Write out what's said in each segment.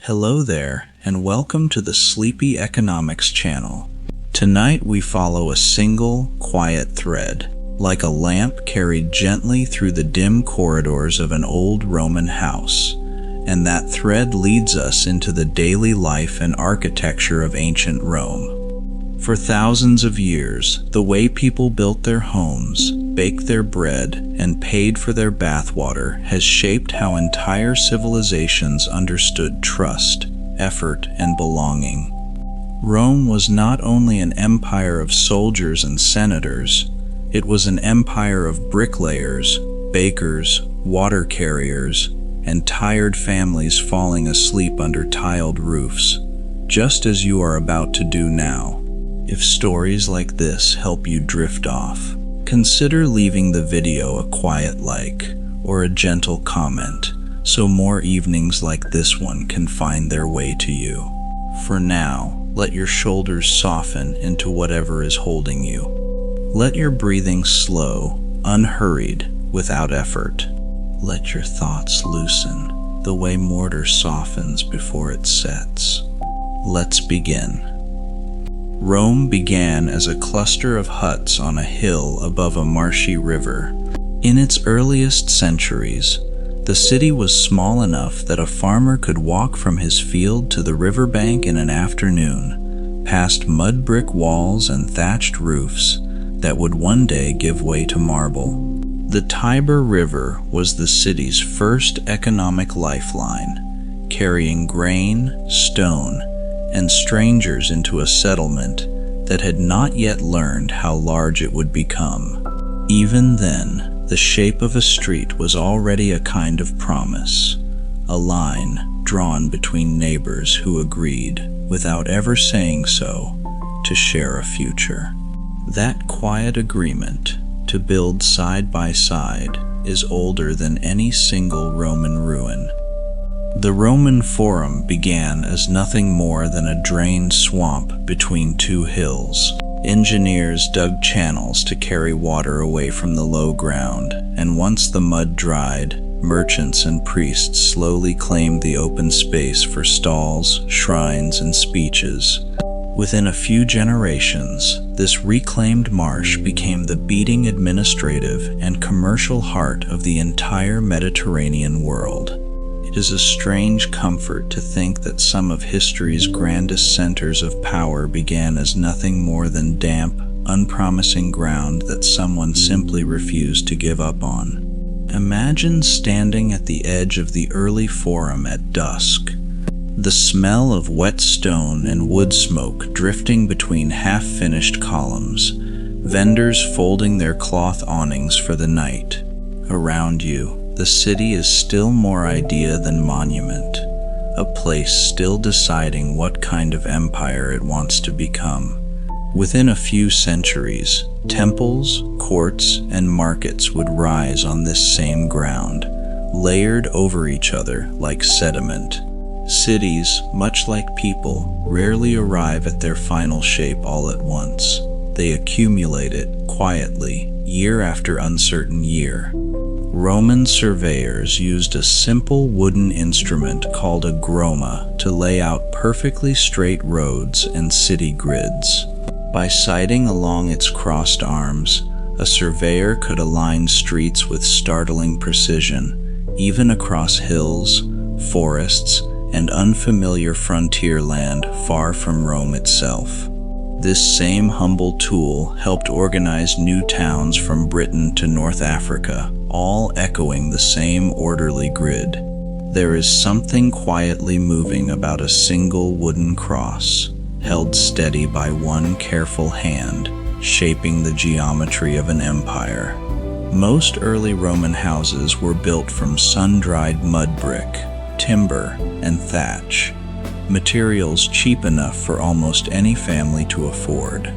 Hello there, and welcome to the Sleepy Economics channel. Tonight we follow a single, quiet thread, like a lamp carried gently through the dim corridors of an old Roman house, and that thread leads us into the daily life and architecture of ancient Rome. For thousands of years, the way people built their homes, baked their bread, and paid for their bathwater has shaped how entire civilizations understood trust, effort, and belonging. Rome was not only an empire of soldiers and senators, it was an empire of bricklayers, bakers, water carriers, and tired families falling asleep under tiled roofs, just as you are about to do now. If stories like this help you drift off, consider leaving the video a quiet like or a gentle comment so more evenings like this one can find their way to you. For now, let your shoulders soften into whatever is holding you. Let your breathing slow, unhurried, without effort. Let your thoughts loosen the way mortar softens before it sets. Let's begin. Rome began as a cluster of huts on a hill above a marshy river. In its earliest centuries, the city was small enough that a farmer could walk from his field to the riverbank in an afternoon, past mud brick walls and thatched roofs that would one day give way to marble. The Tiber River was the city's first economic lifeline, carrying grain, stone, and strangers into a settlement that had not yet learned how large it would become. Even then, the shape of a street was already a kind of promise, a line drawn between neighbors who agreed, without ever saying so, to share a future. That quiet agreement, to build side by side, is older than any single Roman ruin. The Roman Forum began as nothing more than a drained swamp between two hills. Engineers dug channels to carry water away from the low ground, and once the mud dried, merchants and priests slowly claimed the open space for stalls, shrines, and speeches. Within a few generations, this reclaimed marsh became the beating administrative and commercial heart of the entire Mediterranean world. It is a strange comfort to think that some of history's grandest centers of power began as nothing more than damp, unpromising ground that someone simply refused to give up on. Imagine standing at the edge of the early Forum at dusk, the smell of wet stone and wood smoke drifting between half-finished columns, vendors folding their cloth awnings for the night. Around you, the city is still more idea than monument, a place still deciding what kind of empire it wants to become. Within a few centuries, temples, courts, and markets would rise on this same ground, layered over each other like sediment. Cities, much like people, rarely arrive at their final shape all at once. They accumulate it quietly, year after uncertain year. Roman surveyors used a simple wooden instrument called a groma to lay out perfectly straight roads and city grids. By sighting along its crossed arms, a surveyor could align streets with startling precision, even across hills, forests, and unfamiliar frontier land far from Rome itself. This same humble tool helped organize new towns from Britain to North Africa, all echoing the same orderly grid. There is something quietly moving about a single wooden cross, held steady by one careful hand, shaping the geometry of an empire. Most early Roman houses were built from sun-dried mud brick, timber, and thatch, materials cheap enough for almost any family to afford.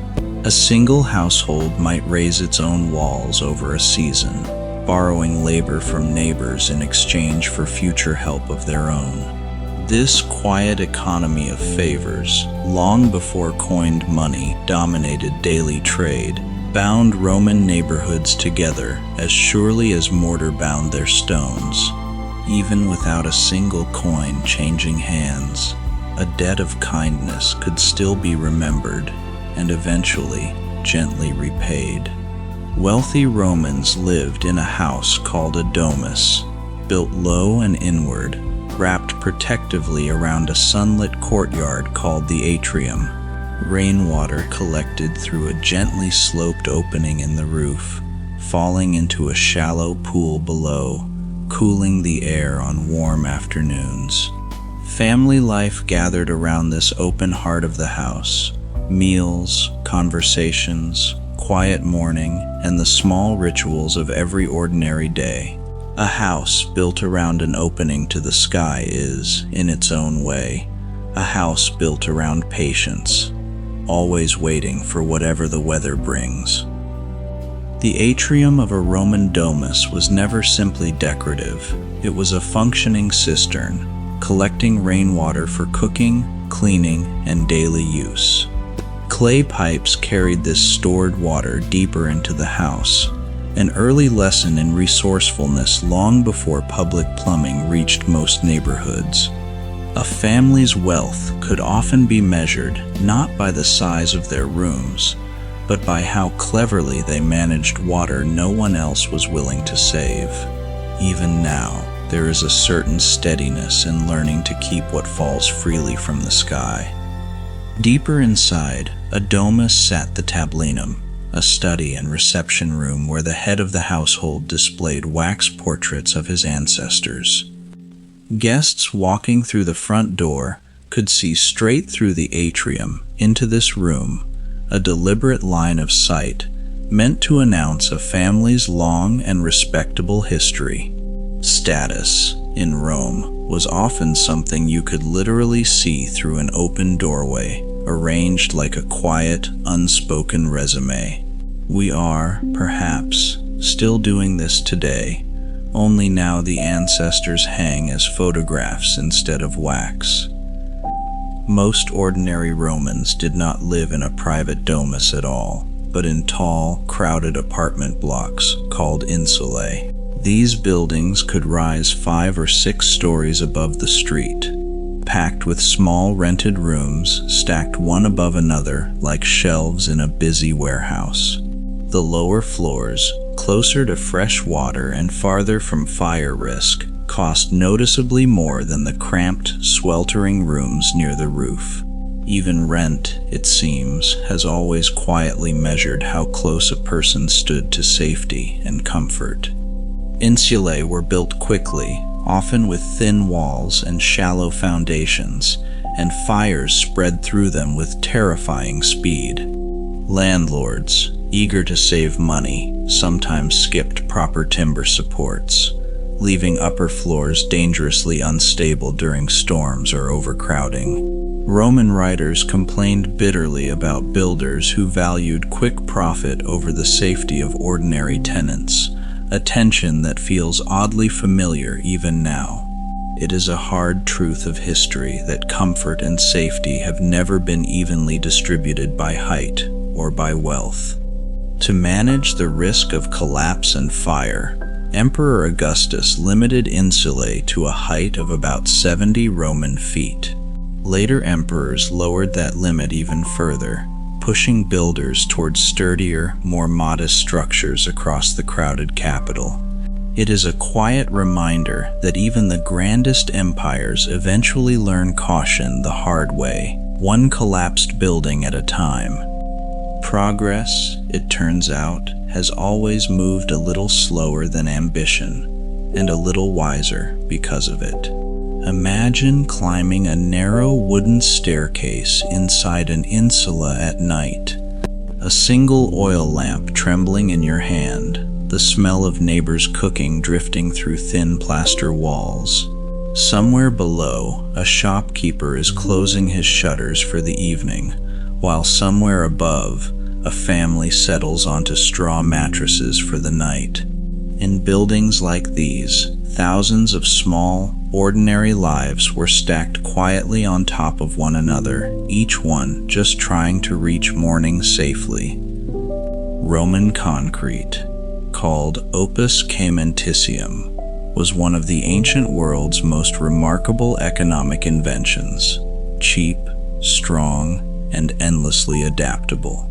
A single household might raise its own walls over a season, borrowing labor from neighbors in exchange for future help of their own. This quiet economy of favors, long before coined money dominated daily trade, bound Roman neighborhoods together as surely as mortar bound their stones. Even without a single coin changing hands, a debt of kindness could still be remembered and eventually gently repaid. Wealthy Romans lived in a house called a domus, built low and inward, wrapped protectively around a sunlit courtyard called the atrium. Rainwater collected through a gently sloped opening in the roof, falling into a shallow pool below, cooling the air on warm afternoons. Family life gathered around this open heart of the house. Meals, conversations, quiet mourning, and the small rituals of every ordinary day. A house built around an opening to the sky is, in its own way, a house built around patience, always waiting for whatever the weather brings. The atrium of a Roman domus was never simply decorative. It was a functioning cistern, collecting rainwater for cooking, cleaning, and daily use. Clay pipes carried this stored water deeper into the house, an early lesson in resourcefulness long before public plumbing reached most neighborhoods. A family's wealth could often be measured not by the size of their rooms, but by how cleverly they managed water no one else was willing to save. Even now, there is a certain steadiness in learning to keep what falls freely from the sky. Deeper inside, a domus sat the tablinum, a study and reception room where the head of the household displayed wax portraits of his ancestors. Guests walking through the front door could see straight through the atrium into this room, a deliberate line of sight meant to announce a family's long and respectable history. Status, in Rome, was often something you could literally see through an open doorway, arranged like a quiet, unspoken resume. We are, perhaps, still doing this today, only now the ancestors hang as photographs instead of wax. Most ordinary Romans did not live in a private domus at all, but in tall, crowded apartment blocks called insulae. These buildings could rise 5 or 6 stories above the street, packed with small rented rooms stacked one above another like shelves in a busy warehouse. The lower floors, closer to fresh water and farther from fire risk, cost noticeably more than the cramped, sweltering rooms near the roof. Even rent, it seems, has always quietly measured how close a person stood to safety and comfort. Insulae were built quickly, often with thin walls and shallow foundations, and fires spread through them with terrifying speed. Landlords, eager to save money, sometimes skipped proper timber supports, leaving upper floors dangerously unstable during storms or overcrowding. Roman writers complained bitterly about builders who valued quick profit over the safety of ordinary tenants, a tension that feels oddly familiar even now. It is a hard truth of history that comfort and safety have never been evenly distributed by height or by wealth. To manage the risk of collapse and fire, Emperor Augustus limited insulae to a height of about 70 Roman feet. Later emperors lowered that limit even further, pushing builders towards sturdier, more modest structures across the crowded capital. It is a quiet reminder that even the grandest empires eventually learn caution the hard way, one collapsed building at a time. Progress, it turns out, has always moved a little slower than ambition, and a little wiser because of it. Imagine climbing a narrow wooden staircase inside an insula at night, a single oil lamp trembling in your hand, the smell of neighbors cooking drifting through thin plaster walls. Somewhere below, a shopkeeper is closing his shutters for the evening, while somewhere above, a family settles onto straw mattresses for the night. In buildings like these, thousands of small, ordinary lives were stacked quietly on top of one another, each one just trying to reach morning safely. Roman concrete, called opus caementicium, was one of the ancient world's most remarkable economic inventions, cheap, strong, and endlessly adaptable.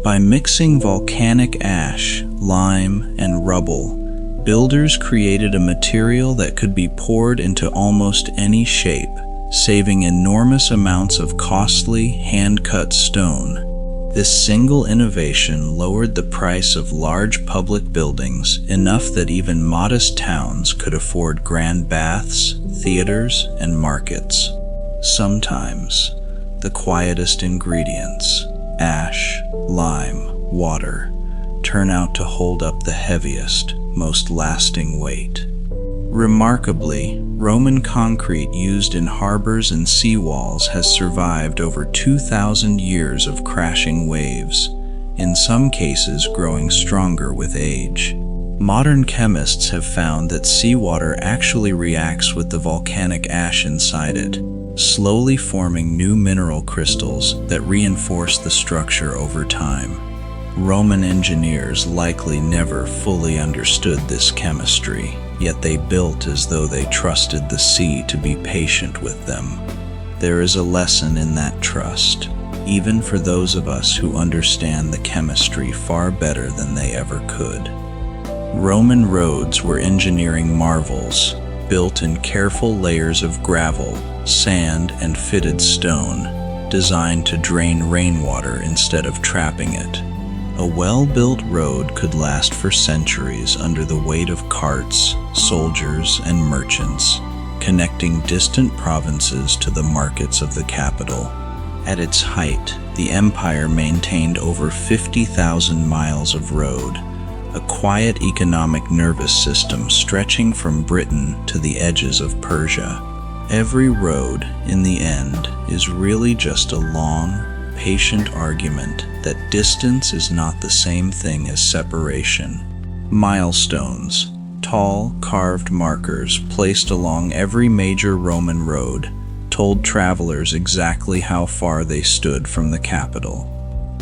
By mixing volcanic ash, lime, and rubble, builders created a material that could be poured into almost any shape, saving enormous amounts of costly, hand-cut stone. This single innovation lowered the price of large public buildings enough that even modest towns could afford grand baths, theaters, and markets. Sometimes, the quietest ingredients, ash, lime, water, turn out to hold up the heaviest, most lasting weight. Remarkably, Roman concrete used in harbors and seawalls has survived over 2,000 years of crashing waves, in some cases growing stronger with age. Modern chemists have found that seawater actually reacts with the volcanic ash inside it, slowly forming new mineral crystals that reinforce the structure over time. Roman engineers likely never fully understood this chemistry, yet they built as though they trusted the sea to be patient with them. There is a lesson in that trust, even for those of us who understand the chemistry far better than they ever could. Roman roads were engineering marvels, built in careful layers of gravel, sand, and fitted stone, designed to drain rainwater instead of trapping it. A well-built road could last for centuries under the weight of carts, soldiers, and merchants, connecting distant provinces to the markets of the capital. At its height, the empire maintained over 50,000 miles of road, a quiet economic nervous system stretching from Britain to the edges of Persia. Every road, in the end, is really just a long, patient argument that distance is not the same thing as separation. Milestones, tall, carved markers placed along every major Roman road, told travelers exactly how far they stood from the capital.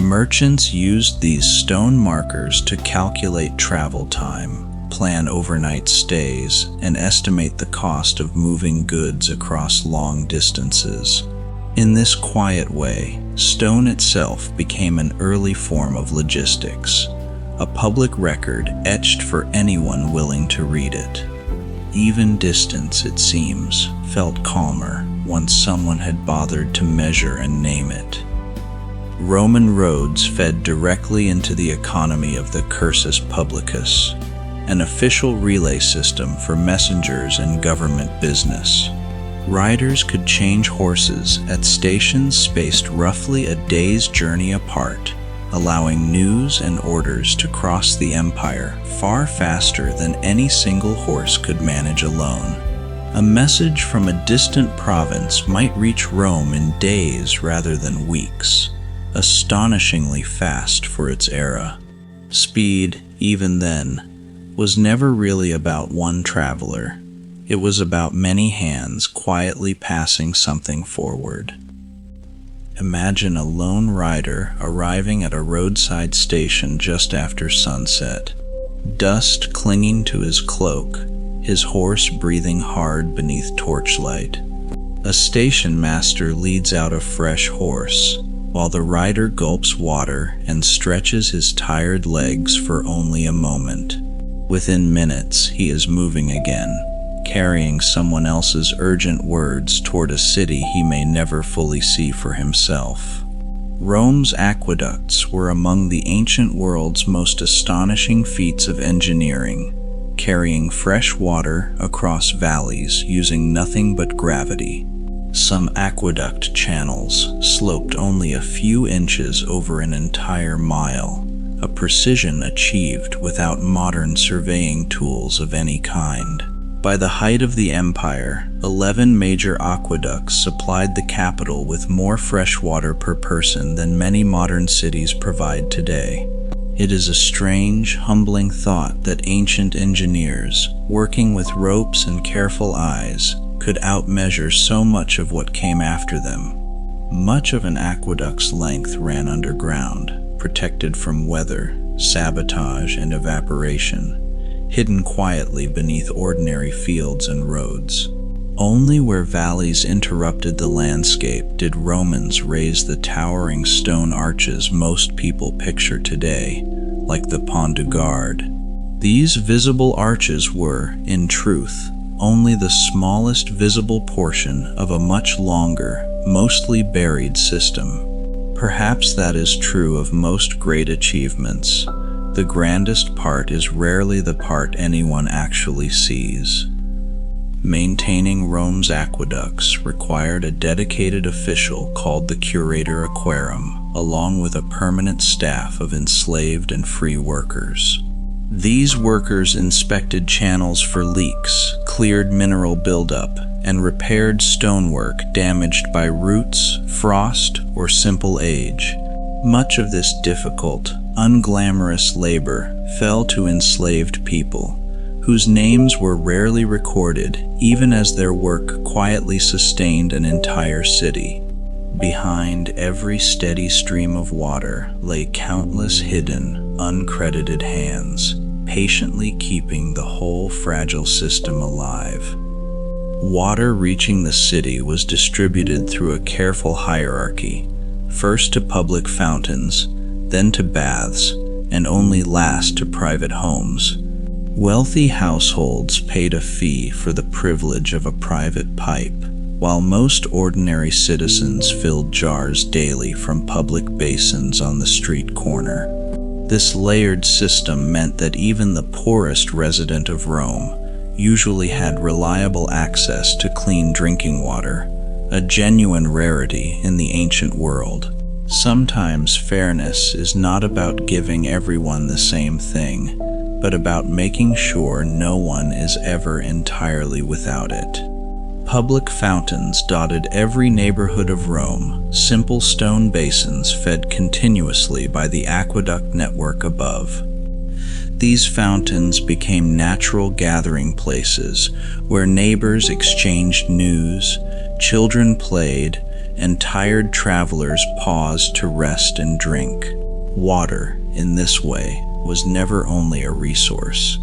Merchants used these stone markers to calculate travel time, plan overnight stays, and estimate the cost of moving goods across long distances. In this quiet way, stone itself became an early form of logistics, a public record etched for anyone willing to read it. Even distance, it seems, felt calmer once someone had bothered to measure and name it. Roman roads fed directly into the economy of the cursus publicus, an official relay system for messengers and government business. Riders could change horses at stations spaced roughly a day's journey apart, allowing news and orders to cross the empire far faster than any single horse could manage alone. A message from a distant province might reach Rome in days rather than weeks, astonishingly fast for its era. Speed, even then, was never really about one traveler. It was about many hands quietly passing something forward. Imagine a lone rider arriving at a roadside station just after sunset, dust clinging to his cloak, his horse breathing hard beneath torchlight. A station master leads out a fresh horse, while the rider gulps water and stretches his tired legs for only a moment. Within minutes, he is moving again, carrying someone else's urgent words toward a city he may never fully see for himself. Rome's aqueducts were among the ancient world's most astonishing feats of engineering, carrying fresh water across valleys using nothing but gravity. Some aqueduct channels sloped only a few inches over an entire mile, a precision achieved without modern surveying tools of any kind. By the height of the empire, 11 major aqueducts supplied the capital with more fresh water per person than many modern cities provide today. It is a strange, humbling thought that ancient engineers, working with ropes and careful eyes, could outmeasure so much of what came after them. Much of an aqueduct's length ran underground, protected from weather, sabotage, and evaporation. hidden quietly beneath ordinary fields and roads. Only where valleys interrupted the landscape did Romans raise the towering stone arches most people picture today, like the Pont du Gard. These visible arches were, in truth, only the smallest visible portion of a much longer, mostly buried system. Perhaps that is true of most great achievements. The grandest part is rarely the part anyone actually sees. Maintaining Rome's aqueducts required a dedicated official called the curator aquarum, along with a permanent staff of enslaved and free workers. These workers inspected channels for leaks, cleared mineral buildup, and repaired stonework damaged by roots, frost, or simple age. Much of this difficult, unglamorous labor fell to enslaved people, whose names were rarely recorded even as their work quietly sustained an entire city. Behind every steady stream of water lay countless hidden, uncredited hands, patiently keeping the whole fragile system alive. Water reaching the city was distributed through a careful hierarchy, first to public fountains, then to baths, and only last to private homes. Wealthy households paid a fee for the privilege of a private pipe, while most ordinary citizens filled jars daily from public basins on the street corner. This layered system meant that even the poorest resident of Rome usually had reliable access to clean drinking water, a genuine rarity in the ancient world. Sometimes fairness is not about giving everyone the same thing, but about making sure no one is ever entirely without it. Public fountains dotted every neighborhood of Rome, simple stone basins fed continuously by the aqueduct network above. These fountains became natural gathering places where neighbors exchanged news, children played, and tired travelers paused to rest and drink. Water, in this way, was never only a resource.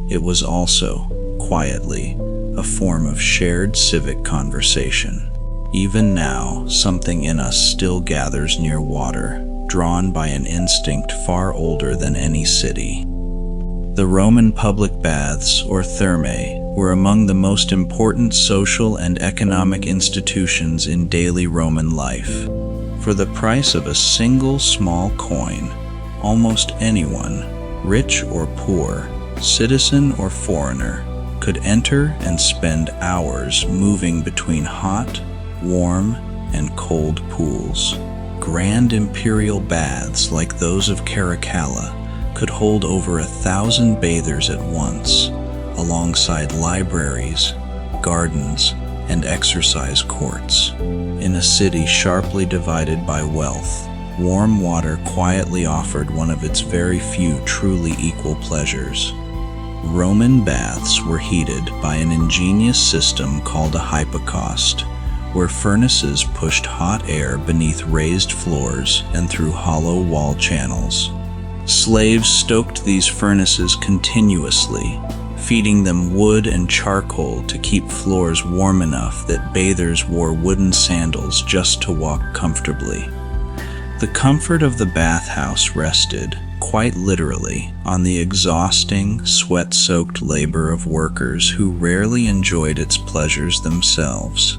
It was also, quietly, a form of shared civic conversation. Even now, something in us still gathers near water, drawn by an instinct far older than any city. The Roman public baths, or thermae, were among the most important social and economic institutions in daily Roman life. For the price of a single small coin, almost anyone, rich or poor, citizen or foreigner, could enter and spend hours moving between hot, warm, and cold pools. Grand imperial baths like those of Caracalla could hold over 1,000 bathers at once, alongside libraries, gardens, and exercise courts. In a city sharply divided by wealth, warm water quietly offered one of its very few truly equal pleasures. Roman baths were heated by an ingenious system called a hypocaust, where furnaces pushed hot air beneath raised floors and through hollow wall channels. Slaves stoked these furnaces continuously, feeding them wood and charcoal to keep floors warm enough that bathers wore wooden sandals just to walk comfortably. The comfort of the bathhouse rested, quite literally, on the exhausting, sweat-soaked labor of workers who rarely enjoyed its pleasures themselves.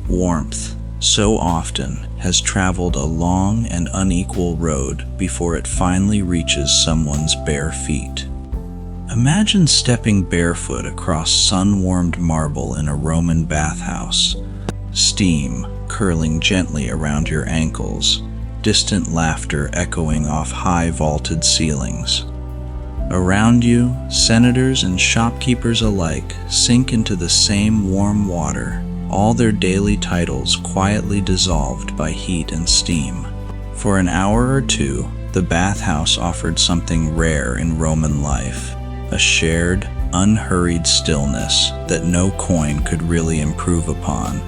Warmth, so often, has traveled a long and unequal road before it finally reaches someone's bare feet. Imagine stepping barefoot across sun-warmed marble in a Roman bathhouse, steam curling gently around your ankles, distant laughter echoing off high vaulted ceilings. Around you, senators and shopkeepers alike sink into the same warm water, all their daily titles quietly dissolved by heat and steam. For an hour or two, the bathhouse offered something rare in Roman life, a shared, unhurried stillness that no coin could really improve upon.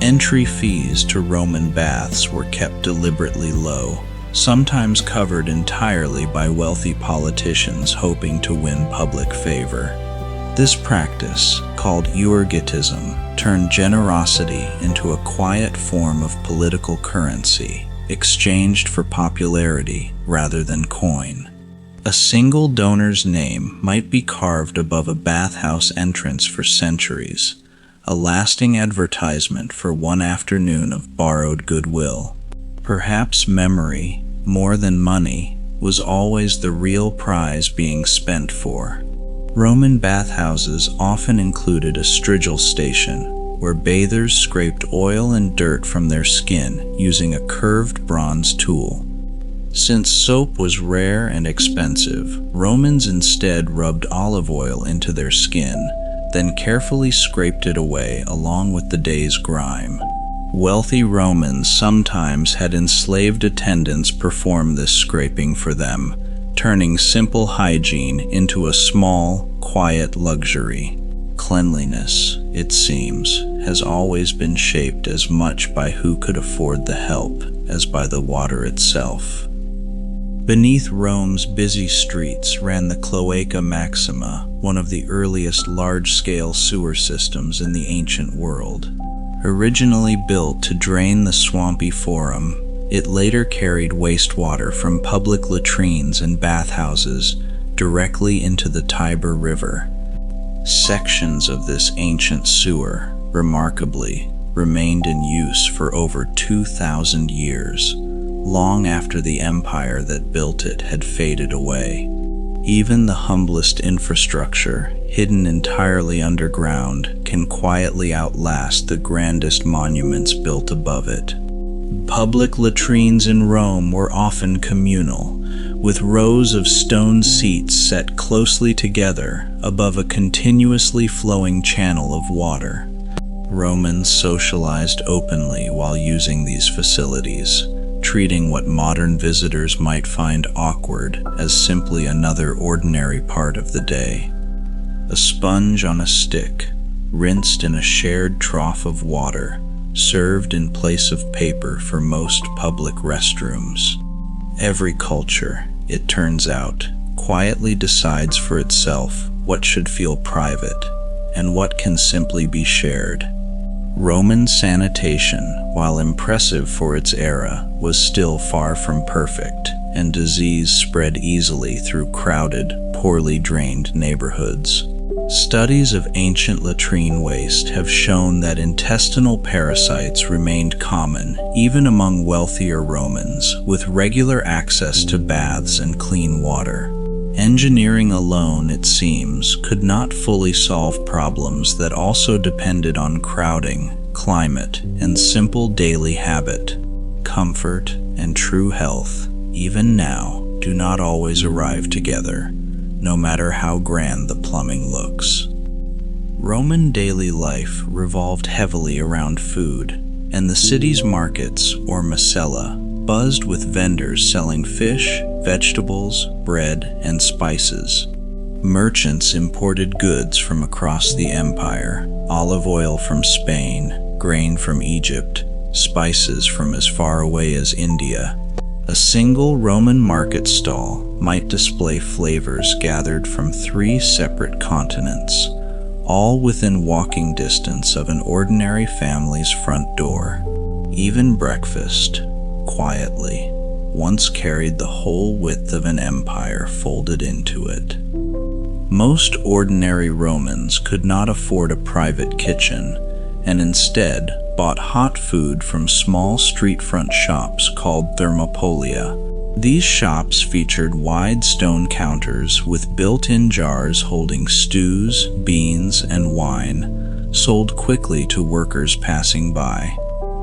Entry fees to Roman baths were kept deliberately low, sometimes covered entirely by wealthy politicians hoping to win public favor. This practice, called urgetism, turned generosity into a quiet form of political currency, exchanged for popularity rather than coin. A single donor's name might be carved above a bathhouse entrance for centuries, a lasting advertisement for one afternoon of borrowed goodwill. Perhaps memory, more than money, was always the real prize being spent for. Roman bathhouses often included a strigil station, where bathers scraped oil and dirt from their skin using a curved bronze tool. Since soap was rare and expensive, Romans instead rubbed olive oil into their skin, then carefully scraped it away along with the day's grime. Wealthy Romans sometimes had enslaved attendants perform this scraping for them, turning simple hygiene into a small, quiet luxury. Cleanliness, it seems, has always been shaped as much by who could afford the help as by the water itself. Beneath Rome's busy streets ran the Cloaca Maxima, one of the earliest large-scale sewer systems in the ancient world. Originally built to drain the swampy Forum, it later carried wastewater from public latrines and bathhouses directly into the Tiber River. Sections of this ancient sewer, remarkably, remained in use for over 2,000 years, long after the empire that built it had faded away. Even the humblest infrastructure, hidden entirely underground, can quietly outlast the grandest monuments built above it. Public latrines in Rome were often communal, with rows of stone seats set closely together above a continuously flowing channel of water. Romans socialized openly while using these facilities, treating what modern visitors might find awkward as simply another ordinary part of the day. A sponge on a stick, rinsed in a shared trough of water, served in place of paper for most public restrooms. Every culture, it turns out, quietly decides for itself what should feel private and what can simply be shared. Roman sanitation, while impressive for its era, was still far from perfect, and disease spread easily through crowded, poorly drained neighborhoods. Studies of ancient latrine waste have shown that intestinal parasites remained common even among wealthier Romans with regular access to baths and clean water. Engineering alone, it seems, could not fully solve problems that also depended on crowding, climate, and simple daily habit. Comfort and true health, even now, do not always arrive together, no matter how grand the plumbing looks. Roman daily life revolved heavily around food, and the city's markets, or macella, buzzed with vendors selling fish, vegetables, bread, and spices. Merchants imported goods from across the empire, olive oil from Spain, grain from Egypt, spices from as far away as India. A single Roman market stall might display flavors gathered from 3 separate continents, all within walking distance of an ordinary family's front door. Even breakfast, quietly, once carried the whole width of an empire folded into it. Most ordinary Romans could not afford a private kitchen, and instead bought hot food from small street-front shops called thermopolia. These shops featured wide stone counters with built-in jars holding stews, beans, and wine, sold quickly to workers passing by.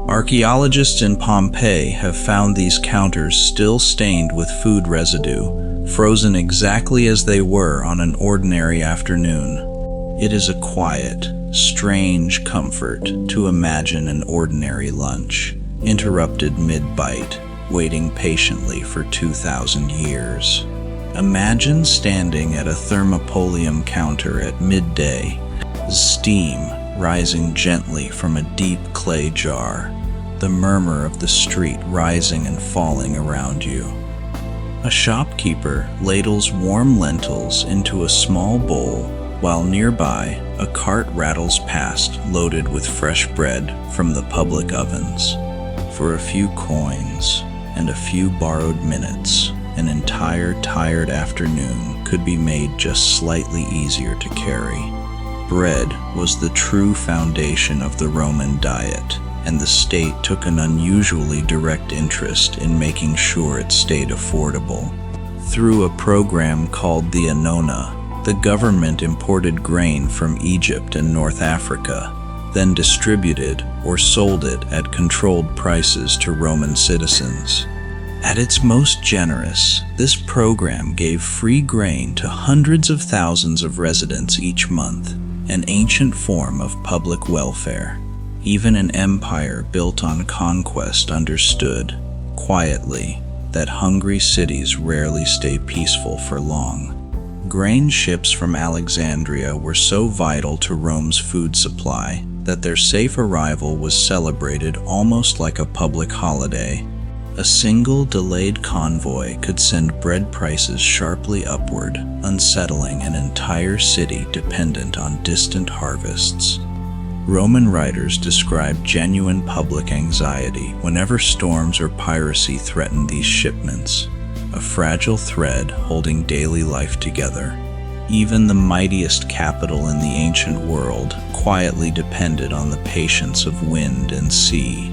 Archaeologists in Pompeii have found these counters still stained with food residue, frozen exactly as they were on an ordinary afternoon. It is a quiet, strange comfort to imagine an ordinary lunch, interrupted mid-bite, waiting patiently for 2,000 years. Imagine standing at a thermopolium counter at midday, steam rising gently from a deep clay jar, the murmur of the street rising and falling around you. A shopkeeper ladles warm lentils into a small bowl, while nearby a cart rattles past loaded with fresh bread from the public ovens. For a few coins and a few borrowed minutes, an entire tired afternoon could be made just slightly easier to carry. Bread was the true foundation of the Roman diet, and the state took an unusually direct interest in making sure it stayed affordable. Through a program called the Annona, the government imported grain from Egypt and North Africa, then distributed or sold it at controlled prices to Roman citizens. At its most generous, this program gave free grain to hundreds of thousands of residents each month, an ancient form of public welfare. Even an empire built on conquest understood, quietly, that hungry cities rarely stay peaceful for long. Grain ships from Alexandria were so vital to Rome's food supply that their safe arrival was celebrated almost like a public holiday. A single delayed convoy could send bread prices sharply upward, unsettling an entire city dependent on distant harvests. Roman writers describe genuine public anxiety whenever storms or piracy threatened these shipments, a fragile thread holding daily life together. Even the mightiest capital in the ancient world quietly depended on the patience of wind and sea.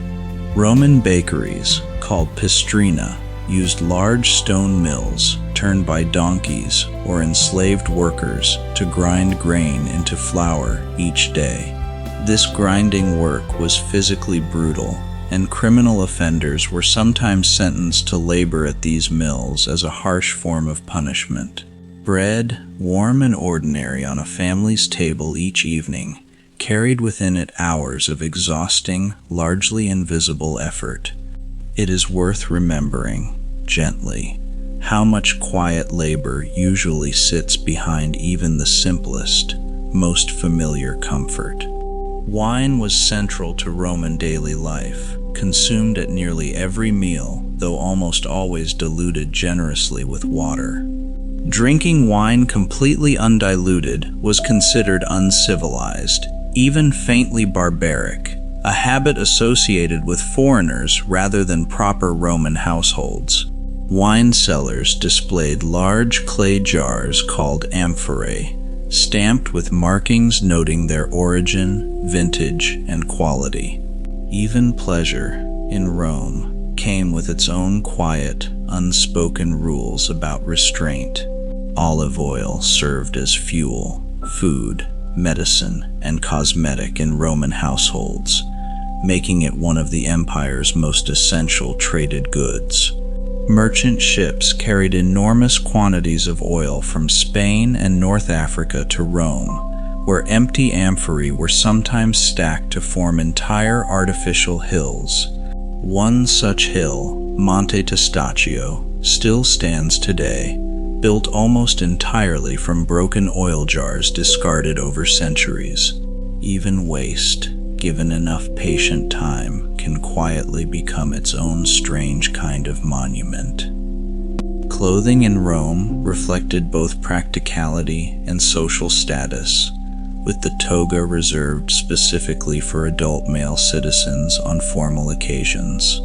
Roman bakeries, called pistrina, used large stone mills turned by donkeys or enslaved workers to grind grain into flour each day. This grinding work was physically brutal, and criminal offenders were sometimes sentenced to labor at these mills as a harsh form of punishment. Bread, warm and ordinary on a family's table each evening, carried within it hours of exhausting, largely invisible effort. It is worth remembering, gently, how much quiet labor usually sits behind even the simplest, most familiar comfort. Wine was central to Roman daily life, consumed at nearly every meal, though almost always diluted generously with water. Drinking wine completely undiluted was considered uncivilized, even faintly barbaric, a habit associated with foreigners rather than proper Roman households. Wine cellars displayed large clay jars called amphorae, stamped with markings noting their origin, vintage, and quality. Even pleasure, in Rome, came with its own quiet, unspoken rules about restraint. Olive oil served as fuel, food, medicine, and cosmetic in Roman households, making it one of the empire's most essential traded goods. Merchant ships carried enormous quantities of oil from Spain and North Africa to Rome, where empty amphorae were sometimes stacked to form entire artificial hills. One such hill, Monte Testaccio, still stands today, built almost entirely from broken oil jars discarded over centuries. Even waste, given enough patient time, can quietly become its own strange kind of monument. Clothing in Rome reflected both practicality and social status, with the toga reserved specifically for adult male citizens on formal occasions.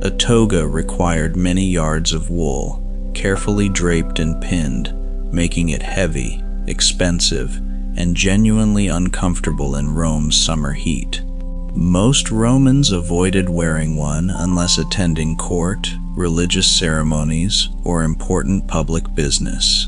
A toga required many yards of wool, carefully draped and pinned, making it heavy, expensive, and genuinely uncomfortable in Rome's summer heat. Most Romans avoided wearing one unless attending court, religious ceremonies, or important public business.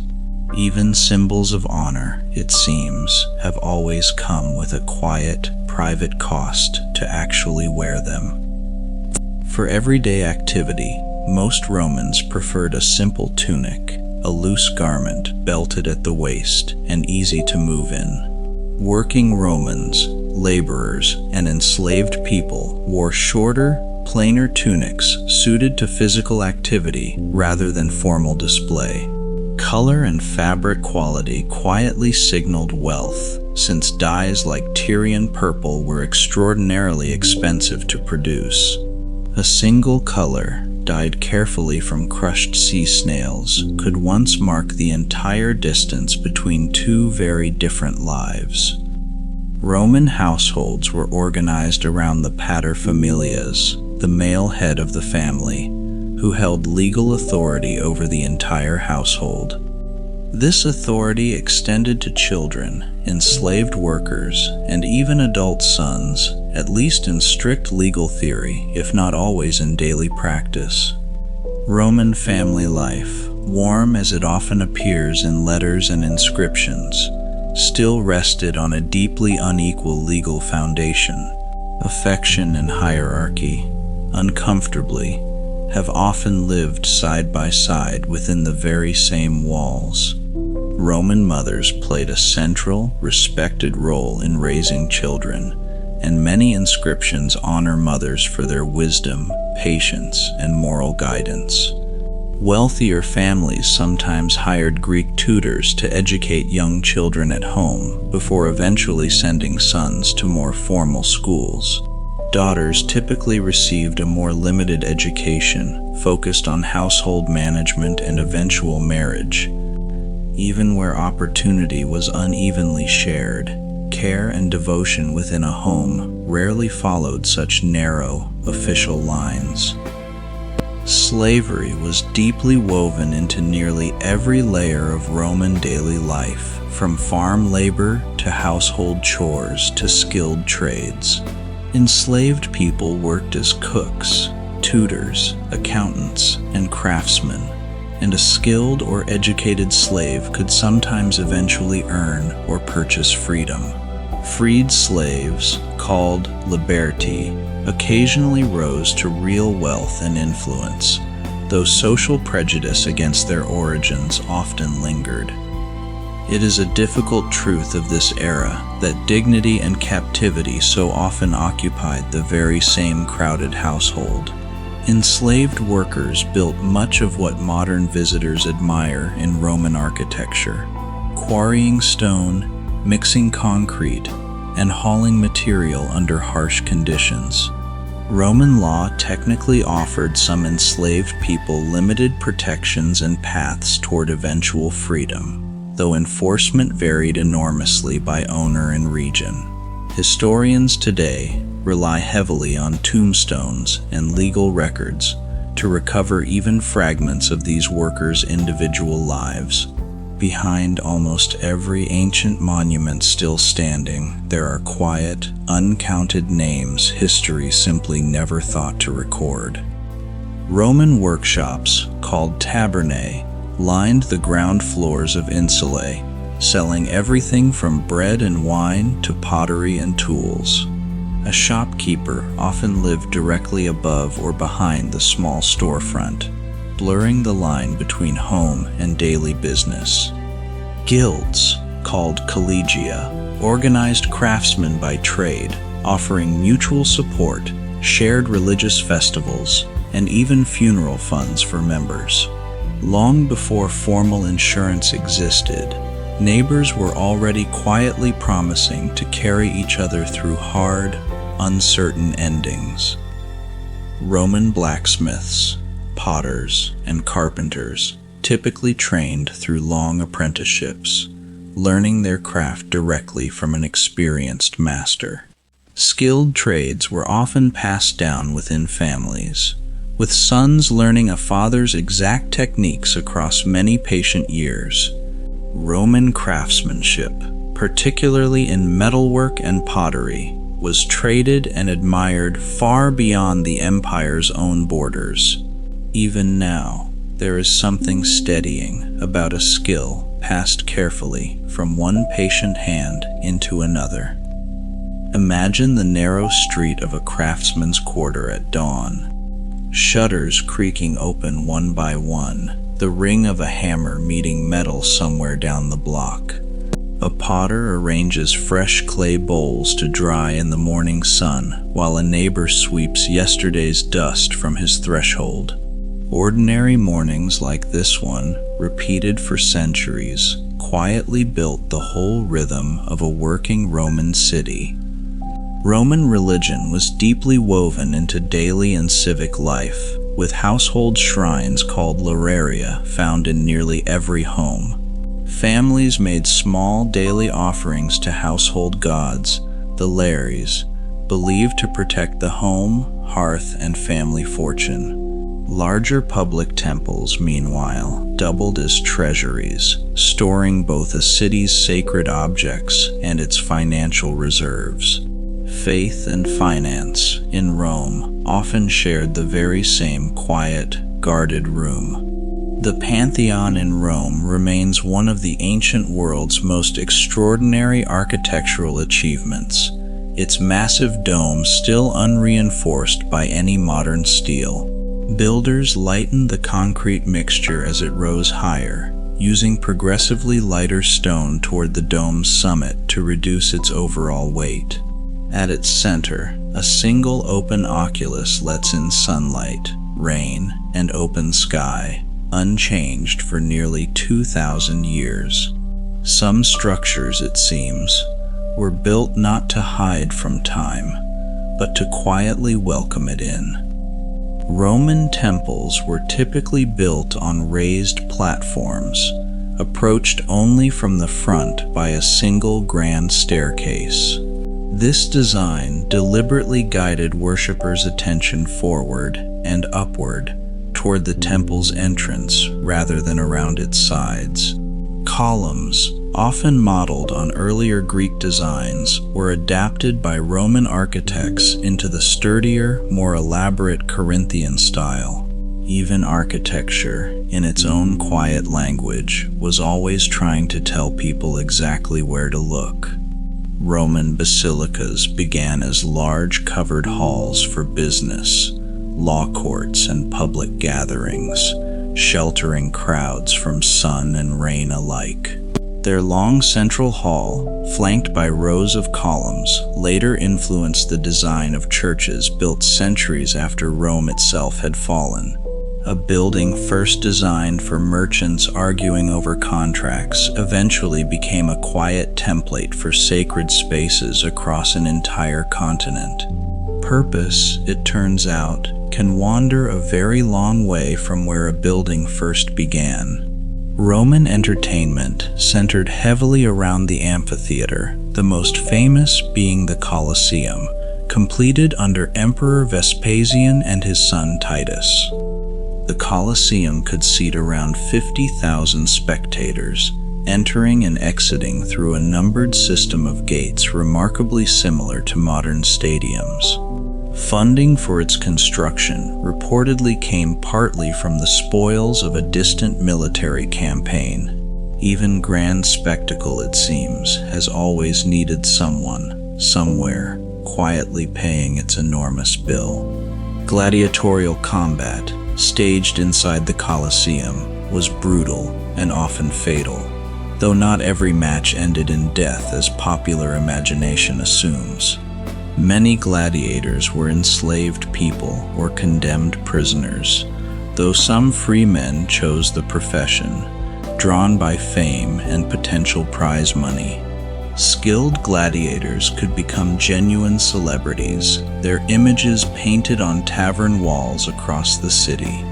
Even symbols of honor, it seems, have always come with a quiet, private cost to actually wear them. For everyday activity, most Romans preferred a simple tunic, a loose garment belted at the waist and easy to move in. Working Romans, laborers, and enslaved people wore shorter, plainer tunics suited to physical activity rather than formal display. Color and fabric quality quietly signaled wealth, since dyes like Tyrian purple were extraordinarily expensive to produce. A single color, dyed carefully from crushed sea snails, could once mark the entire distance between two very different lives. Roman households were organized around the paterfamilias, the male head of the family, who held legal authority over the entire household. This authority extended to children, enslaved workers, and even adult sons, at least in strict legal theory, if not always in daily practice. Roman family life, warm as it often appears in letters and inscriptions, still rested on a deeply unequal legal foundation. Affection and hierarchy, uncomfortably, have often lived side by side within the very same walls. Roman mothers played a central, respected role in raising children, and many inscriptions honor mothers for their wisdom, patience, and moral guidance. Wealthier families sometimes hired Greek tutors to educate young children at home before eventually sending sons to more formal schools. Daughters typically received a more limited education, focused on household management and eventual marriage. Even where opportunity was unevenly shared, care and devotion within a home rarely followed such narrow, official lines. Slavery was deeply woven into nearly every layer of Roman daily life, from farm labor to household chores to skilled trades. Enslaved people worked as cooks, tutors, accountants, and craftsmen, and a skilled or educated slave could sometimes eventually earn or purchase freedom. Freed slaves, called liberti, occasionally rose to real wealth and influence, though social prejudice against their origins often lingered. It is a difficult truth of this era that dignity and captivity so often occupied the very same crowded household. Enslaved workers built much of what modern visitors admire in Roman architecture, quarrying stone, mixing concrete, and hauling material under harsh conditions. Roman law technically offered some enslaved people limited protections and paths toward eventual freedom, though enforcement varied enormously by owner and region. Historians today rely heavily on tombstones and legal records to recover even fragments of these workers' individual lives. Behind almost every ancient monument still standing, there are quiet, uncounted names history simply never thought to record. Roman workshops, called tabernae, lined the ground floors of insulae, selling everything from bread and wine to pottery and tools. A shopkeeper often lived directly above or behind the small storefront, blurring the line between home and daily business. Guilds, called collegia, organized craftsmen by trade, offering mutual support, shared religious festivals, and even funeral funds for members. Long before formal insurance existed, neighbors were already quietly promising to carry each other through hard, uncertain endings. Roman blacksmiths, potters, and carpenters typically trained through long apprenticeships, learning their craft directly from an experienced master. Skilled trades were often passed down within families, with sons learning a father's exact techniques across many patient years. Roman craftsmanship, particularly in metalwork and pottery, was traded and admired far beyond the empire's own borders. Even now, there is something steadying about a skill passed carefully from one patient hand into another. Imagine the narrow street of a craftsman's quarter at dawn, shutters creaking open one by one, the ring of a hammer meeting metal somewhere down the block. A potter arranges fresh clay bowls to dry in the morning sun, while a neighbor sweeps yesterday's dust from his threshold. Ordinary mornings like this one, repeated for centuries, quietly built the whole rhythm of a working Roman city. Roman religion was deeply woven into daily and civic life, with household shrines called lauraria found in nearly every home. Families made small daily offerings to household gods, the lares, believed to protect the home, hearth, and family fortune. Larger public temples, meanwhile, doubled as treasuries, storing both a city's sacred objects and its financial reserves. Faith and finance, in Rome, often shared the very same quiet, guarded room. The Pantheon in Rome remains one of the ancient world's most extraordinary architectural achievements, its massive dome still unreinforced by any modern steel. Builders lightened the concrete mixture as it rose higher, using progressively lighter stone toward the dome's summit to reduce its overall weight. At its center, a single open oculus lets in sunlight, rain, and open sky, unchanged for nearly 2,000 years. Some structures, it seems, were built not to hide from time, but to quietly welcome it in. Roman temples were typically built on raised platforms, approached only from the front by a single grand staircase. This design deliberately guided worshippers' attention forward and upward toward the temple's entrance rather than around its sides. Columns, often modeled on earlier Greek designs, were adapted by Roman architects into the sturdier, more elaborate Corinthian style. Even architecture, in its own quiet language, was always trying to tell people exactly where to look. Roman basilicas began as large covered halls for business, law courts, and public gatherings, sheltering crowds from sun and rain alike. Their long central hall, flanked by rows of columns, later influenced the design of churches built centuries after Rome itself had fallen. A building first designed for merchants arguing over contracts eventually became a quiet template for sacred spaces across an entire continent. Purpose, it turns out, can wander a very long way from where a building first began. Roman entertainment centered heavily around the amphitheater, the most famous being the Colosseum, completed under Emperor Vespasian and his son Titus. The Colosseum could seat around 50,000 spectators, entering and exiting through a numbered system of gates remarkably similar to modern stadiums. Funding for its construction reportedly came partly from the spoils of a distant military campaign. Even grand spectacle, it seems, has always needed someone, somewhere, quietly paying its enormous bill. Gladiatorial combat, staged inside the Colosseum, was brutal and often fatal, though not every match ended in death as popular imagination assumes. Many gladiators were enslaved people or condemned prisoners, though some free men chose the profession, drawn by fame and potential prize money. Skilled gladiators could become genuine celebrities, their images painted on tavern walls across the city.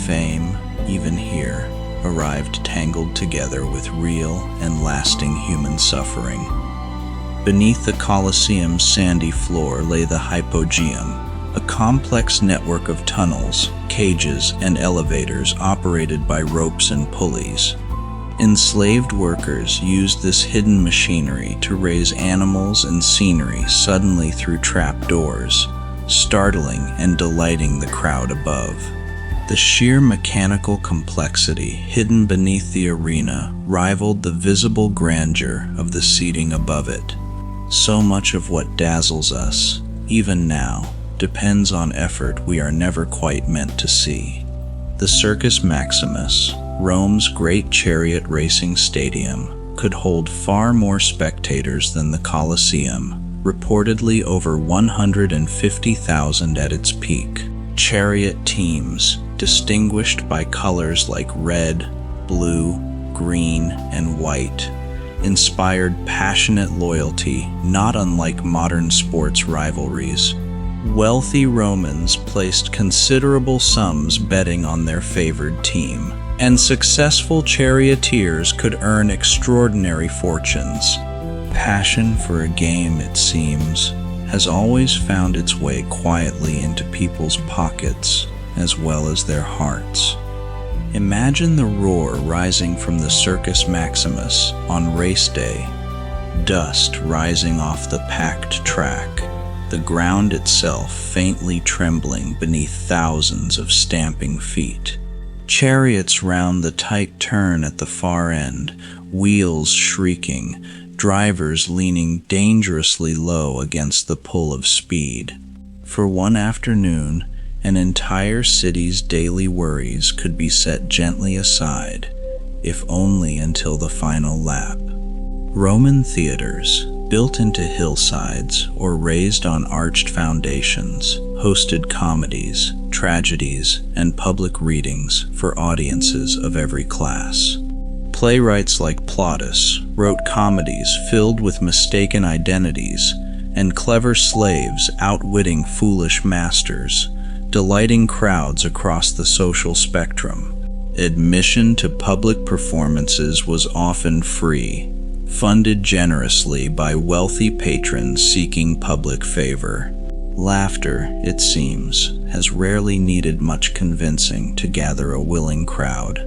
Fame, even here, arrived tangled together with real and lasting human suffering. Beneath the Colosseum's sandy floor lay the hypogeum, a complex network of tunnels, cages, and elevators operated by ropes and pulleys. Enslaved workers used this hidden machinery to raise animals and scenery suddenly through trapdoors, startling and delighting the crowd above. The sheer mechanical complexity hidden beneath the arena rivaled the visible grandeur of the seating above it. So much of what dazzles us, even now, depends on effort we are never quite meant to see. The Circus Maximus, Rome's great chariot racing stadium, could hold far more spectators than the Colosseum, reportedly over 150,000 at its peak. Chariot teams, distinguished by colors like red, blue, green, and white, inspired passionate loyalty, not unlike modern sports rivalries. Wealthy Romans placed considerable sums betting on their favored team, and successful charioteers could earn extraordinary fortunes. Passion for a game, it seems, has always found its way quietly into people's pockets as well as their hearts. Imagine the roar rising from the Circus Maximus on race day, dust rising off the packed track, the ground itself faintly trembling beneath thousands of stamping feet. Chariots round the tight turn at the far end, wheels shrieking, drivers leaning dangerously low against the pull of speed. For one afternoon, an entire city's daily worries could be set gently aside, if only until the final lap. Roman theaters, built into hillsides or raised on arched foundations, hosted comedies, tragedies, and public readings for audiences of every class. Playwrights like Plautus wrote comedies filled with mistaken identities and clever slaves outwitting foolish masters, delighting crowds across the social spectrum. Admission to public performances was often free, funded generously by wealthy patrons seeking public favor. Laughter, it seems, has rarely needed much convincing to gather a willing crowd.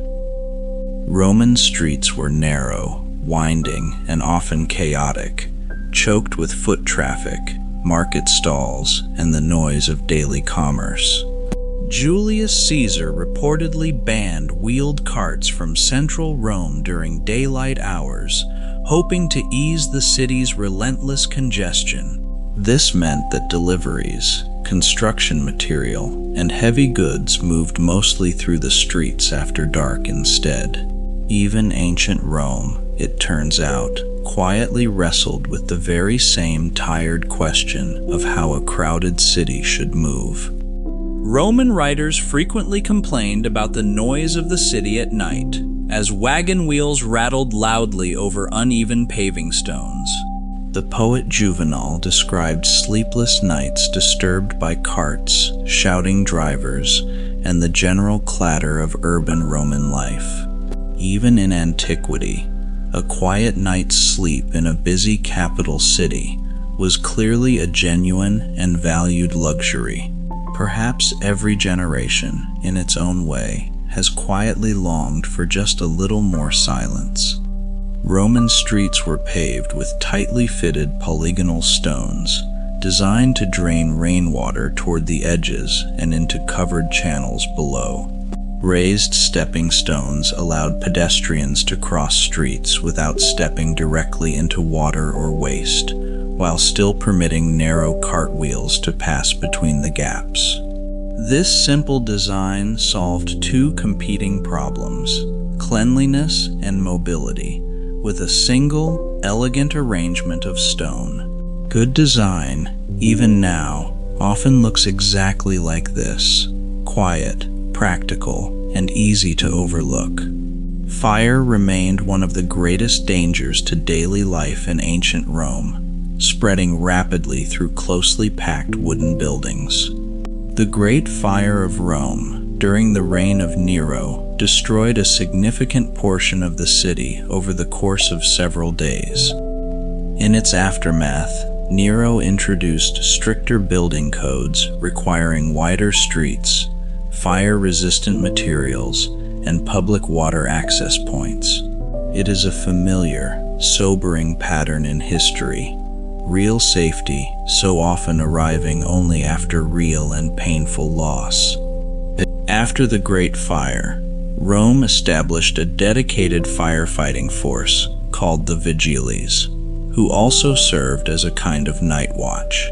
Roman streets were narrow, winding, and often chaotic, choked with foot traffic, market stalls, and the noise of daily commerce. Julius Caesar reportedly banned wheeled carts from central Rome during daylight hours, hoping to ease the city's relentless congestion. This meant that deliveries, construction material, and heavy goods moved mostly through the streets after dark instead. Even ancient Rome, it turns out, quietly wrestled with the very same tired question of how a crowded city should move. Roman writers frequently complained about the noise of the city at night, as wagon wheels rattled loudly over uneven paving stones. The poet Juvenal described sleepless nights disturbed by carts, shouting drivers, and the general clatter of urban Roman life. Even in antiquity, a quiet night's sleep in a busy capital city was clearly a genuine and valued luxury. Perhaps every generation, in its own way, has quietly longed for just a little more silence. Roman streets were paved with tightly fitted polygonal stones, designed to drain rainwater toward the edges and into covered channels below. Raised stepping stones allowed pedestrians to cross streets without stepping directly into water or waste, while still permitting narrow cartwheels to pass between the gaps. This simple design solved two competing problems: cleanliness and mobility, with a single, elegant arrangement of stone. Good design, even now, often looks exactly like this: quiet, practical, and easy to overlook. Fire remained one of the greatest dangers to daily life in ancient Rome, spreading rapidly through closely packed wooden buildings. The Great Fire of Rome, during the reign of Nero, destroyed a significant portion of the city over the course of several days. In its aftermath, Nero introduced stricter building codes requiring wider streets, fire-resistant materials, and public water access points. It is a familiar, sobering pattern in history. Real safety so often arriving only after real and painful loss. After the Great Fire, Rome established a dedicated firefighting force called the Vigiles, who also served as a kind of night watch.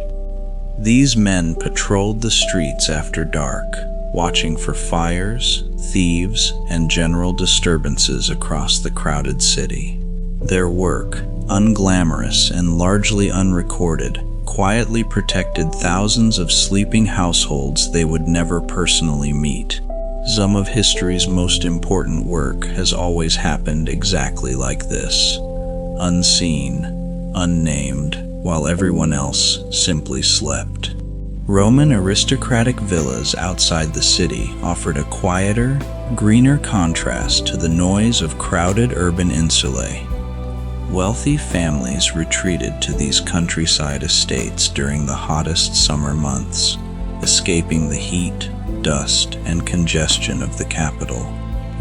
These men patrolled the streets after dark, watching for fires, thieves, and general disturbances across the crowded city. Their work, unglamorous and largely unrecorded, quietly protected thousands of sleeping households they would never personally meet. Some of history's most important work has always happened exactly like this, unseen, unnamed, while everyone else simply slept. Roman aristocratic villas outside the city offered a quieter, greener contrast to the noise of crowded urban insulae. Wealthy families retreated to these countryside estates during the hottest summer months, escaping the heat, dust, and congestion of the capital.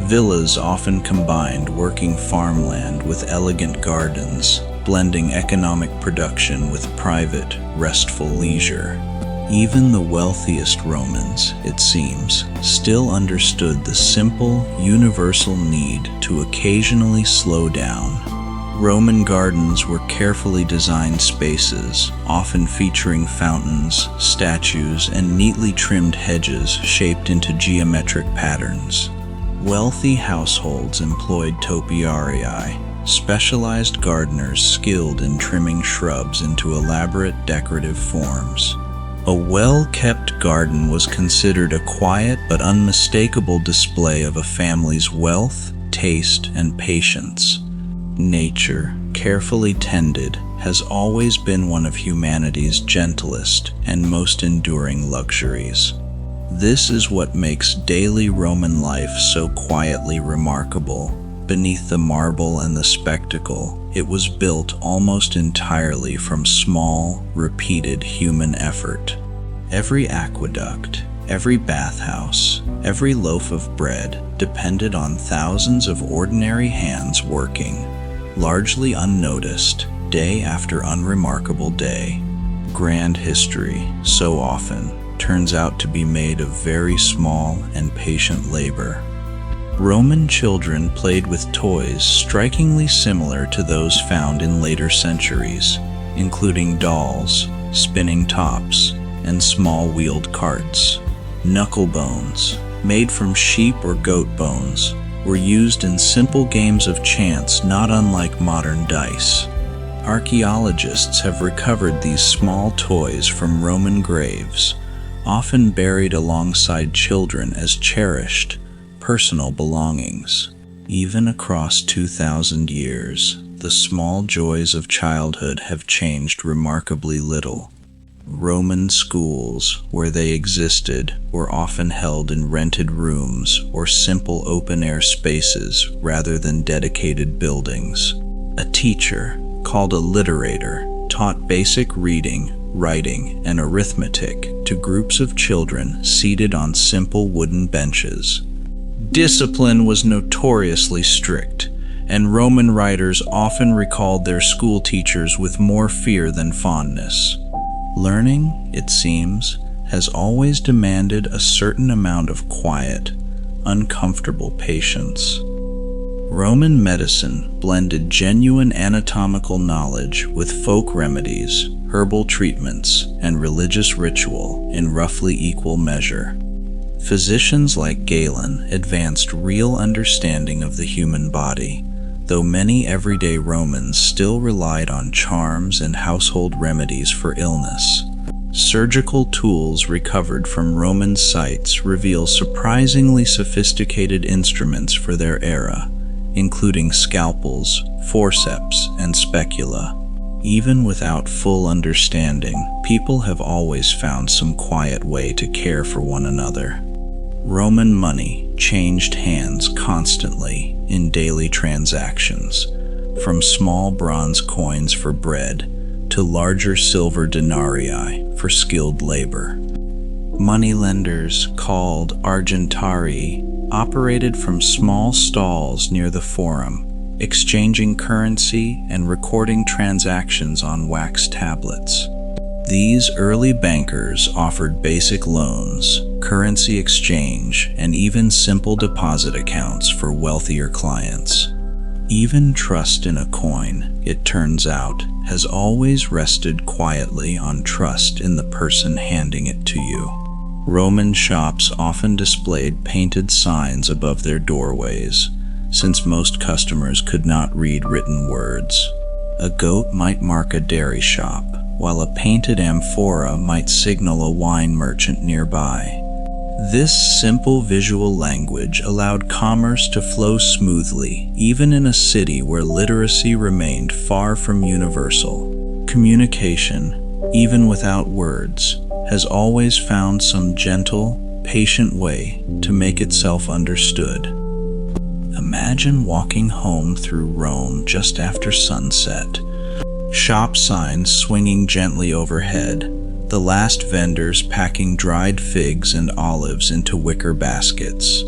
Villas often combined working farmland with elegant gardens, blending economic production with private, restful leisure. Even the wealthiest Romans, it seems, still understood the simple, universal need to occasionally slow down. Roman gardens were carefully designed spaces, often featuring fountains, statues, and neatly trimmed hedges shaped into geometric patterns. Wealthy households employed topiarii, specialized gardeners skilled in trimming shrubs into elaborate decorative forms. A well-kept garden was considered a quiet but unmistakable display of a family's wealth, taste, and patience. Nature, carefully tended, has always been one of humanity's gentlest and most enduring luxuries. This is what makes daily Roman life so quietly remarkable. Beneath the marble and the spectacle, it was built almost entirely from small, repeated human effort. Every aqueduct, every bathhouse, every loaf of bread depended on thousands of ordinary hands working, largely unnoticed, day after unremarkable day. Grand history, so often, turns out to be made of very small and patient labor. Roman children played with toys strikingly similar to those found in later centuries, including dolls, spinning tops, and small wheeled carts. Knucklebones, made from sheep or goat bones, were used in simple games of chance not unlike modern dice. Archaeologists have recovered these small toys from Roman graves, often buried alongside children as cherished, personal belongings. Even across 2,000 years, the small joys of childhood have changed remarkably little. Roman schools, where they existed, were often held in rented rooms or simple open-air spaces rather than dedicated buildings. A teacher, called a literator, taught basic reading, writing, and arithmetic to groups of children seated on simple wooden benches. Discipline was notoriously strict, and Roman writers often recalled their school teachers with more fear than fondness. Learning, it seems, has always demanded a certain amount of quiet, uncomfortable patience. Roman medicine blended genuine anatomical knowledge with folk remedies, herbal treatments, and religious ritual in roughly equal measure. Physicians like Galen advanced real understanding of the human body, though many everyday Romans still relied on charms and household remedies for illness. Surgical tools recovered from Roman sites reveal surprisingly sophisticated instruments for their era, including scalpels, forceps, and specula. Even without full understanding, people have always found some quiet way to care for one another. Roman money changed hands constantly in daily transactions, from small bronze coins for bread to larger silver denarii for skilled labor. Moneylenders, called argentarii, operated from small stalls near the forum, exchanging currency and recording transactions on wax tablets. These early bankers offered basic loans, currency exchange, and even simple deposit accounts for wealthier clients. Even trust in a coin, it turns out, has always rested quietly on trust in the person handing it to you. Roman shops often displayed painted signs above their doorways, since most customers could not read written words. A goat might mark a dairy shop, while a painted amphora might signal a wine merchant nearby. This simple visual language allowed commerce to flow smoothly, even in a city where literacy remained far from universal. Communication, even without words, has always found some gentle, patient way to make itself understood. Imagine walking home through Rome just after sunset. Shop signs swinging gently overhead, the last vendors packing dried figs and olives into wicker baskets.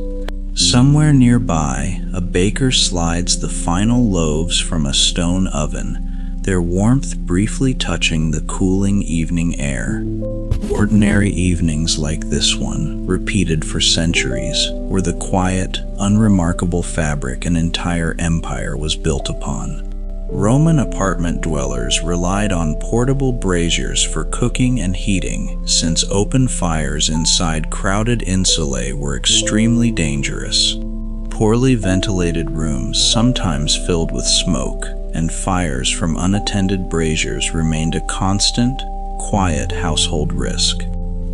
Somewhere nearby, a baker slides the final loaves from a stone oven, their warmth briefly touching the cooling evening air. Ordinary evenings like this one, repeated for centuries, were the quiet, unremarkable fabric an entire empire was built upon. Roman apartment dwellers relied on portable braziers for cooking and heating, since open fires inside crowded insulae were extremely dangerous. Poorly ventilated rooms sometimes filled with smoke, and fires from unattended braziers remained a constant, quiet household risk.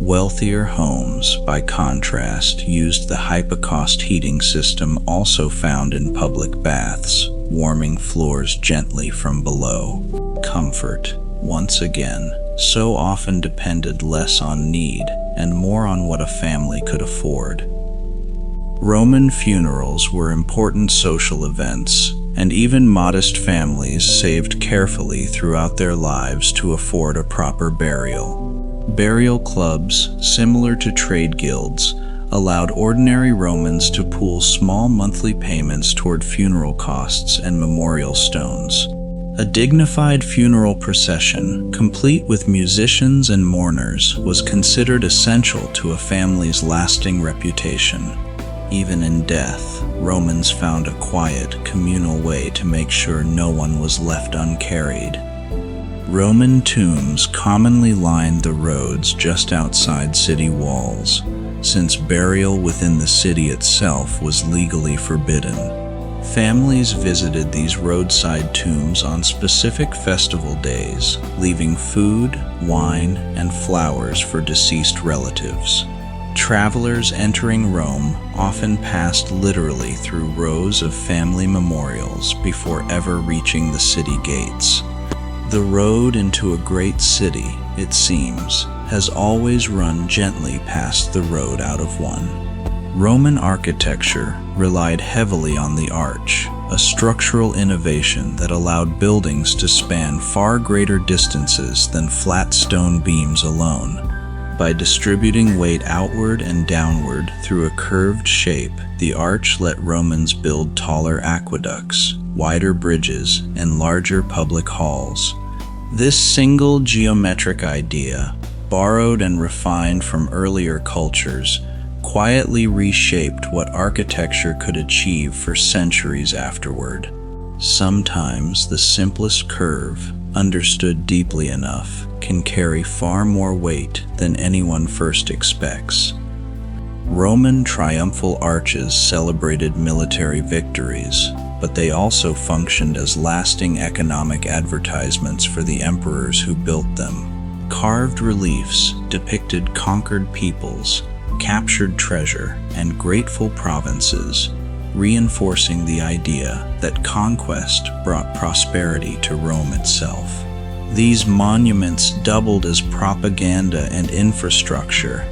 Wealthier homes, by contrast, used the hypocaust heating system also found in public baths, warming floors gently from below. Comfort, once again, so often depended less on need and more on what a family could afford. Roman funerals were important social events, and even modest families saved carefully throughout their lives to afford a proper burial. Burial clubs, similar to trade guilds, allowed ordinary Romans to pool small monthly payments toward funeral costs and memorial stones. A dignified funeral procession, complete with musicians and mourners, was considered essential to a family's lasting reputation. Even in death, Romans found a quiet, communal way to make sure no one was left uncarried. Roman tombs commonly lined the roads just outside city walls, since burial within the city itself was legally forbidden. Families visited these roadside tombs on specific festival days, leaving food, wine, and flowers for deceased relatives. Travelers entering Rome often passed literally through rows of family memorials before ever reaching the city gates. The road into a great city, it seems, has always run gently past the road out of one. Roman architecture relied heavily on the arch, a structural innovation that allowed buildings to span far greater distances than flat stone beams alone. By distributing weight outward and downward through a curved shape, the arch let Romans build taller aqueducts, wider bridges, and larger public halls. This single geometric idea, borrowed and refined from earlier cultures, quietly reshaped what architecture could achieve for centuries afterward. Sometimes the simplest curve, understood deeply enough, can carry far more weight than anyone first expects. Roman triumphal arches celebrated military victories, but they also functioned as lasting economic advertisements for the emperors who built them. Carved reliefs depicted conquered peoples, captured treasure, and grateful provinces, reinforcing the idea that conquest brought prosperity to Rome itself. These monuments doubled as propaganda and infrastructure,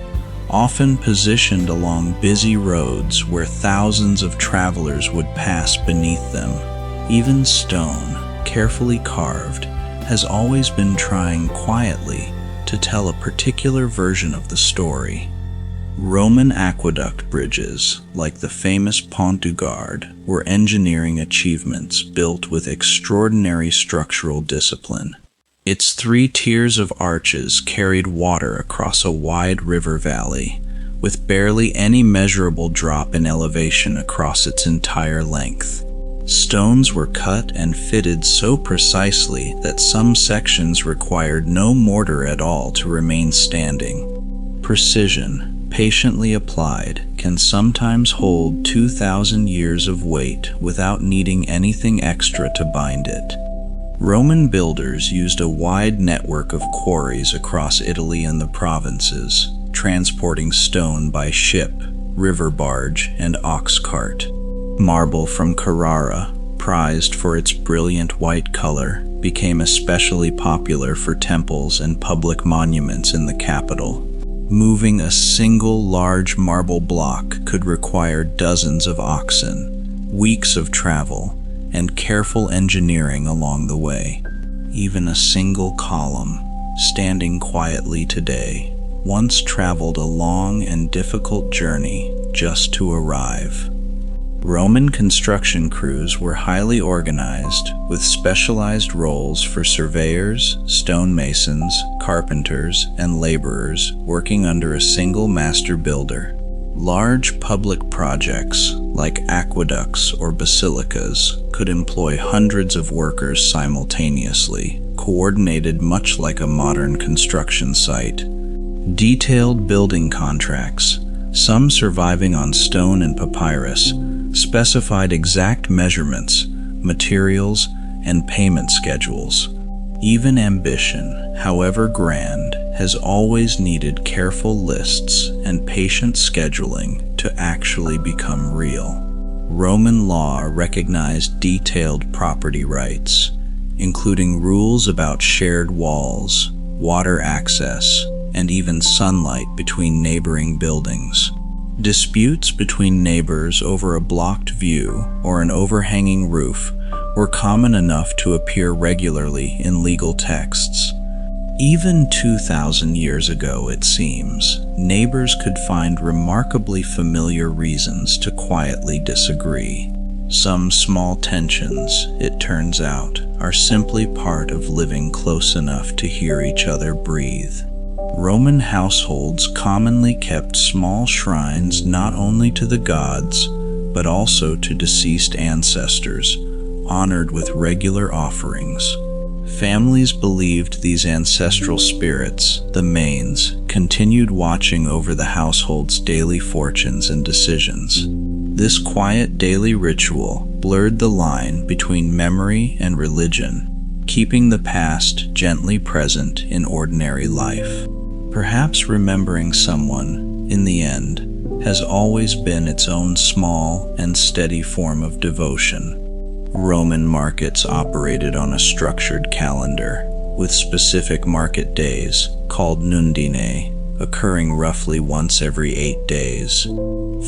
often positioned along busy roads where thousands of travelers would pass beneath them. Even stone, carefully carved, has always been trying quietly to tell a particular version of the story. Roman aqueduct bridges, like the famous Pont du Gard, were engineering achievements built with extraordinary structural discipline. Its 3 tiers of arches carried water across a wide river valley, with barely any measurable drop in elevation across its entire length. Stones were cut and fitted so precisely that some sections required no mortar at all to remain standing. Precision, patiently applied, can sometimes hold 2,000 years of weight without needing anything extra to bind it. Roman builders used a wide network of quarries across Italy and the provinces, transporting stone by ship, river barge, and ox cart. Marble from Carrara, prized for its brilliant white color, became especially popular for temples and public monuments in the capital. Moving a single large marble block could require dozens of oxen, weeks of travel, and careful engineering along the way. Even a single column, standing quietly today, once traveled a long and difficult journey just to arrive. Roman construction crews were highly organized, with specialized roles for surveyors, stonemasons, carpenters, and laborers working under a single master builder. Large public projects, like aqueducts or basilicas, could employ hundreds of workers simultaneously, coordinated much like a modern construction site. Detailed building contracts, some surviving on stone and papyrus, specified exact measurements, materials, and payment schedules. Even ambition, however grand, has always needed careful lists and patient scheduling to actually become real. Roman law recognized detailed property rights, including rules about shared walls, water access, and even sunlight between neighboring buildings. Disputes between neighbors over a blocked view or an overhanging roof were common enough to appear regularly in legal texts. Even 2,000 years ago, it seems, neighbors could find remarkably familiar reasons to quietly disagree. Some small tensions, it turns out, are simply part of living close enough to hear each other breathe. Roman households commonly kept small shrines not only to the gods, but also to deceased ancestors, honored with regular offerings. Families believed these ancestral spirits, the manes, continued watching over the household's daily fortunes and decisions. This quiet daily ritual blurred the line between memory and religion, keeping the past gently present in ordinary life. Perhaps remembering someone, in the end, has always been its own small and steady form of devotion. Roman markets operated on a structured calendar, with specific market days, called nundinae, occurring roughly once every 8 days.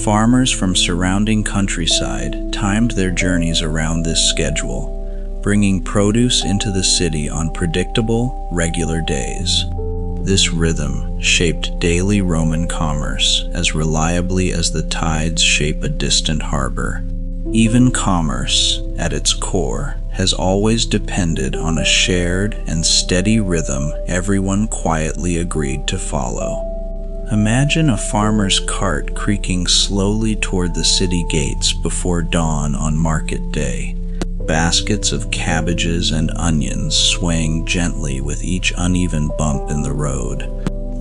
Farmers from surrounding countryside timed their journeys around this schedule, bringing produce into the city on predictable, regular days. This rhythm shaped daily Roman commerce as reliably as the tides shape a distant harbor. Even commerce, at its core, has always depended on a shared and steady rhythm everyone quietly agreed to follow. Imagine a farmer's cart creaking slowly toward the city gates before dawn on market day. Baskets of cabbages and onions swaying gently with each uneven bump in the road.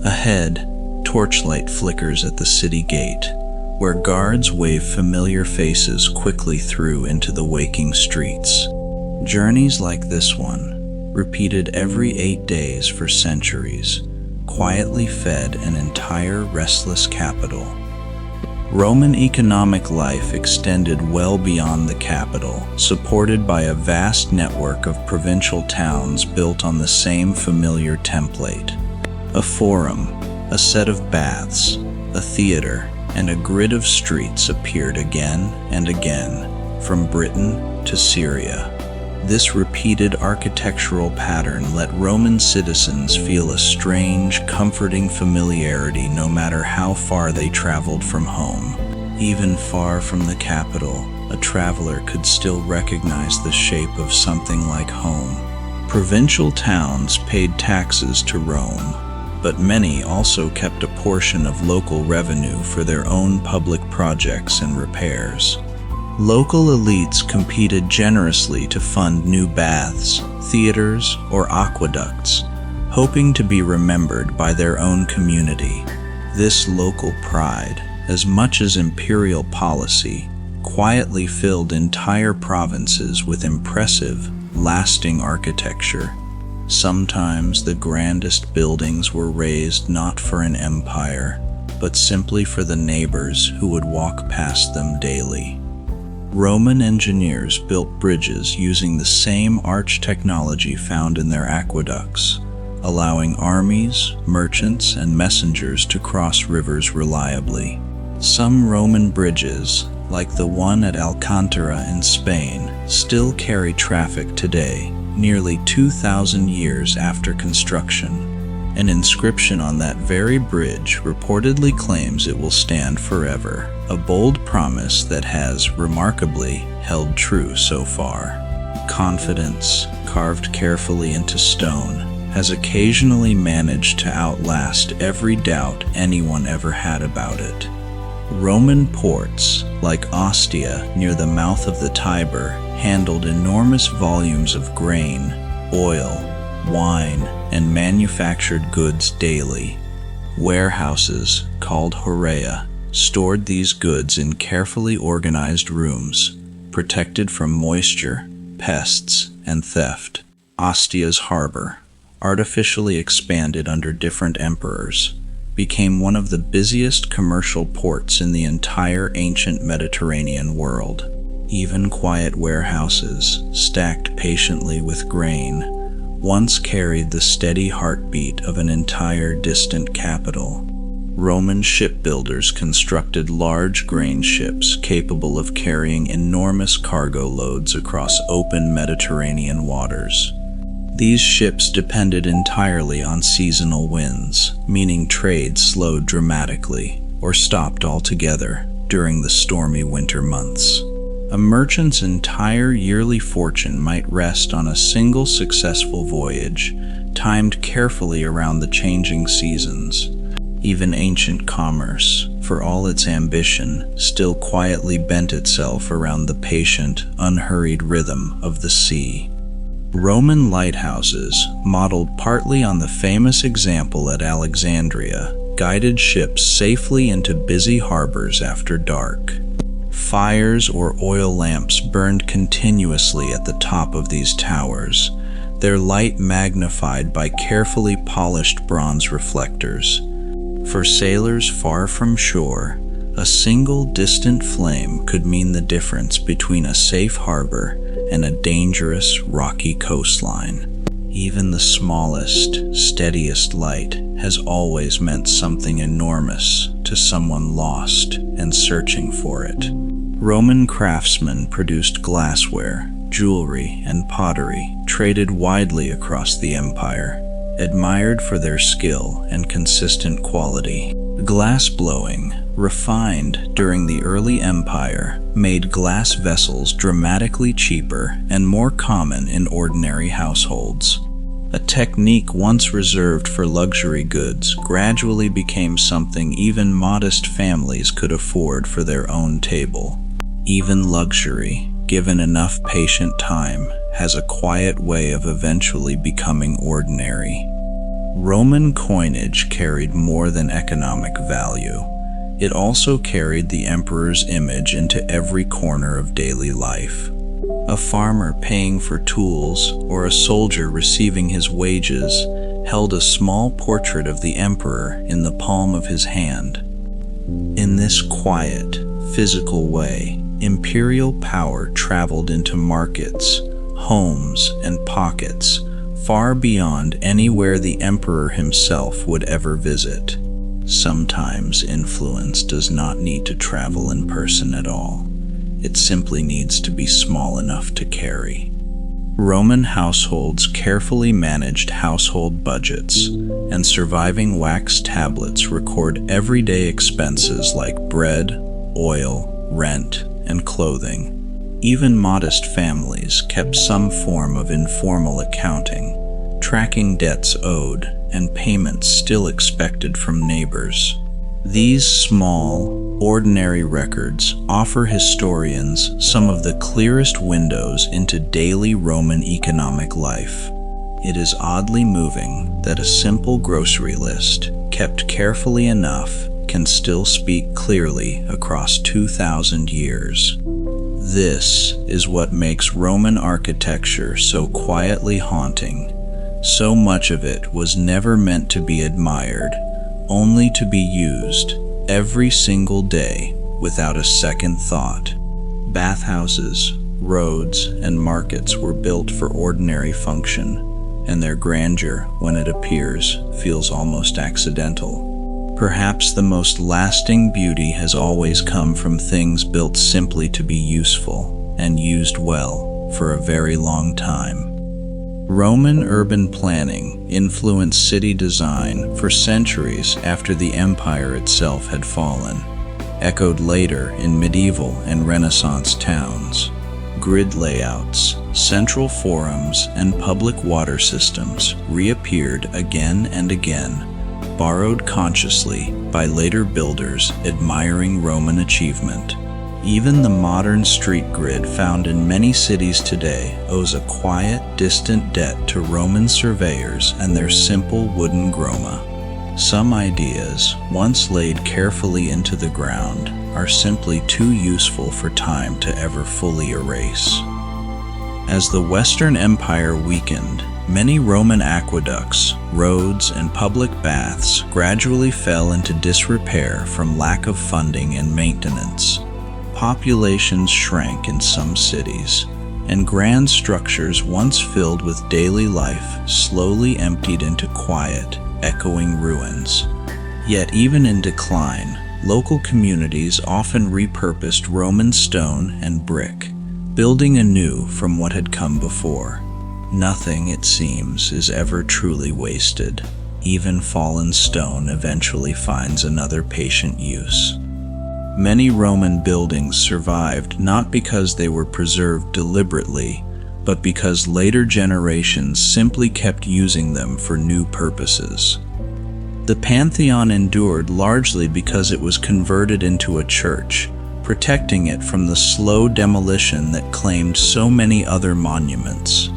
Ahead, torchlight flickers at the city gate, where guards wave familiar faces quickly through into the waking streets. Journeys like this one, repeated every 8 days for centuries, quietly fed an entire restless capital. Roman economic life extended well beyond the capital, supported by a vast network of provincial towns built on the same familiar template. A forum, a set of baths, a theater, and a grid of streets appeared again and again, from Britain to Syria. This repeated architectural pattern let Roman citizens feel a strange, comforting familiarity no matter how far they traveled from home. Even far from the capital, a traveler could still recognize the shape of something like home. Provincial towns paid taxes to Rome, but many also kept a portion of local revenue for their own public projects and repairs. Local elites competed generously to fund new baths, theaters, or aqueducts, hoping to be remembered by their own community. This local pride, as much as imperial policy, quietly filled entire provinces with impressive, lasting architecture. Sometimes the grandest buildings were raised not for an empire, but simply for the neighbors who would walk past them daily. Roman engineers built bridges using the same arch technology found in their aqueducts, allowing armies, merchants, and messengers to cross rivers reliably. Some Roman bridges, like the one at Alcantara in Spain, still carry traffic today, nearly 2,000 years after construction. An inscription on that very bridge reportedly claims it will stand forever, a bold promise that has, remarkably, held true so far. Confidence, carved carefully into stone, has occasionally managed to outlast every doubt anyone ever had about it. Roman ports, like Ostia near the mouth of the Tiber, handled enormous volumes of grain, oil, wine, and manufactured goods daily. Warehouses, called horea, stored these goods in carefully organized rooms, protected from moisture, pests, and theft. Ostia's harbor, artificially expanded under different emperors, became one of the busiest commercial ports in the entire ancient Mediterranean world. Even quiet warehouses, stacked patiently with grain, once carried the steady heartbeat of an entire distant capital. Roman shipbuilders constructed large grain ships capable of carrying enormous cargo loads across open Mediterranean waters. These ships depended entirely on seasonal winds, meaning trade slowed dramatically or stopped altogether during the stormy winter months. A merchant's entire yearly fortune might rest on a single successful voyage, timed carefully around the changing seasons. Even ancient commerce, for all its ambition, still quietly bent itself around the patient, unhurried rhythm of the sea. Roman lighthouses, modeled partly on the famous example at Alexandria, guided ships safely into busy harbors after dark. Fires or oil lamps burned continuously at the top of these towers, their light magnified by carefully polished bronze reflectors. For sailors far from shore, a single distant flame could mean the difference between a safe harbor and a dangerous, rocky coastline. Even the smallest, steadiest light has always meant something enormous to someone lost and searching for it. Roman craftsmen produced glassware, jewelry, and pottery, traded widely across the empire, admired for their skill and consistent quality. Glass blowing, refined during the early empire, made glass vessels dramatically cheaper and more common in ordinary households. A technique once reserved for luxury goods gradually became something even modest families could afford for their own table. Even luxury, given enough patient time, has a quiet way of eventually becoming ordinary. Roman coinage carried more than economic value. It also carried the emperor's image into every corner of daily life. A farmer paying for tools or a soldier receiving his wages held a small portrait of the emperor in the palm of his hand. In this quiet, physical way, imperial power traveled into markets, homes, and pockets far beyond anywhere the emperor himself would ever visit. Sometimes influence does not need to travel in person at all. It simply needs to be small enough to carry. Roman households carefully managed household budgets, and surviving wax tablets record everyday expenses like bread, oil, rent, and clothing. Even modest families kept some form of informal accounting, tracking debts owed and payments still expected from neighbors. These small, ordinary records offer historians some of the clearest windows into daily Roman economic life. It is oddly moving that a simple grocery list, kept carefully enough, can still speak clearly across 2,000 years. This is what makes Roman architecture so quietly haunting, So much of it was never meant to be admired, only to be used every single day without a second thought. Bathhouses, roads, and markets were built for ordinary function, and their grandeur, when it appears, feels almost accidental. Perhaps the most lasting beauty has always come from things built simply to be useful and used well for a very long time. Roman urban planning influenced city design for centuries after the empire itself had fallen, echoed later in medieval and Renaissance towns. Grid layouts, central forums, and public water systems reappeared again and again, borrowed consciously by later builders admiring Roman achievement. Even the modern street grid found in many cities today owes a quiet, distant debt to Roman surveyors and their simple wooden groma. Some ideas, once laid carefully into the ground, are simply too useful for time to ever fully erase. As the Western Empire weakened, many Roman aqueducts, roads, and public baths gradually fell into disrepair from lack of funding and maintenance. Populations shrank in some cities, and grand structures once filled with daily life slowly emptied into quiet, echoing ruins. Yet even in decline, local communities often repurposed Roman stone and brick, building anew from what had come before. Nothing, it seems, is ever truly wasted. Even fallen stone eventually finds another patient use. Many Roman buildings survived not because they were preserved deliberately, but because later generations simply kept using them for new purposes. The Pantheon endured largely because it was converted into a church, protecting it from the slow demolition that claimed so many other monuments.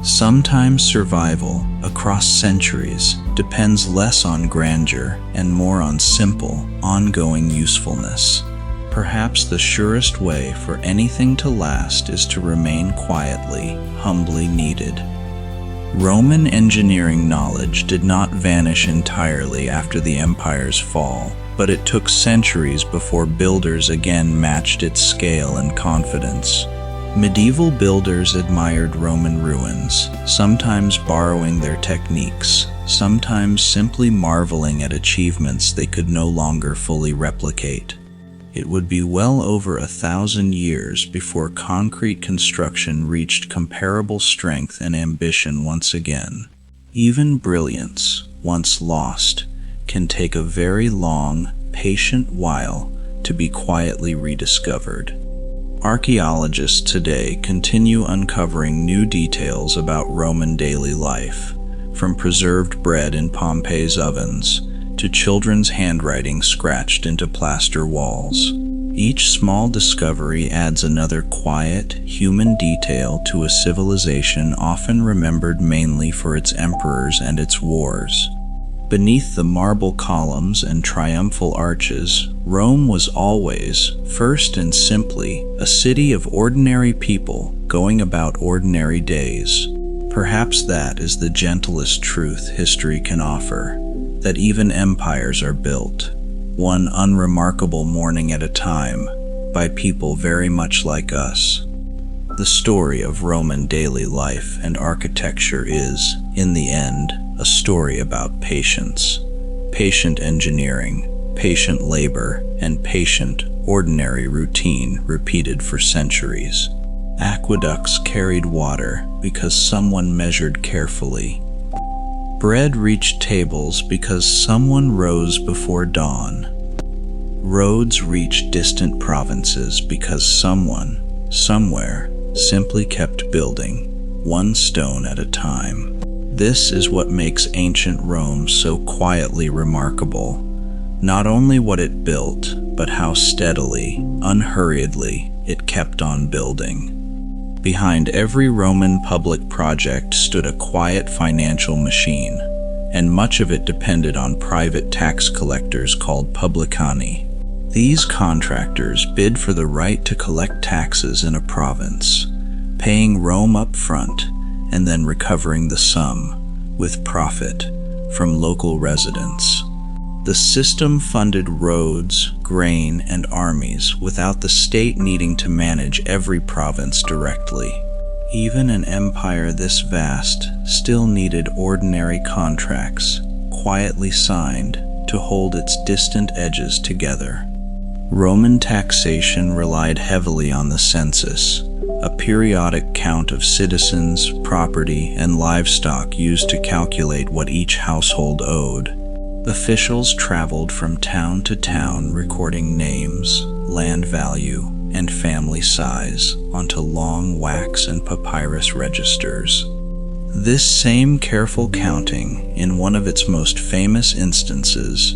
Sometimes survival, across centuries, depends less on grandeur and more on simple, ongoing usefulness. Perhaps the surest way for anything to last is to remain quietly, humbly needed. Roman engineering knowledge did not vanish entirely after the empire's fall, but it took centuries before builders again matched its scale and confidence. Medieval builders admired Roman ruins, sometimes borrowing their techniques, sometimes simply marveling at achievements they could no longer fully replicate. It would be well over 1,000 years before concrete construction reached comparable strength and ambition once again. Even brilliance, once lost, can take a very long, patient while to be quietly rediscovered. Archaeologists today continue uncovering new details about Roman daily life, from preserved bread in Pompeii's ovens to children's handwriting scratched into plaster walls. Each small discovery adds another quiet, human detail to a civilization often remembered mainly for its emperors and its wars. Beneath the marble columns and triumphal arches, Rome was always, first and simply, a city of ordinary people going about ordinary days. Perhaps that is the gentlest truth history can offer, that even empires are built, one unremarkable morning at a time, by people very much like us. The story of Roman daily life and architecture is, in the end, a story about patience, patient engineering, patient labor, and patient, ordinary routine repeated for centuries. Aqueducts carried water because someone measured carefully. Bread reached tables because someone rose before dawn. Roads reached distant provinces because someone, somewhere, simply kept building, one stone at a time. This is what makes ancient Rome so quietly remarkable. Not only what it built, but how steadily, unhurriedly, it kept on building. Behind every Roman public project stood a quiet financial machine, and much of it depended on private tax collectors called publicani. These contractors bid for the right to collect taxes in a province, paying Rome up front and then recovering the sum, with profit from local residents. The system funded roads, grain, and armies without the state needing to manage every province directly. Even an empire this vast still needed ordinary contracts, quietly signed, to hold its distant edges together. Roman taxation relied heavily on the census, a periodic count of citizens, property, and livestock used to calculate what each household owed. Officials traveled from town to town recording names, land value, and family size onto long wax and papyrus registers. This same careful counting, in one of its most famous instances,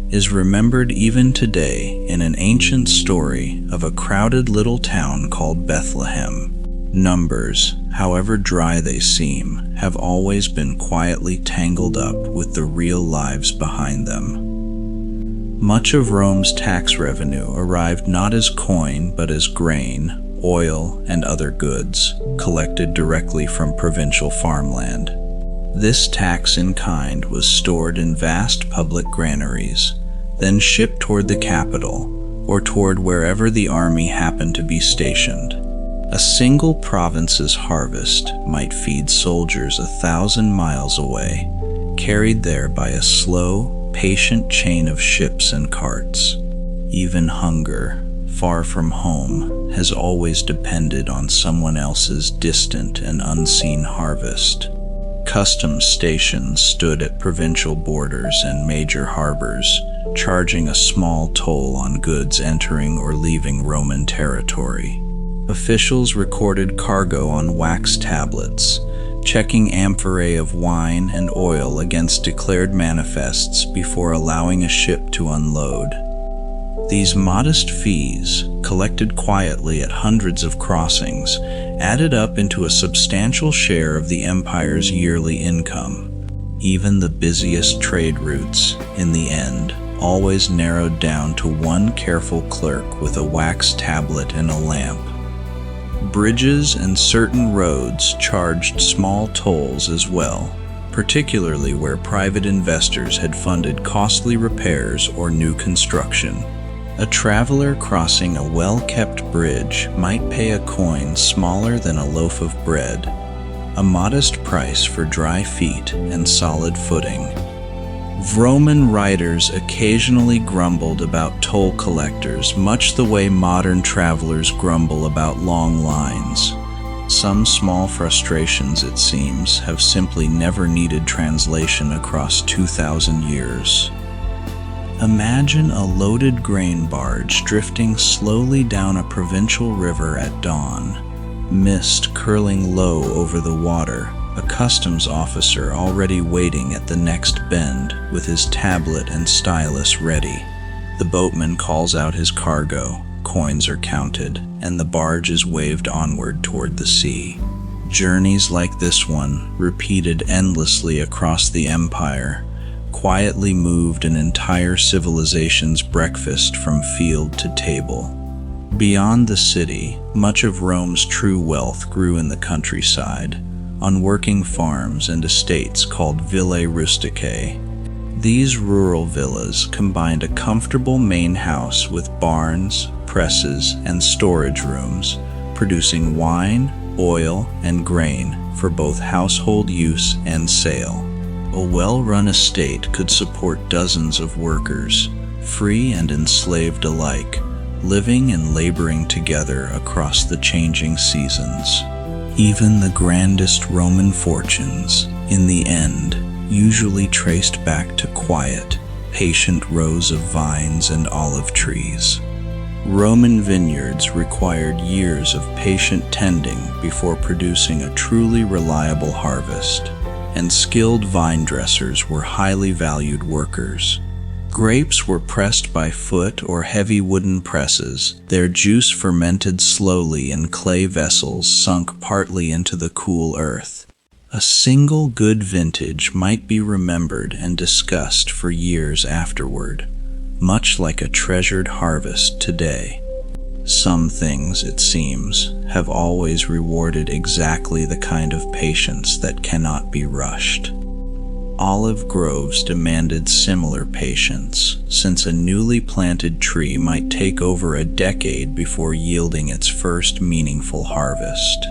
is remembered even today in an ancient story of a crowded little town called Bethlehem. Numbers, however dry they seem, have always been quietly tangled up with the real lives behind them. Much of Rome's tax revenue arrived not as coin but as grain, oil, and other goods, collected directly from provincial farmland. This tax in kind was stored in vast public granaries, then shipped toward the capital, or toward wherever the army happened to be stationed. A single province's harvest might feed soldiers 1,000 miles away, carried there by a slow, patient chain of ships and carts. Even hunger, far from home, has always depended on someone else's distant and unseen harvest. Customs stations stood at provincial borders and major harbors, charging a small toll on goods entering or leaving Roman territory. Officials recorded cargo on wax tablets, checking amphorae of wine and oil against declared manifests before allowing a ship to unload. These modest fees, collected quietly at hundreds of crossings, added up into a substantial share of the empire's yearly income. Even the busiest trade routes, in the end, always narrowed down to one careful clerk with a wax tablet and a lamp. Bridges and certain roads charged small tolls as well, particularly where private investors had funded costly repairs or new construction. A traveler crossing a well-kept bridge might pay a coin smaller than a loaf of bread, a modest price for dry feet and solid footing. Roman writers occasionally grumbled about toll collectors, much the way modern travelers grumble about long lines. Some small frustrations, it seems, have simply never needed translation across 2,000 years. Imagine a loaded grain barge drifting slowly down a provincial river at dawn, mist curling low over the water, a customs officer already waiting at the next bend with his tablet and stylus ready. The boatman calls out his cargo, coins are counted, and the barge is waved onward toward the sea. Journeys like this one, repeated endlessly across the empire, quietly moved an entire civilization's breakfast from field to table. Beyond the city, much of Rome's true wealth grew in the countryside, on working farms and estates called villae rusticae. These rural villas combined a comfortable main house with barns, presses, and storage rooms, producing wine, oil, and grain for both household use and sale. A well-run estate could support dozens of workers, free and enslaved alike, living and laboring together across the changing seasons. Even the grandest Roman fortunes, in the end, usually traced back to quiet, patient rows of vines and olive trees. Roman vineyards required years of patient tending before producing a truly reliable harvest, and skilled vine dressers were highly valued workers. Grapes were pressed by foot or heavy wooden presses, their juice fermented slowly in clay vessels sunk partly into the cool earth. A single good vintage might be remembered and discussed for years afterward, much like a treasured harvest today. Some things, it seems, have always rewarded exactly the kind of patience that cannot be rushed. olive groves demanded similar patience, since a newly planted tree might take over a decade before yielding its first meaningful harvest.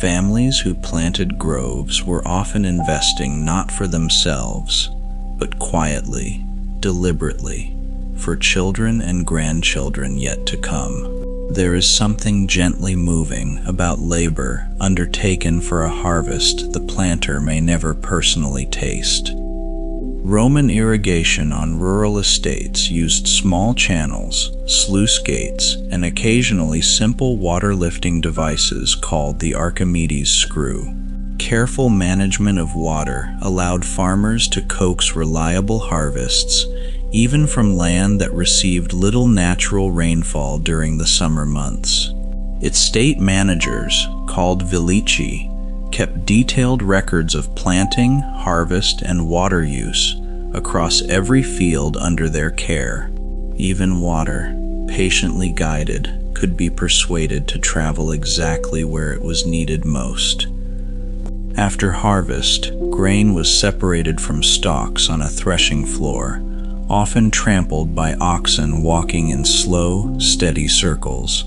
Families who planted groves were often investing not for themselves, but quietly, deliberately, for children and grandchildren yet to come. There is something gently moving about labor undertaken for a harvest the planter may never personally taste. Roman irrigation on rural estates used small channels, sluice gates, and occasionally simple water-lifting devices called the Archimedes screw. Careful management of water allowed farmers to coax reliable harvests, even from land that received little natural rainfall during the summer months. Its state managers, called vilici, kept detailed records of planting, harvest, and water use across every field under their care. Even water, patiently guided, could be persuaded to travel exactly where it was needed most. After harvest, grain was separated from stalks on a threshing floor, often trampled by oxen walking in slow, steady circles.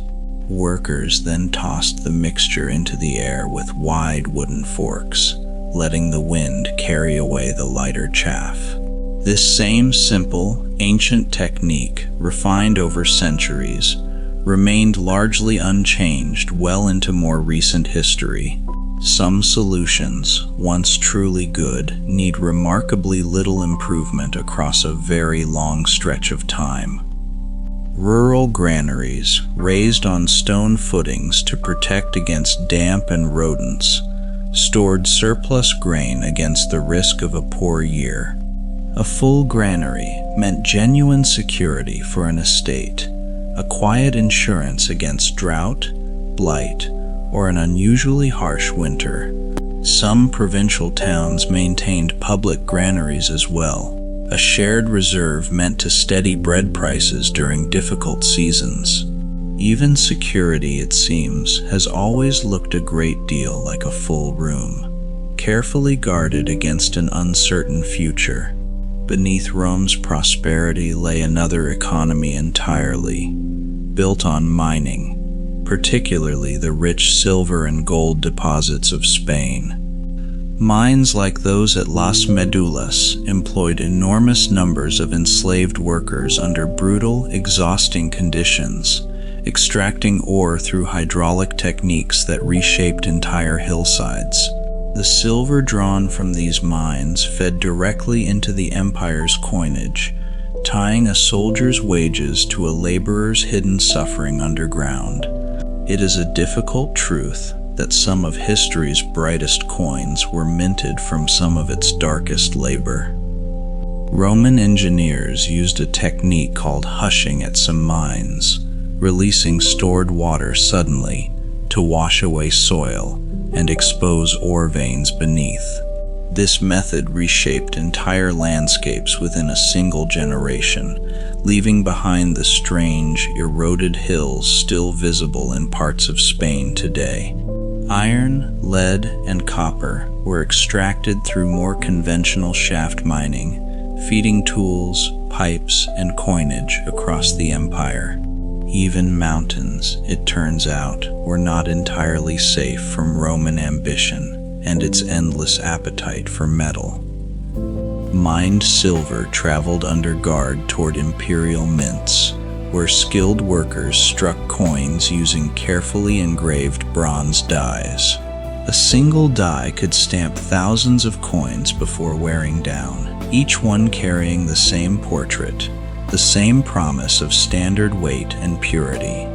Workers then tossed the mixture into the air with wide wooden forks, letting the wind carry away the lighter chaff. This same simple, ancient technique, refined over centuries, remained largely unchanged well into more recent history. Some solutions, once truly good, need remarkably little improvement across a very long stretch of time. Rural granaries, raised on stone footings to protect against damp and rodents, stored surplus grain against the risk of a poor year. A full granary meant genuine security for an estate, a quiet insurance against drought, blight, or an unusually harsh winter. Some provincial towns maintained public granaries as well, a shared reserve meant to steady bread prices during difficult seasons. Even security, it seems, has always looked a great deal like a full room, carefully guarded against an uncertain future. Beneath Rome's prosperity lay another economy entirely, built on mining, particularly the rich silver and gold deposits of Spain. Mines like those at Las Medullas employed enormous numbers of enslaved workers under brutal, exhausting conditions, extracting ore through hydraulic techniques that reshaped entire hillsides. The silver drawn from these mines fed directly into the empire's coinage, tying a soldier's wages to a laborer's hidden suffering underground. It is a difficult truth that some of history's brightest coins were minted from some of its darkest labor. Roman engineers used a technique called hushing at some mines, releasing stored water suddenly to wash away soil and expose ore veins beneath. This method reshaped entire landscapes within a single generation, leaving behind the strange, eroded hills still visible in parts of Spain today. Iron, lead, and copper were extracted through more conventional shaft mining, feeding tools, pipes, and coinage across the empire. Even mountains, it turns out, were not entirely safe from Roman ambition and its endless appetite for metal. Mined silver traveled under guard toward imperial mints, where skilled workers struck coins using carefully engraved bronze dies. A single die could stamp thousands of coins before wearing down, each one carrying the same portrait, the same promise of standard weight and purity.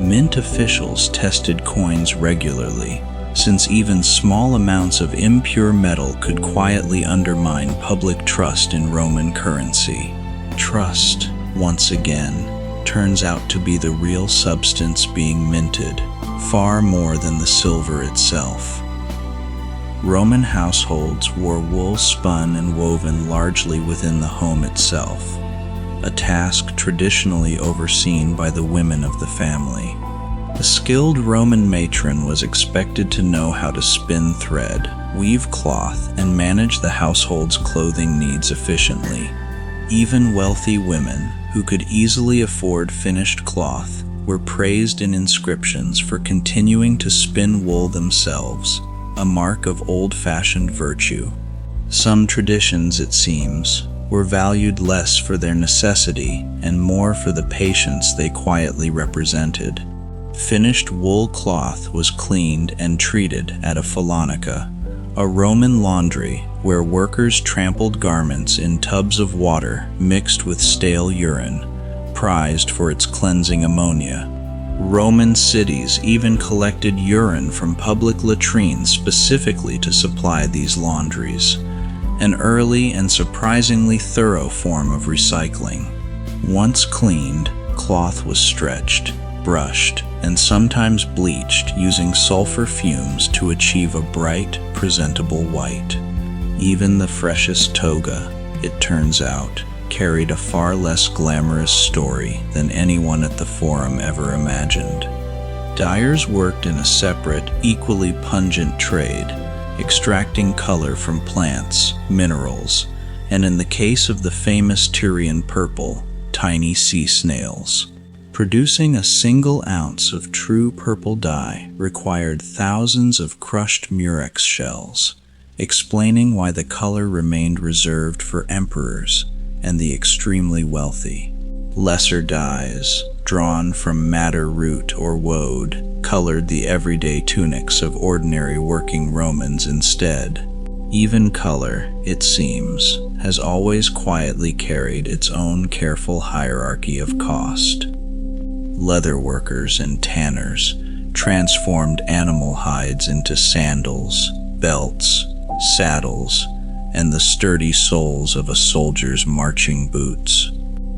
Mint officials tested coins regularly, since even small amounts of impure metal could quietly undermine public trust in Roman currency. Trust, once again, turns out to be the real substance being minted, far more than the silver itself. Roman households wore wool spun and woven largely within the home itself, a task traditionally overseen by the women of the family. A skilled Roman matron was expected to know how to spin thread, weave cloth, and manage the household's clothing needs efficiently. Even wealthy women, who could easily afford finished cloth, were praised in inscriptions for continuing to spin wool themselves, a mark of old-fashioned virtue. Some traditions, it seems, were valued less for their necessity and more for the patience they quietly represented. Finished wool cloth was cleaned and treated at a phalonica, a Roman laundry where workers trampled garments in tubs of water mixed with stale urine, prized for its cleansing ammonia. Roman cities even collected urine from public latrines specifically to supply these laundries, an early and surprisingly thorough form of recycling. Once cleaned, cloth was stretched, brushed, and sometimes bleached using sulfur fumes to achieve a bright, presentable white. Even the freshest toga, it turns out, carried a far less glamorous story than anyone at the Forum ever imagined. Dyers worked in a separate, equally pungent trade, extracting color from plants, minerals, and in the case of the famous Tyrian purple, tiny sea snails. Producing a single ounce of true purple dye required thousands of crushed murex shells, explaining why the color remained reserved for emperors and the extremely wealthy. Lesser dyes, drawn from madder root or woad, colored the everyday tunics of ordinary working Romans instead. Even color, it seems, has always quietly carried its own careful hierarchy of cost. Leather workers and tanners transformed animal hides into sandals, belts, saddles, and the sturdy soles of a soldier's marching boots.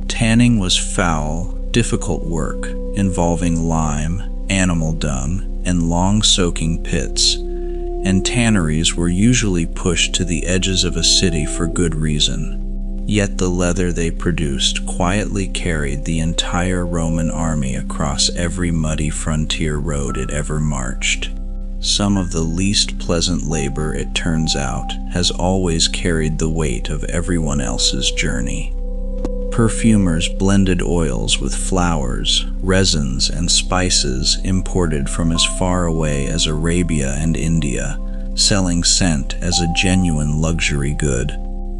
Tanning was foul, difficult work involving lime, animal dung, and long soaking pits, and tanneries were usually pushed to the edges of a city for good reason. Yet the leather they produced quietly carried the entire Roman army across every muddy frontier road it ever marched. Some of the least pleasant labor, it turns out, has always carried the weight of everyone else's journey. Perfumers blended oils with flowers, resins, and spices imported from as far away as Arabia and India, selling scent as a genuine luxury good.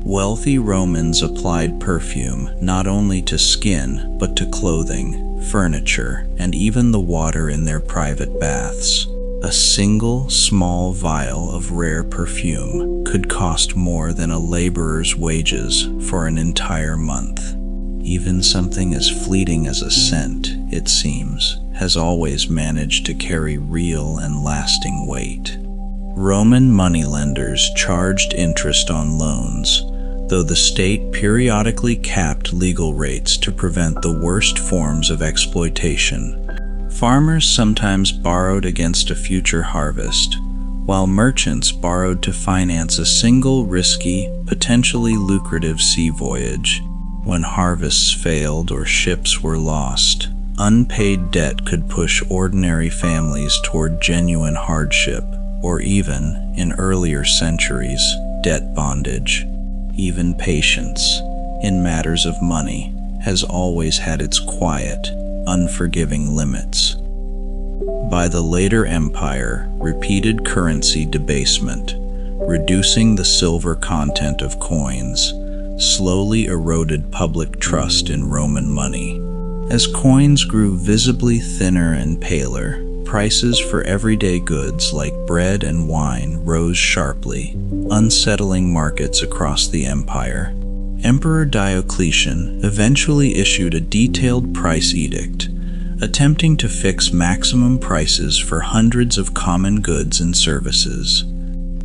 Wealthy Romans applied perfume not only to skin, but to clothing, furniture, and even the water in their private baths. A single small vial of rare perfume could cost more than a laborer's wages for an entire month. Even something as fleeting as a scent, it seems, has always managed to carry real and lasting weight. Roman moneylenders charged interest on loans, though the state periodically capped legal rates to prevent the worst forms of exploitation. Farmers sometimes borrowed against a future harvest, while merchants borrowed to finance a single risky, potentially lucrative sea voyage. When harvests failed or ships were lost, unpaid debt could push ordinary families toward genuine hardship, or even, in earlier centuries, debt bondage. Even patience, in matters of money, has always had its quiet, unforgiving limits. By the later empire, repeated currency debasement, reducing the silver content of coins, slowly eroded public trust in Roman money. As coins grew visibly thinner and paler, prices for everyday goods like bread and wine rose sharply, unsettling markets across the empire. Emperor Diocletian eventually issued a detailed price edict, attempting to fix maximum prices for hundreds of common goods and services.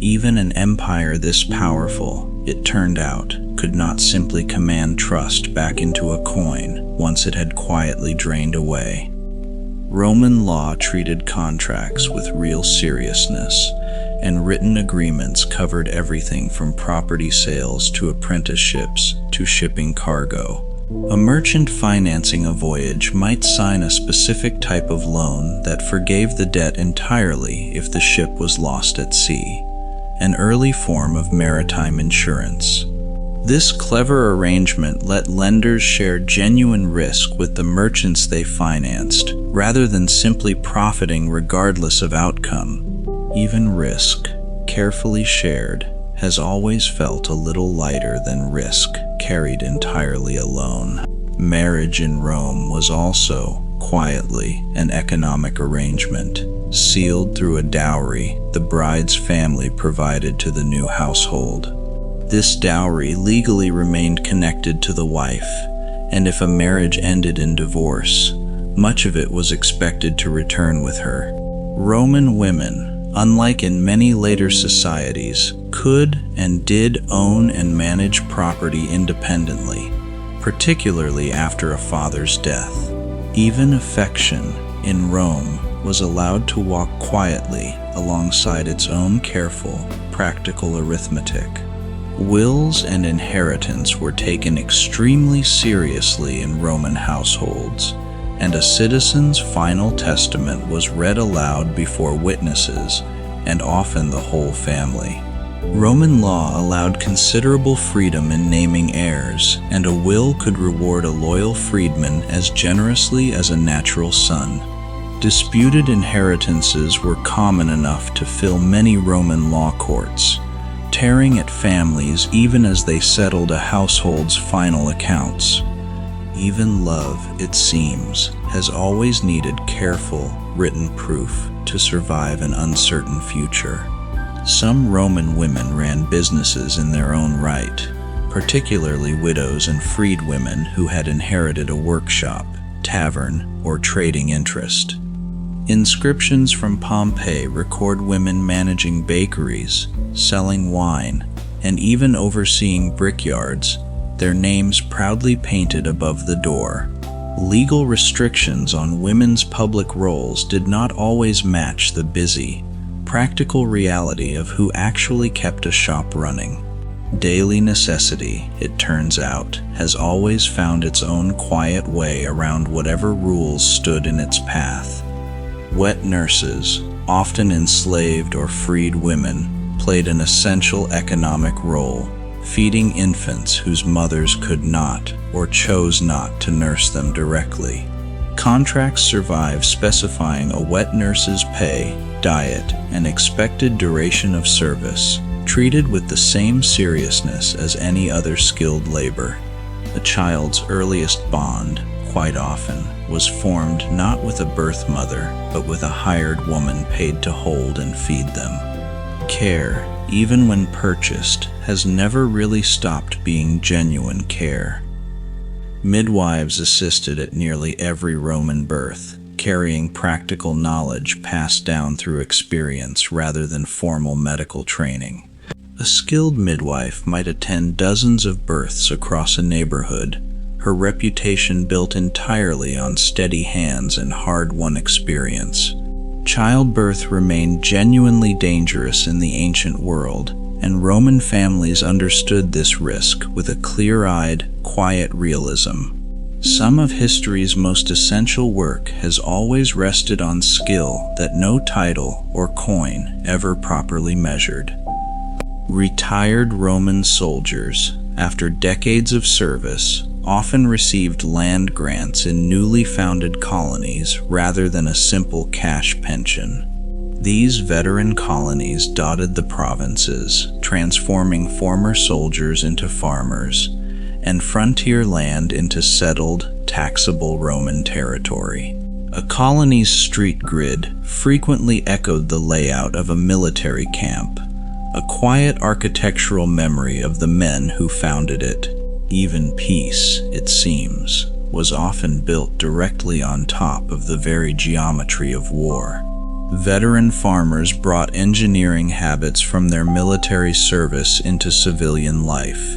Even an empire this powerful, it turned out, could not simply command trust back into a coin once it had quietly drained away. Roman law treated contracts with real seriousness, and written agreements covered everything from property sales to apprenticeships to shipping cargo. A merchant financing a voyage might sign a specific type of loan that forgave the debt entirely if the ship was lost at sea. an early form of maritime insurance. This clever arrangement let lenders share genuine risk with the merchants they financed, rather than simply profiting regardless of outcome. Even risk, carefully shared, has always felt a little lighter than risk carried entirely alone. Marriage in Rome was also, quietly, an economic arrangement, sealed through a dowry the bride's family provided to the new household. This dowry legally remained connected to the wife, and if a marriage ended in divorce, much of it was expected to return with her. Roman women, unlike in many later societies, could and did own and manage property independently, particularly after a father's death. Even affection, in Rome, was allowed to walk quietly alongside its own careful, practical arithmetic. Wills and inheritance were taken extremely seriously in Roman households, and a citizen's final testament was read aloud before witnesses, and often the whole family. Roman law allowed considerable freedom in naming heirs, and a will could reward a loyal freedman as generously as a natural son. Disputed inheritances were common enough to fill many Roman law courts, tearing at families even as they settled a household's final accounts. Even love, it seems, has always needed careful, written proof to survive an uncertain future. Some Roman women ran businesses in their own right, particularly widows and freed women who had inherited a workshop, tavern, or trading interest. Inscriptions from Pompeii record women managing bakeries, selling wine, and even overseeing brickyards, their names proudly painted above the door. Legal restrictions on women's public roles did not always match the busy, practical reality of who actually kept a shop running. Daily necessity, it turns out, has always found its own quiet way around whatever rules stood in its path. Wet nurses, often enslaved or freed women, played an essential economic role, feeding infants whose mothers could not or chose not to nurse them directly. Contracts survive specifying a wet nurse's pay, diet, and expected duration of service, treated with the same seriousness as any other skilled labor. A child's earliest bond, quite often, was formed not with a birth mother, but with a hired woman paid to hold and feed them. Care, even when purchased, has never really stopped being genuine care. Midwives assisted at nearly every Roman birth, carrying practical knowledge passed down through experience rather than formal medical training. A skilled midwife might attend dozens of births across a neighborhood, her reputation built entirely on steady hands and hard-won experience. Childbirth remained genuinely dangerous in the ancient world, and Roman families understood this risk with a clear-eyed, quiet realism. Some of history's most essential work has always rested on skill that no title or coin ever properly measured. Retired Roman soldiers, after decades of service, often received land grants in newly founded colonies rather than a simple cash pension. These veteran colonies dotted the provinces, transforming former soldiers into farmers, and frontier land into settled, taxable Roman territory. A colony's street grid frequently echoed the layout of a military camp, a quiet architectural memory of the men who founded it. Even peace, it seems, was often built directly on top of the very geometry of war. Veteran farmers brought engineering habits from their military service into civilian life,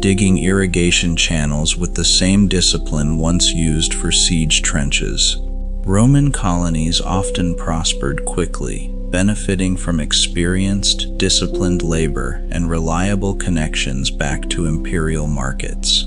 digging irrigation channels with the same discipline once used for siege trenches. Roman colonies often prospered quickly, benefiting from experienced, disciplined labor and reliable connections back to imperial markets.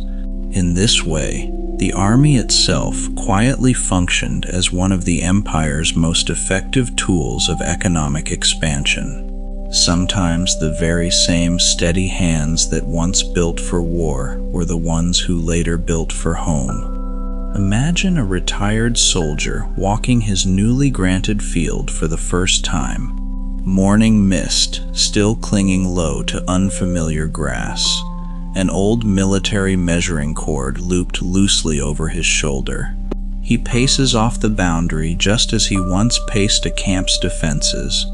In this way, the army itself quietly functioned as one of the empire's most effective tools of economic expansion. Sometimes the very same steady hands that once built for war were the ones who later built for home. Imagine a retired soldier walking his newly granted field for the first time. Morning mist still clinging low to unfamiliar grass. An old military measuring cord looped loosely over his shoulder. He paces off the boundary just as he once paced a camp's defenses,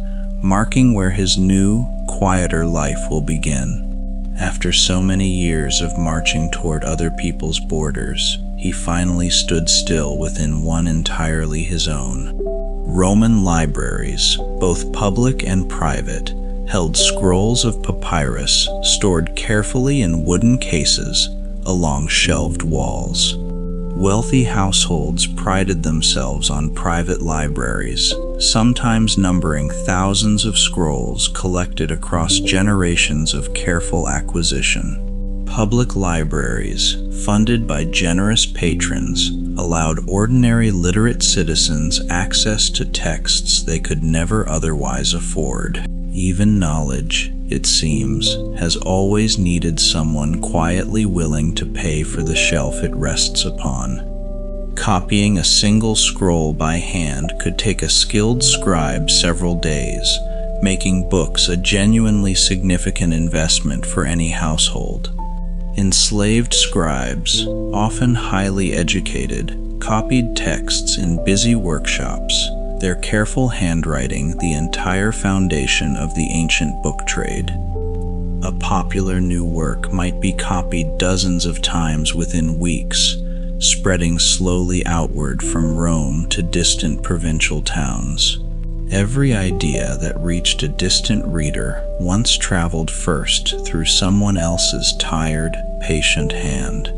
marking where his new, quieter life will begin. After so many years of marching toward other people's borders, he finally stood still within one entirely his own. Roman libraries, both public and private, held scrolls of papyrus stored carefully in wooden cases along shelved walls. Wealthy households prided themselves on private libraries, sometimes numbering thousands of scrolls collected across generations of careful acquisition. Public libraries, funded by generous patrons, allowed ordinary literate citizens access to texts they could never otherwise afford. Even knowledge, it seems, has always needed someone quietly willing to pay for the shelf it rests upon. Copying a single scroll by hand could take a skilled scribe several days, making books a genuinely significant investment for any household. Enslaved scribes, often highly educated, copied texts in busy workshops, their careful handwriting the entire foundation of the ancient book trade. A popular new work might be copied dozens of times within weeks, spreading slowly outward from Rome to distant provincial towns. Every idea that reached a distant reader once traveled first through someone else's tired, patient hand.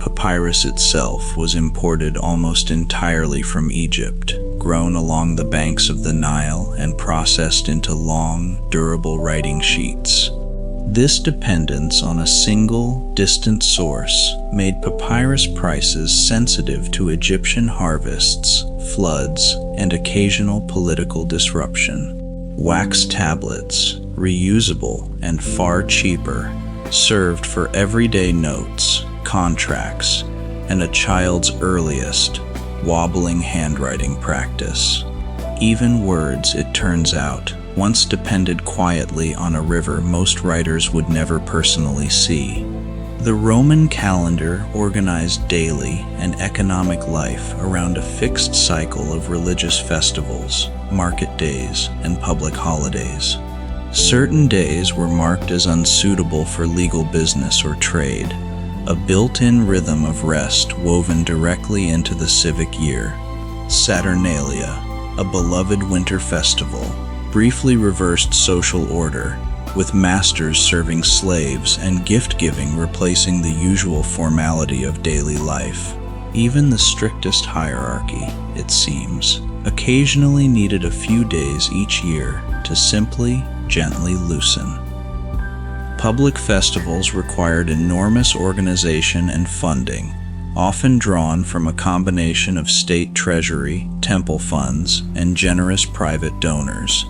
Papyrus itself was imported almost entirely from Egypt, grown along the banks of the Nile and processed into long, durable writing sheets. This dependence on a single, distant source made papyrus prices sensitive to Egyptian harvests, floods, and occasional political disruption. Wax tablets, reusable and far cheaper, served for everyday notes, contracts, and a child's earliest, wobbling handwriting practice. Even words, it turns out, once depended quietly on a river most writers would never personally see. The Roman calendar organized daily and economic life around a fixed cycle of religious festivals, market days, and public holidays. Certain days were marked as unsuitable for legal business or trade, a built-in rhythm of rest woven directly into the civic year. Saturnalia, a beloved winter festival, briefly reversed social order, with masters serving slaves and gift-giving replacing the usual formality of daily life. Even the strictest hierarchy, it seems, occasionally needed a few days each year to simply, gently loosen. Public festivals required enormous organization and funding, often drawn from a combination of state treasury, temple funds, and generous private donors.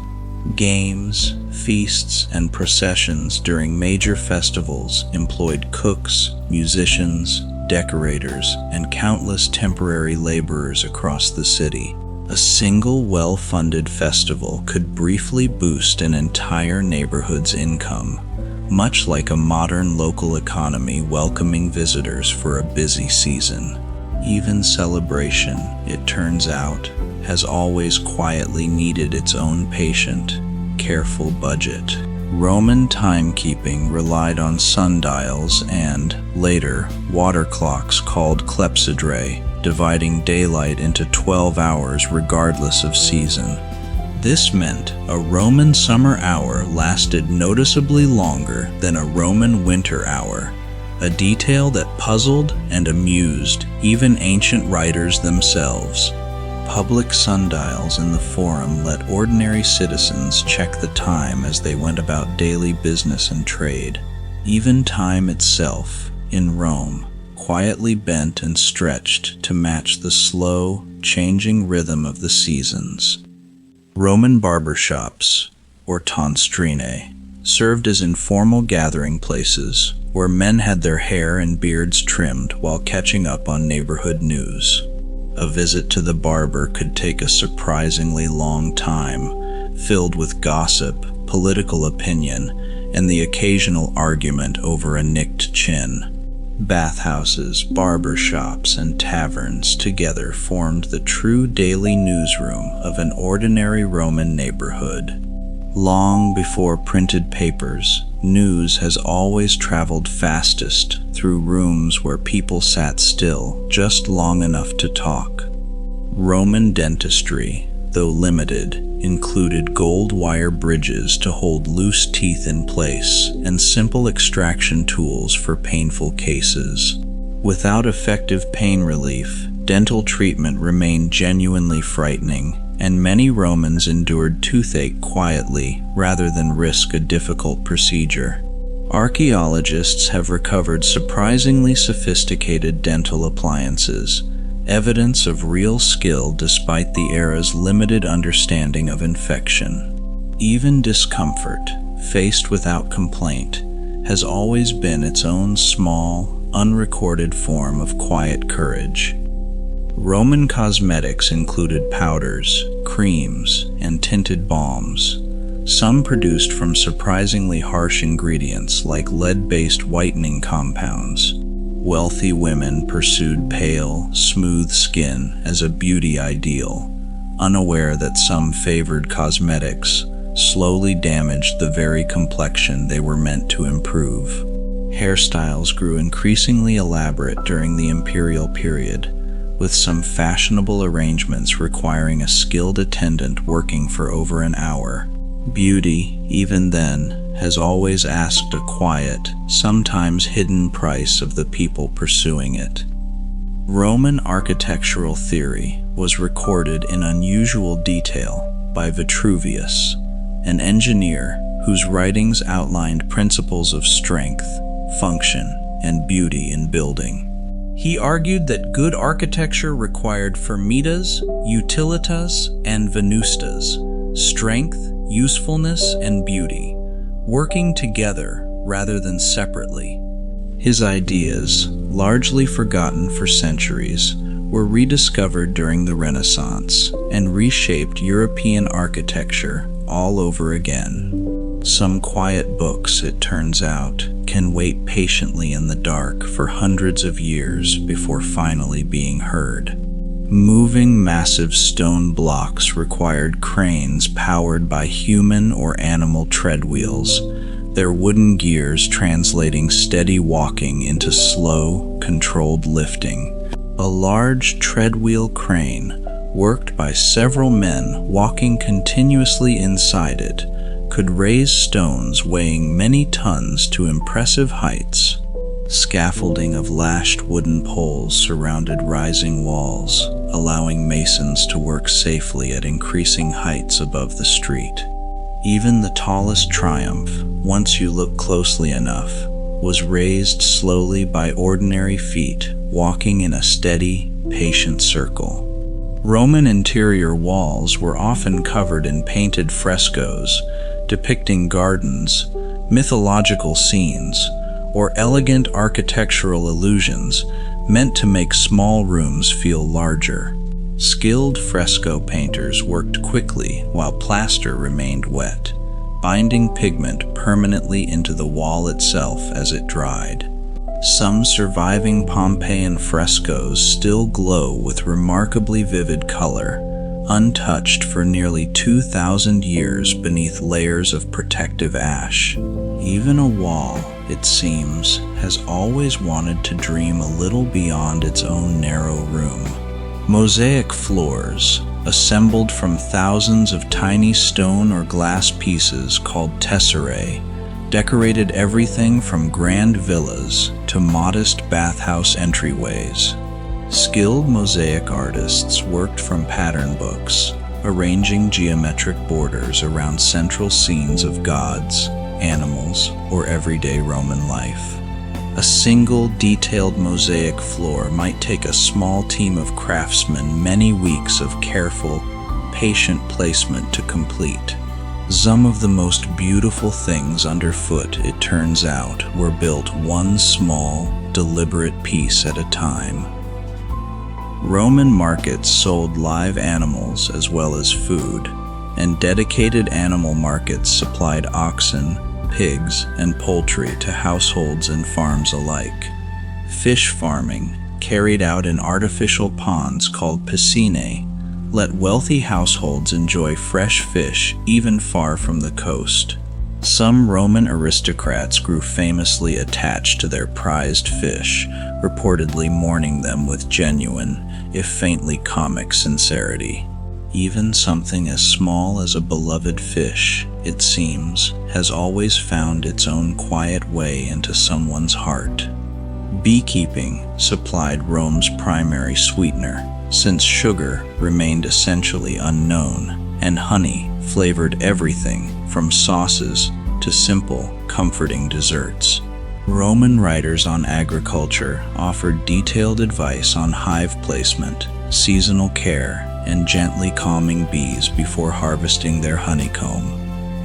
Games, feasts, and processions during major festivals employed cooks, musicians, decorators, and countless temporary laborers across the city. A single well-funded festival could briefly boost an entire neighborhood's income, much like a modern local economy welcoming visitors for a busy season. Even celebration, it turns out, has always quietly needed its own patient, careful budget. Roman timekeeping relied on sundials and, later, water clocks called clepsydrae, dividing daylight into 12 hours regardless of season. This meant a Roman summer hour lasted noticeably longer than a Roman winter hour, a detail that puzzled and amused even ancient writers themselves. Public sundials in the Forum let ordinary citizens check the time as they went about daily business and trade. Even time itself, in Rome, quietly bent and stretched to match the slow, changing rhythm of the seasons. Roman barbershops, or tanstrine, served as informal gathering places where men had their hair and beards trimmed while catching up on neighborhood news. A visit to the barber could take a surprisingly long time, filled with gossip, political opinion, and the occasional argument over a nicked chin. Bathhouses, barber shops, and taverns together formed the true daily newsroom of an ordinary Roman neighborhood. Long before printed papers, news has always traveled fastest through rooms where people sat still just long enough to talk. Roman dentistry, though limited, included gold wire bridges to hold loose teeth in place and simple extraction tools for painful cases. Without effective pain relief, dental treatment remained genuinely frightening, and many Romans endured toothache quietly rather than risk a difficult procedure. Archaeologists have recovered surprisingly sophisticated dental appliances, evidence of real skill despite the era's limited understanding of infection. Even discomfort, faced without complaint, has always been its own small, unrecorded form of quiet courage. Roman cosmetics included powders, creams, and tinted balms, some produced from surprisingly harsh ingredients like lead-based whitening compounds. Wealthy women pursued pale, smooth skin as a beauty ideal, unaware that some favored cosmetics slowly damaged the very complexion they were meant to improve. Hairstyles grew increasingly elaborate during the imperial period, with some fashionable arrangements requiring a skilled attendant working for over an hour. Beauty, even then, has always asked a quiet, sometimes hidden price of the people pursuing it. Roman architectural theory was recorded in unusual detail by Vitruvius, an engineer whose writings outlined principles of strength, function, and beauty in building. He argued that good architecture required firmitas, utilitas, and venustas, strength, usefulness, and beauty, working together rather than separately. His ideas, largely forgotten for centuries, were rediscovered during the Renaissance and reshaped European architecture all over again. Some quiet books, it turns out, can wait patiently in the dark for hundreds of years before finally being heard. Moving massive stone blocks required cranes powered by human or animal treadwheels, their wooden gears translating steady walking into slow, controlled lifting. A large treadwheel crane, worked by several men walking continuously inside it, could raise stones weighing many tons to impressive heights. Scaffolding of lashed wooden poles surrounded rising walls, allowing masons to work safely at increasing heights above the street. Even the tallest triumph, once you look closely enough, was raised slowly by ordinary feet, walking in a steady, patient circle. Roman interior walls were often covered in painted frescoes, depicting gardens, mythological scenes, or elegant architectural illusions meant to make small rooms feel larger. Skilled fresco painters worked quickly while plaster remained wet, binding pigment permanently into the wall itself as it dried. Some surviving Pompeian frescoes still glow with remarkably vivid color, untouched for nearly 2,000 years beneath layers of protective ash. Even a wall, it seems, has always wanted to dream a little beyond its own narrow room. Mosaic floors, assembled from thousands of tiny stone or glass pieces called tesserae, decorated everything from grand villas to modest bathhouse entryways. Skilled mosaic artists worked from pattern books, arranging geometric borders around central scenes of gods, animals, or everyday Roman life. A single detailed mosaic floor might take a small team of craftsmen many weeks of careful, patient placement to complete. Some of the most beautiful things underfoot, it turns out, were built one small, deliberate piece at a time. Roman markets sold live animals as well as food, and dedicated animal markets supplied oxen, pigs, and poultry to households and farms alike. Fish farming, carried out in artificial ponds called piscinae, let wealthy households enjoy fresh fish even far from the coast. Some Roman aristocrats grew famously attached to their prized fish, reportedly mourning them with genuine, if faintly comic sincerity. Even something as small as a beloved fish, it seems, has always found its own quiet way into someone's heart. Beekeeping supplied Rome's primary sweetener, since sugar remained essentially unknown, and honey flavored everything from sauces to simple, comforting desserts. Roman writers on agriculture offered detailed advice on hive placement, seasonal care, and gently calming bees before harvesting their honeycomb.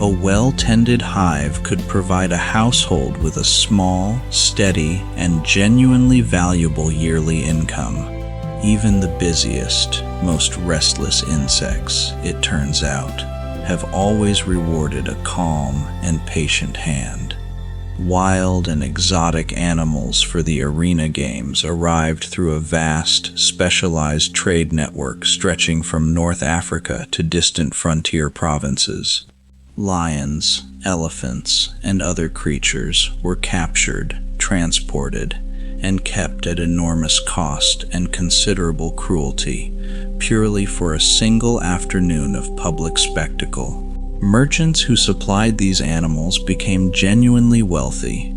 A well-tended hive could provide a household with a small, steady, and genuinely valuable yearly income. Even the busiest, most restless insects, it turns out, have always rewarded a calm and patient hand. Wild and exotic animals for the arena games arrived through a vast, specialized trade network stretching from North Africa to distant frontier provinces. Lions, elephants, and other creatures were captured, transported, and kept at enormous cost and considerable cruelty, purely for a single afternoon of public spectacle. Merchants who supplied these animals became genuinely wealthy,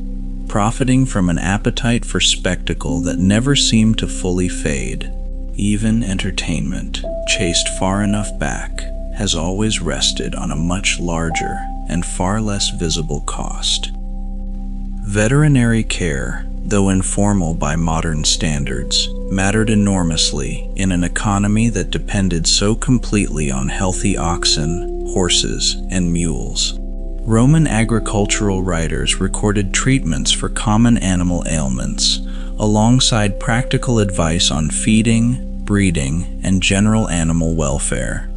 profiting from an appetite for spectacle that never seemed to fully fade. Even entertainment, chased far enough back, has always rested on a much larger and far less visible cost. Veterinary care, though informal by modern standards, mattered enormously in an economy that depended so completely on healthy oxen, horses, and mules. Roman agricultural writers recorded treatments for common animal ailments, alongside practical advice on feeding, breeding, and general animal welfare.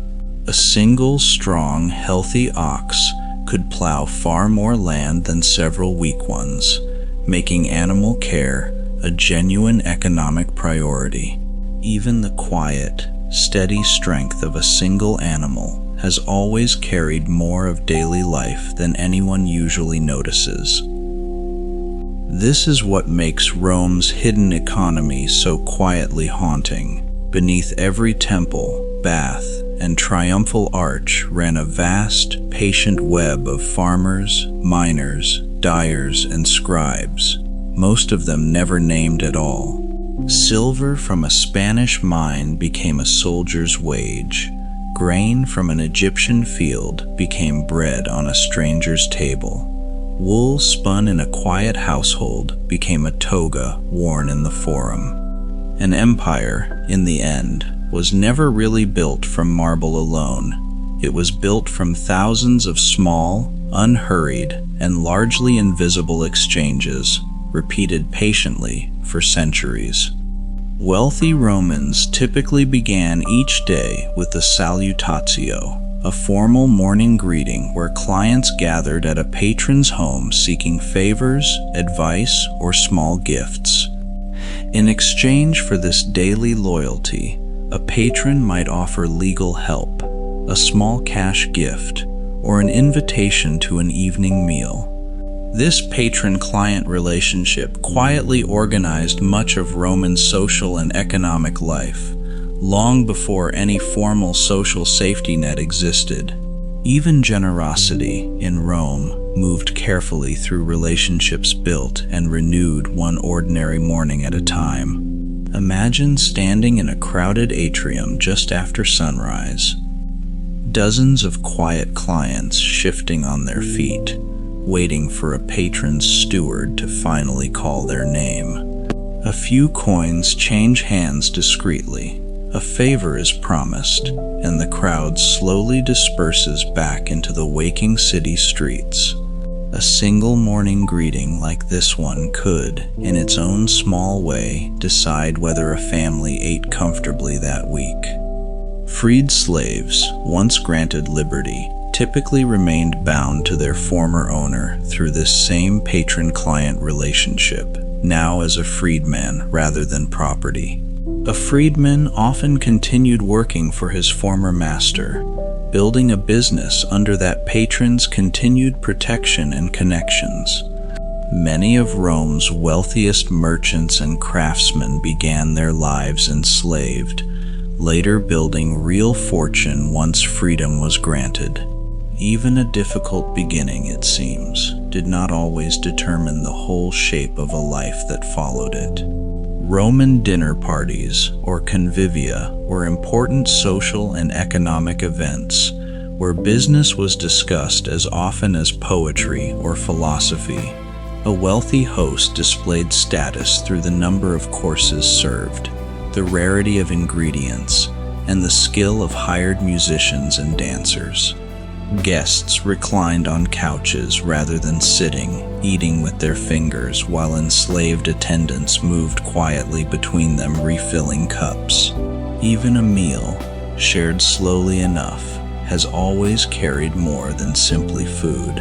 A single strong, healthy ox could plow far more land than several weak ones, making animal care a genuine economic priority. Even the quiet, steady strength of a single animal has always carried more of daily life than anyone usually notices. This is what makes Rome's hidden economy so quietly haunting. Beneath every temple, bath, and triumphal arch ran a vast, patient web of farmers, miners, dyers, and scribes, most of them never named at all. Silver from a Spanish mine became a soldier's wage. Grain from an Egyptian field became bread on a stranger's table. Wool spun in a quiet household became a toga worn in the forum. An empire, in the end, was never really built from marble alone. It was built from thousands of small, unhurried, and largely invisible exchanges, repeated patiently for centuries. Wealthy Romans typically began each day with the salutatio, a formal morning greeting where clients gathered at a patron's home seeking favors, advice, or small gifts. In exchange for this daily loyalty, a patron might offer legal help, a small cash gift, or an invitation to an evening meal. This patron-client relationship quietly organized much of Roman social and economic life, long before any formal social safety net existed. Even generosity in Rome moved carefully through relationships built and renewed one ordinary morning at a time. Imagine standing in a crowded atrium just after sunrise. Dozens of quiet clients shifting on their feet, waiting for a patron's steward to finally call their name. A few coins change hands discreetly, a favor is promised, and the crowd slowly disperses back into the waking city streets. A single morning greeting like this one could, in its own small way, decide whether a family ate comfortably that week. Freed slaves, once granted liberty, typically remained bound to their former owner through this same patron-client relationship, now as a freedman rather than property. A freedman often continued working for his former master, building a business under that patron's continued protection and connections. Many of Rome's wealthiest merchants and craftsmen began their lives enslaved, later building real fortune once freedom was granted. Even a difficult beginning, it seems, did not always determine the whole shape of a life that followed it. Roman dinner parties, or convivia, were important social and economic events where business was discussed as often as poetry or philosophy. A wealthy host displayed status through the number of courses served, the rarity of ingredients, and the skill of hired musicians and dancers. Guests reclined on couches rather than sitting, eating with their fingers, while enslaved attendants moved quietly between them, refilling cups. Even a meal, shared slowly enough, has always carried more than simply food.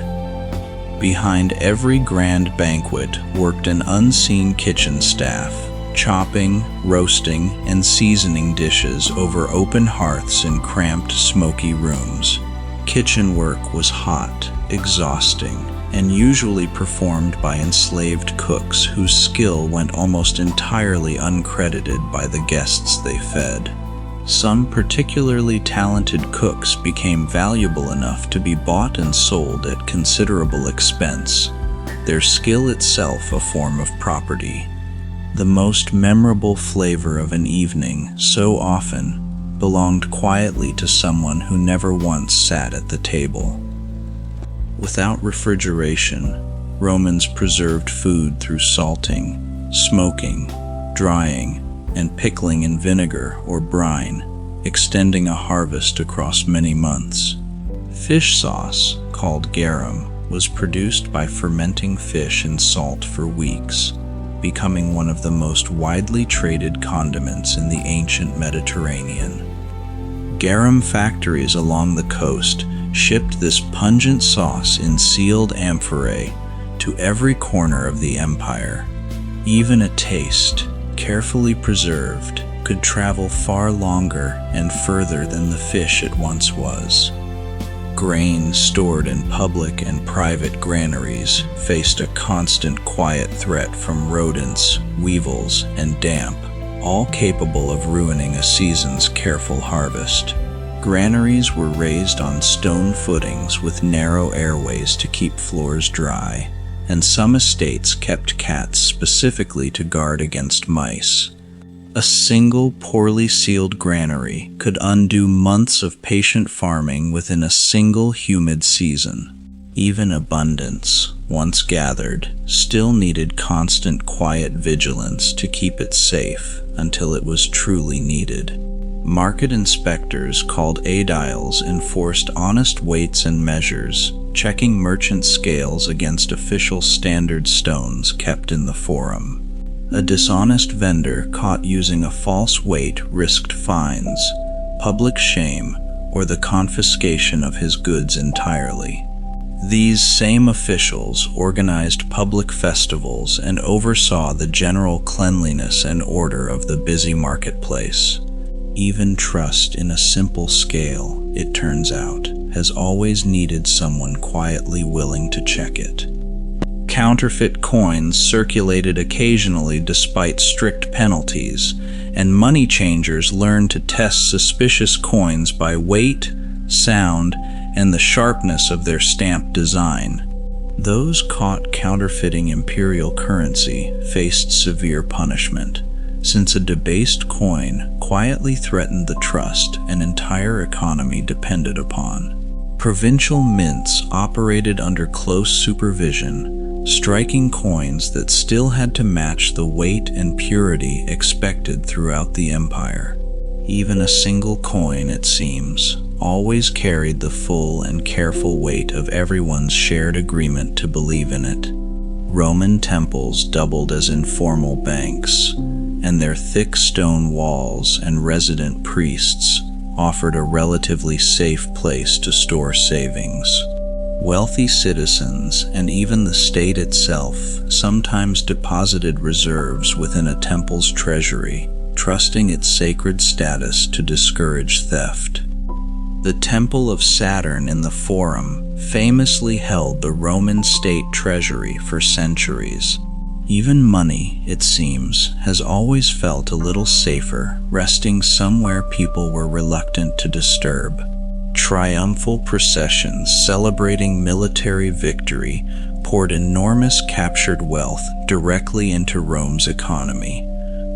Behind every grand banquet worked an unseen kitchen staff, chopping, roasting, and seasoning dishes over open hearths in cramped, smoky rooms. Kitchen work was hot, exhausting, and usually performed by enslaved cooks whose skill went almost entirely uncredited by the guests they fed. Some particularly talented cooks became valuable enough to be bought and sold at considerable expense, their skill itself a form of property. The most memorable flavor of an evening, so often, belonged quietly to someone who never once sat at the table. Without refrigeration, Romans preserved food through salting, smoking, drying, and pickling in vinegar or brine, extending a harvest across many months. Fish sauce, called garum, was produced by fermenting fish in salt for weeks, becoming one of the most widely traded condiments in the ancient Mediterranean. Garum factories along the coast shipped this pungent sauce in sealed amphorae to every corner of the empire. Even a taste, carefully preserved, could travel far longer and further than the fish it once was. Grain stored in public and private granaries faced a constant quiet threat from rodents, weevils, and damp, all capable of ruining a season's careful harvest. Granaries were raised on stone footings with narrow airways to keep floors dry, and some estates kept cats specifically to guard against mice. A single poorly sealed granary could undo months of patient farming within a single humid season. Even abundance, once gathered, still needed constant quiet vigilance to keep it safe until it was truly needed. Market inspectors called aediles enforced honest weights and measures, checking merchant scales against official standard stones kept in the forum. A dishonest vendor caught using a false weight risked fines, public shame, or the confiscation of his goods entirely. These same officials organized public festivals and oversaw the general cleanliness and order of the busy marketplace. Even trust in a simple scale, it turns out, has always needed someone quietly willing to check it. Counterfeit coins circulated occasionally despite strict penalties, and money changers learned to test suspicious coins by weight, sound, and the sharpness of their stamp design. Those caught counterfeiting imperial currency faced severe punishment, since a debased coin quietly threatened the trust an entire economy depended upon. Provincial mints operated under close supervision, striking coins that still had to match the weight and purity expected throughout the empire. Even a single coin, it seems, always carried the full and careful weight of everyone's shared agreement to believe in it. Roman temples doubled as informal banks, and their thick stone walls and resident priests offered a relatively safe place to store savings. Wealthy citizens, and even the state itself, sometimes deposited reserves within a temple's treasury, trusting its sacred status to discourage theft. The Temple of Saturn in the Forum famously held the Roman state treasury for centuries. Even money, it seems, has always felt a little safer, resting somewhere people were reluctant to disturb. Triumphal processions celebrating military victory poured enormous captured wealth directly into Rome's economy,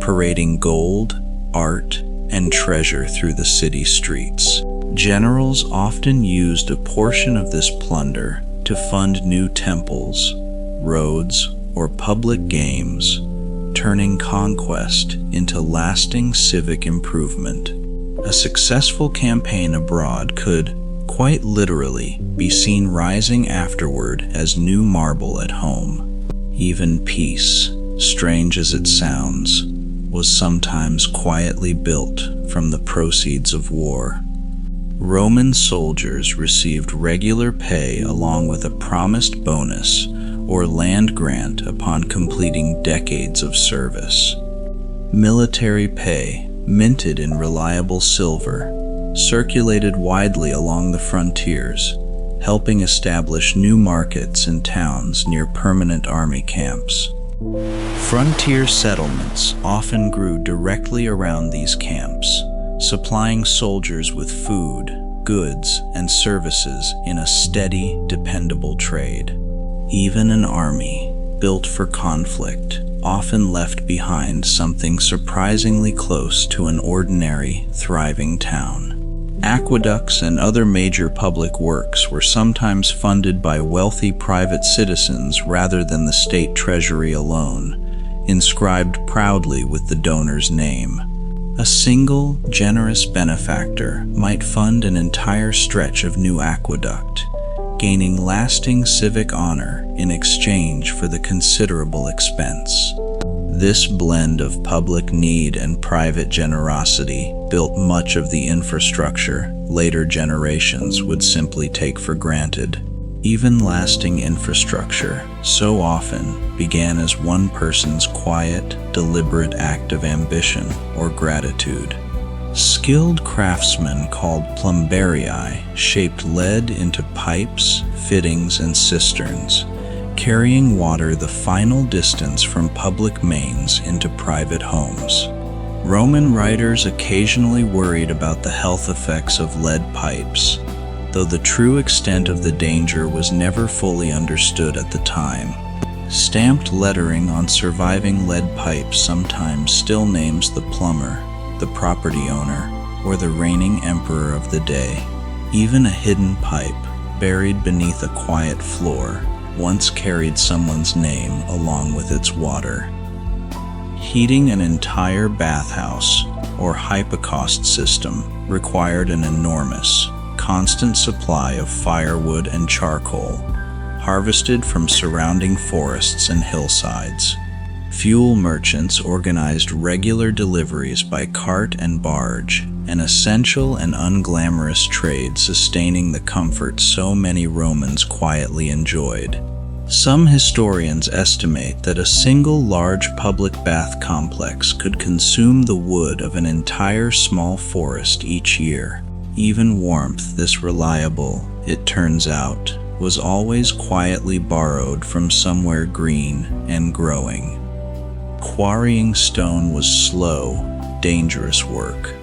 parading gold, art, and treasure through the city streets. Generals often used a portion of this plunder to fund new temples, roads, or public games, turning conquest into lasting civic improvement. A successful campaign abroad could, quite literally, be seen rising afterward as new marble at home. Even peace, strange as it sounds, was sometimes quietly built from the proceeds of war. Roman soldiers received regular pay along with a promised bonus or land grant upon completing decades of service. Military pay, minted in reliable silver, circulated widely along the frontiers, helping establish new markets and towns near permanent army camps. Frontier settlements often grew directly around these camps, supplying soldiers with food, goods, and services in a steady, dependable trade. Even an army, built for conflict, often left behind something surprisingly close to an ordinary, thriving town. Aqueducts and other major public works were sometimes funded by wealthy private citizens rather than the state treasury alone, inscribed proudly with the donor's name. A single, generous benefactor might fund an entire stretch of new aqueduct, gaining lasting civic honor in exchange for the considerable expense. This blend of public need and private generosity built much of the infrastructure later generations would simply take for granted. Even lasting infrastructure so often began as one person's quiet, deliberate act of ambition or gratitude. Skilled craftsmen called plumbarii shaped lead into pipes, fittings, and cisterns, carrying water the final distance from public mains into private homes. Roman writers occasionally worried about the health effects of lead pipes, though the true extent of the danger was never fully understood at the time. Stamped lettering on surviving lead pipes sometimes still names the plumber, the property owner, or the reigning emperor of the day. Even a hidden pipe, buried beneath a quiet floor, once carried someone's name along with its water. Heating an entire bathhouse, or hypocaust system, required an enormous, constant supply of firewood and charcoal, harvested from surrounding forests and hillsides. Fuel merchants organized regular deliveries by cart and barge, an essential and unglamorous trade sustaining the comfort so many Romans quietly enjoyed. Some historians estimate that a single large public bath complex could consume the wood of an entire small forest each year. Even warmth this reliable, it turns out, was always quietly borrowed from somewhere green and growing. Quarrying stone was slow, dangerous work,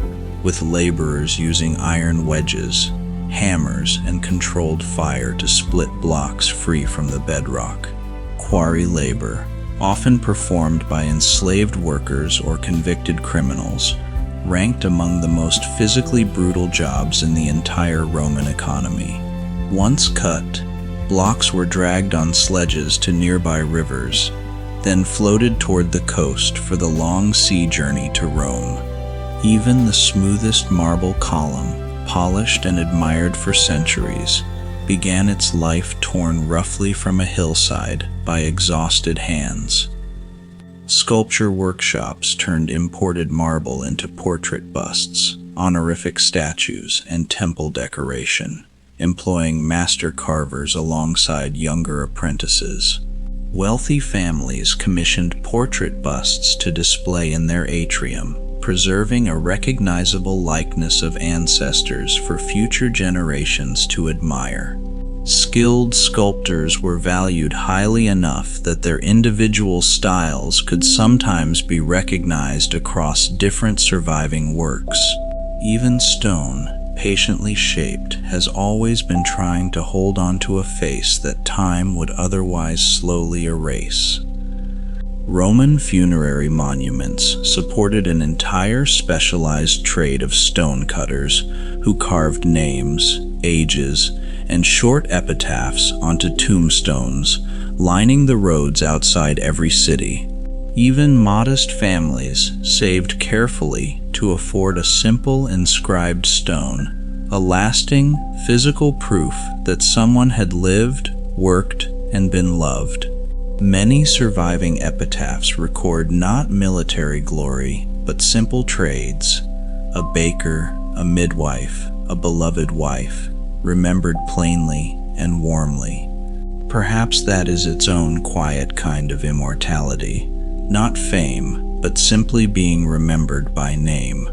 with laborers using iron wedges, hammers, and controlled fire to split blocks free from the bedrock. Quarry labor, often performed by enslaved workers or convicted criminals, ranked among the most physically brutal jobs in the entire Roman economy. Once cut, blocks were dragged on sledges to nearby rivers, then floated toward the coast for the long sea journey to Rome. Even the smoothest marble column, polished and admired for centuries, began its life torn roughly from a hillside by exhausted hands. Sculpture workshops turned imported marble into portrait busts, honorific statues, and temple decoration, employing master carvers alongside younger apprentices. Wealthy families commissioned portrait busts to display in their atrium, preserving a recognizable likeness of ancestors for future generations to admire. Skilled sculptors were valued highly enough that their individual styles could sometimes be recognized across different surviving works. Even stone, patiently shaped, has always been trying to hold onto a face that time would otherwise slowly erase. Roman funerary monuments supported an entire specialized trade of stonecutters who carved names, ages, and short epitaphs onto tombstones, lining the roads outside every city. Even modest families saved carefully to afford a simple inscribed stone, a lasting, physical proof that someone had lived, worked, and been loved. Many surviving epitaphs record not military glory, but simple trades: a baker, a midwife, a beloved wife, remembered plainly and warmly. Perhaps that is its own quiet kind of immortality, not fame, but simply being remembered by name.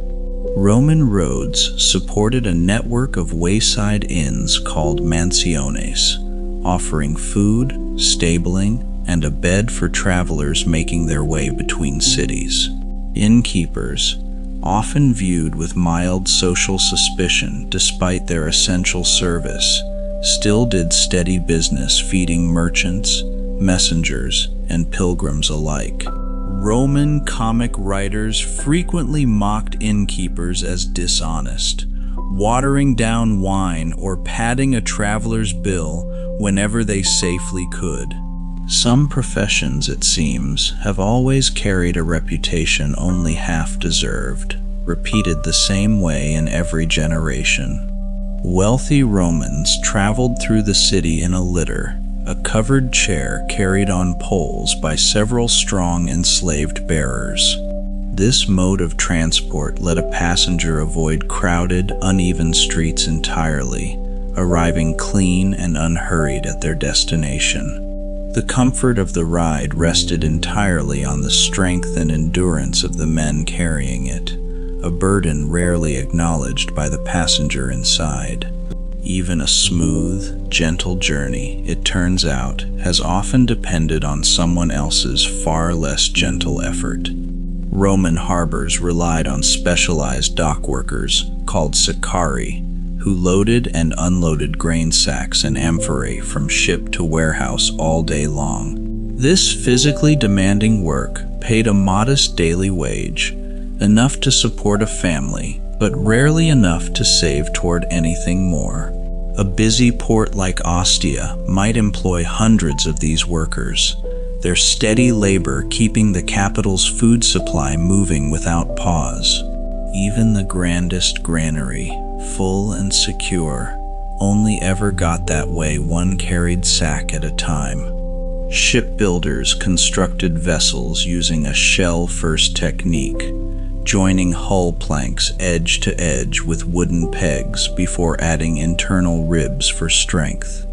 Roman roads supported a network of wayside inns called mansiones, offering food, stabling, and a bed for travelers making their way between cities. Innkeepers, often viewed with mild social suspicion despite their essential service, still did steady business feeding merchants, messengers, and pilgrims alike. Roman comic writers frequently mocked innkeepers as dishonest, watering down wine or padding a traveler's bill whenever they safely could. Some professions, it seems, have always carried a reputation only half deserved, repeated the same way in every generation. Wealthy Romans traveled through the city in a litter, a covered chair carried on poles by several strong enslaved bearers. This mode of transport let a passenger avoid crowded, uneven streets entirely, arriving clean and unhurried at their destination. The comfort of the ride rested entirely on the strength and endurance of the men carrying it, a burden rarely acknowledged by the passenger inside. Even a smooth, gentle journey, it turns out, has often depended on someone else's far less gentle effort. Roman harbors relied on specialized dock workers, called sicari, who loaded and unloaded grain sacks and amphorae from ship to warehouse all day long. This physically demanding work paid a modest daily wage, enough to support a family, but rarely enough to save toward anything more. A busy port like Ostia might employ hundreds of these workers, their steady labor keeping the capital's food supply moving without pause. Even the grandest granary, full and secure, only ever got that way one carried sack at a time. Shipbuilders constructed vessels using a shell-first technique, joining hull planks edge to edge with wooden pegs before adding internal ribs for strength.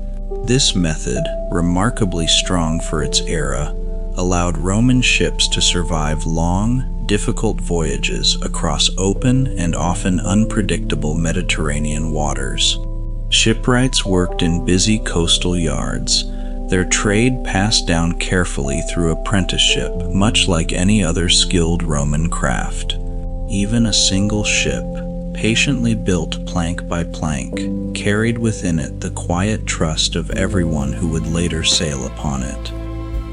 This method, remarkably strong for its era, allowed Roman ships to survive long, difficult voyages across open and often unpredictable Mediterranean waters. Shipwrights worked in busy coastal yards, their trade passed down carefully through apprenticeship, much like any other skilled Roman craft. Even a single ship, patiently built plank by plank, carried within it the quiet trust of everyone who would later sail upon it.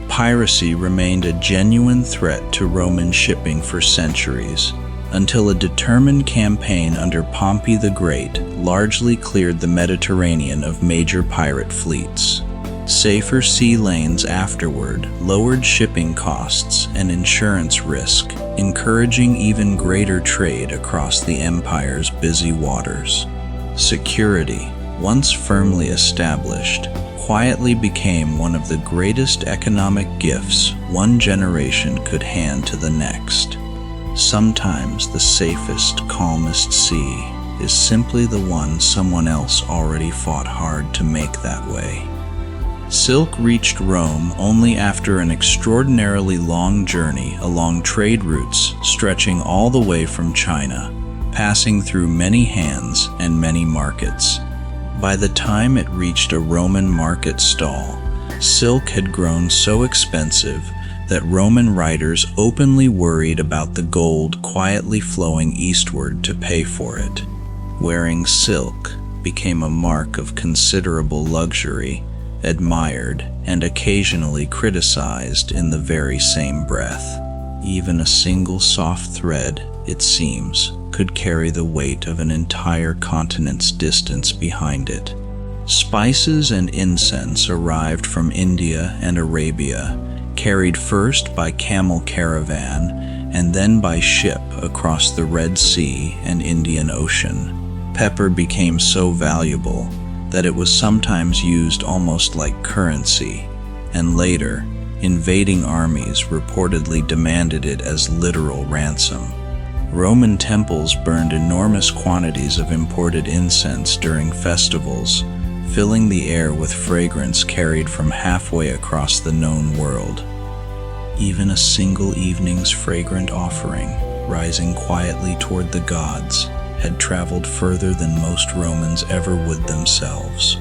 Piracy remained a genuine threat to Roman shipping for centuries, until a determined campaign under Pompey the Great largely cleared the Mediterranean of major pirate fleets. Safer sea lanes afterward lowered shipping costs and insurance risk, encouraging even greater trade across the empire's busy waters. Security, once firmly established, quietly became one of the greatest economic gifts one generation could hand to the next. Sometimes the safest, calmest sea is simply the one someone else already fought hard to make that way. Silk reached Rome only after an extraordinarily long journey along trade routes stretching all the way from China, passing through many hands and many markets. By the time it reached a Roman market stall, silk had grown so expensive that Roman writers openly worried about the gold quietly flowing eastward to pay for it. Wearing silk became a mark of considerable luxury, admired and occasionally criticized in the very same breath. Even a single soft thread, it seems, could carry the weight of an entire continent's distance behind it. Spices and incense arrived from India and Arabia, carried first by camel caravan and then by ship across the Red Sea and Indian Ocean. Pepper became so valuable that it was sometimes used almost like currency, and later, invading armies reportedly demanded it as literal ransom. Roman temples burned enormous quantities of imported incense during festivals, filling the air with fragrance carried from halfway across the known world. Even a single evening's fragrant offering, rising quietly toward the gods, had traveled further than most Romans ever would themselves.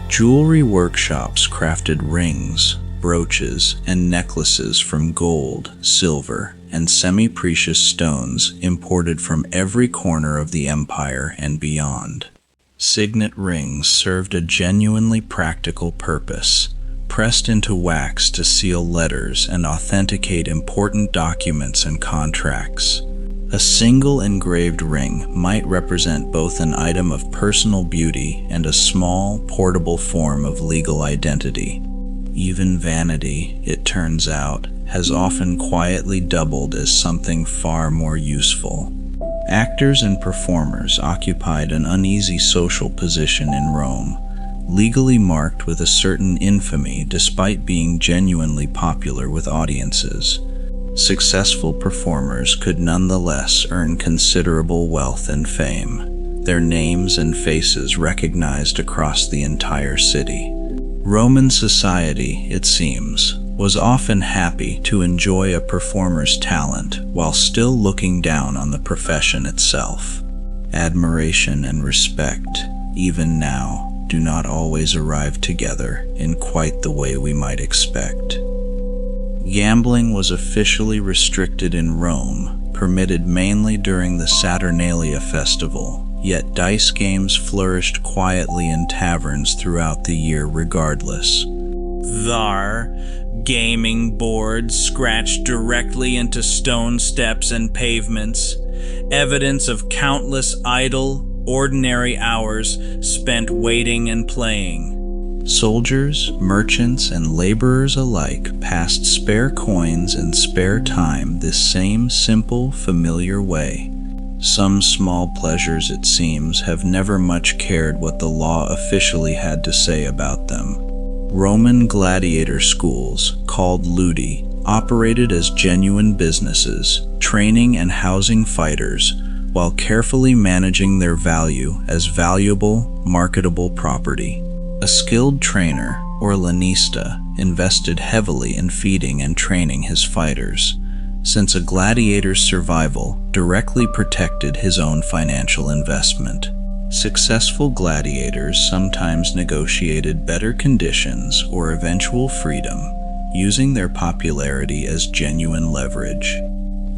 Jewelry workshops crafted rings, brooches, and necklaces from gold, silver, and semi-precious stones imported from every corner of the empire and beyond. Signet rings served a genuinely practical purpose, pressed into wax to seal letters and authenticate important documents and contracts. A single engraved ring might represent both an item of personal beauty and a small, portable form of legal identity. Even vanity, it turns out, has often quietly doubled as something far more useful. Actors and performers occupied an uneasy social position in Rome, legally marked with a certain infamy despite being genuinely popular with audiences. Successful performers could nonetheless earn considerable wealth and fame, their names and faces recognized across the entire city. Roman society, it seems, was often happy to enjoy a performer's talent while still looking down on the profession itself. Admiration and respect, even now, do not always arrive together in quite the way we might expect. Gambling was officially restricted in Rome, permitted mainly during the Saturnalia festival, yet dice games flourished quietly in taverns throughout the year regardless. Thar, gaming boards scratched directly into stone steps and pavements, evidence of countless idle, ordinary hours spent waiting and playing. Soldiers, merchants, and laborers alike passed spare coins and spare time this same simple, familiar way. Some small pleasures, it seems, have never much cared what the law officially had to say about them. Roman gladiator schools, called ludi, operated as genuine businesses, training and housing fighters, while carefully managing their value as valuable, marketable property. A skilled trainer, or lanista, invested heavily in feeding and training his fighters, since a gladiator's survival directly protected his own financial investment. Successful gladiators sometimes negotiated better conditions or eventual freedom, using their popularity as genuine leverage.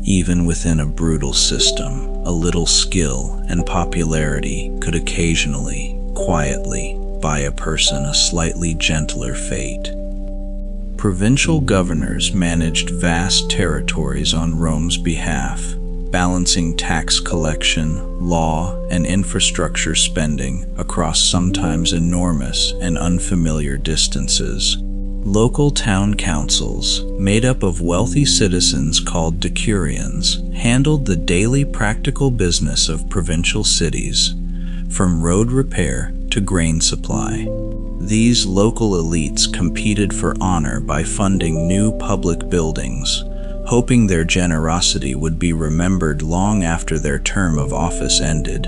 Even within a brutal system, a little skill and popularity could occasionally, quietly, buy a person a slightly gentler fate. Provincial governors managed vast territories on Rome's behalf, balancing tax collection, law, and infrastructure spending across sometimes enormous and unfamiliar distances. Local town councils, made up of wealthy citizens called decurions, handled the daily practical business of provincial cities, from road repair to grain supply. These local elites competed for honor by funding new public buildings, hoping their generosity would be remembered long after their term of office ended.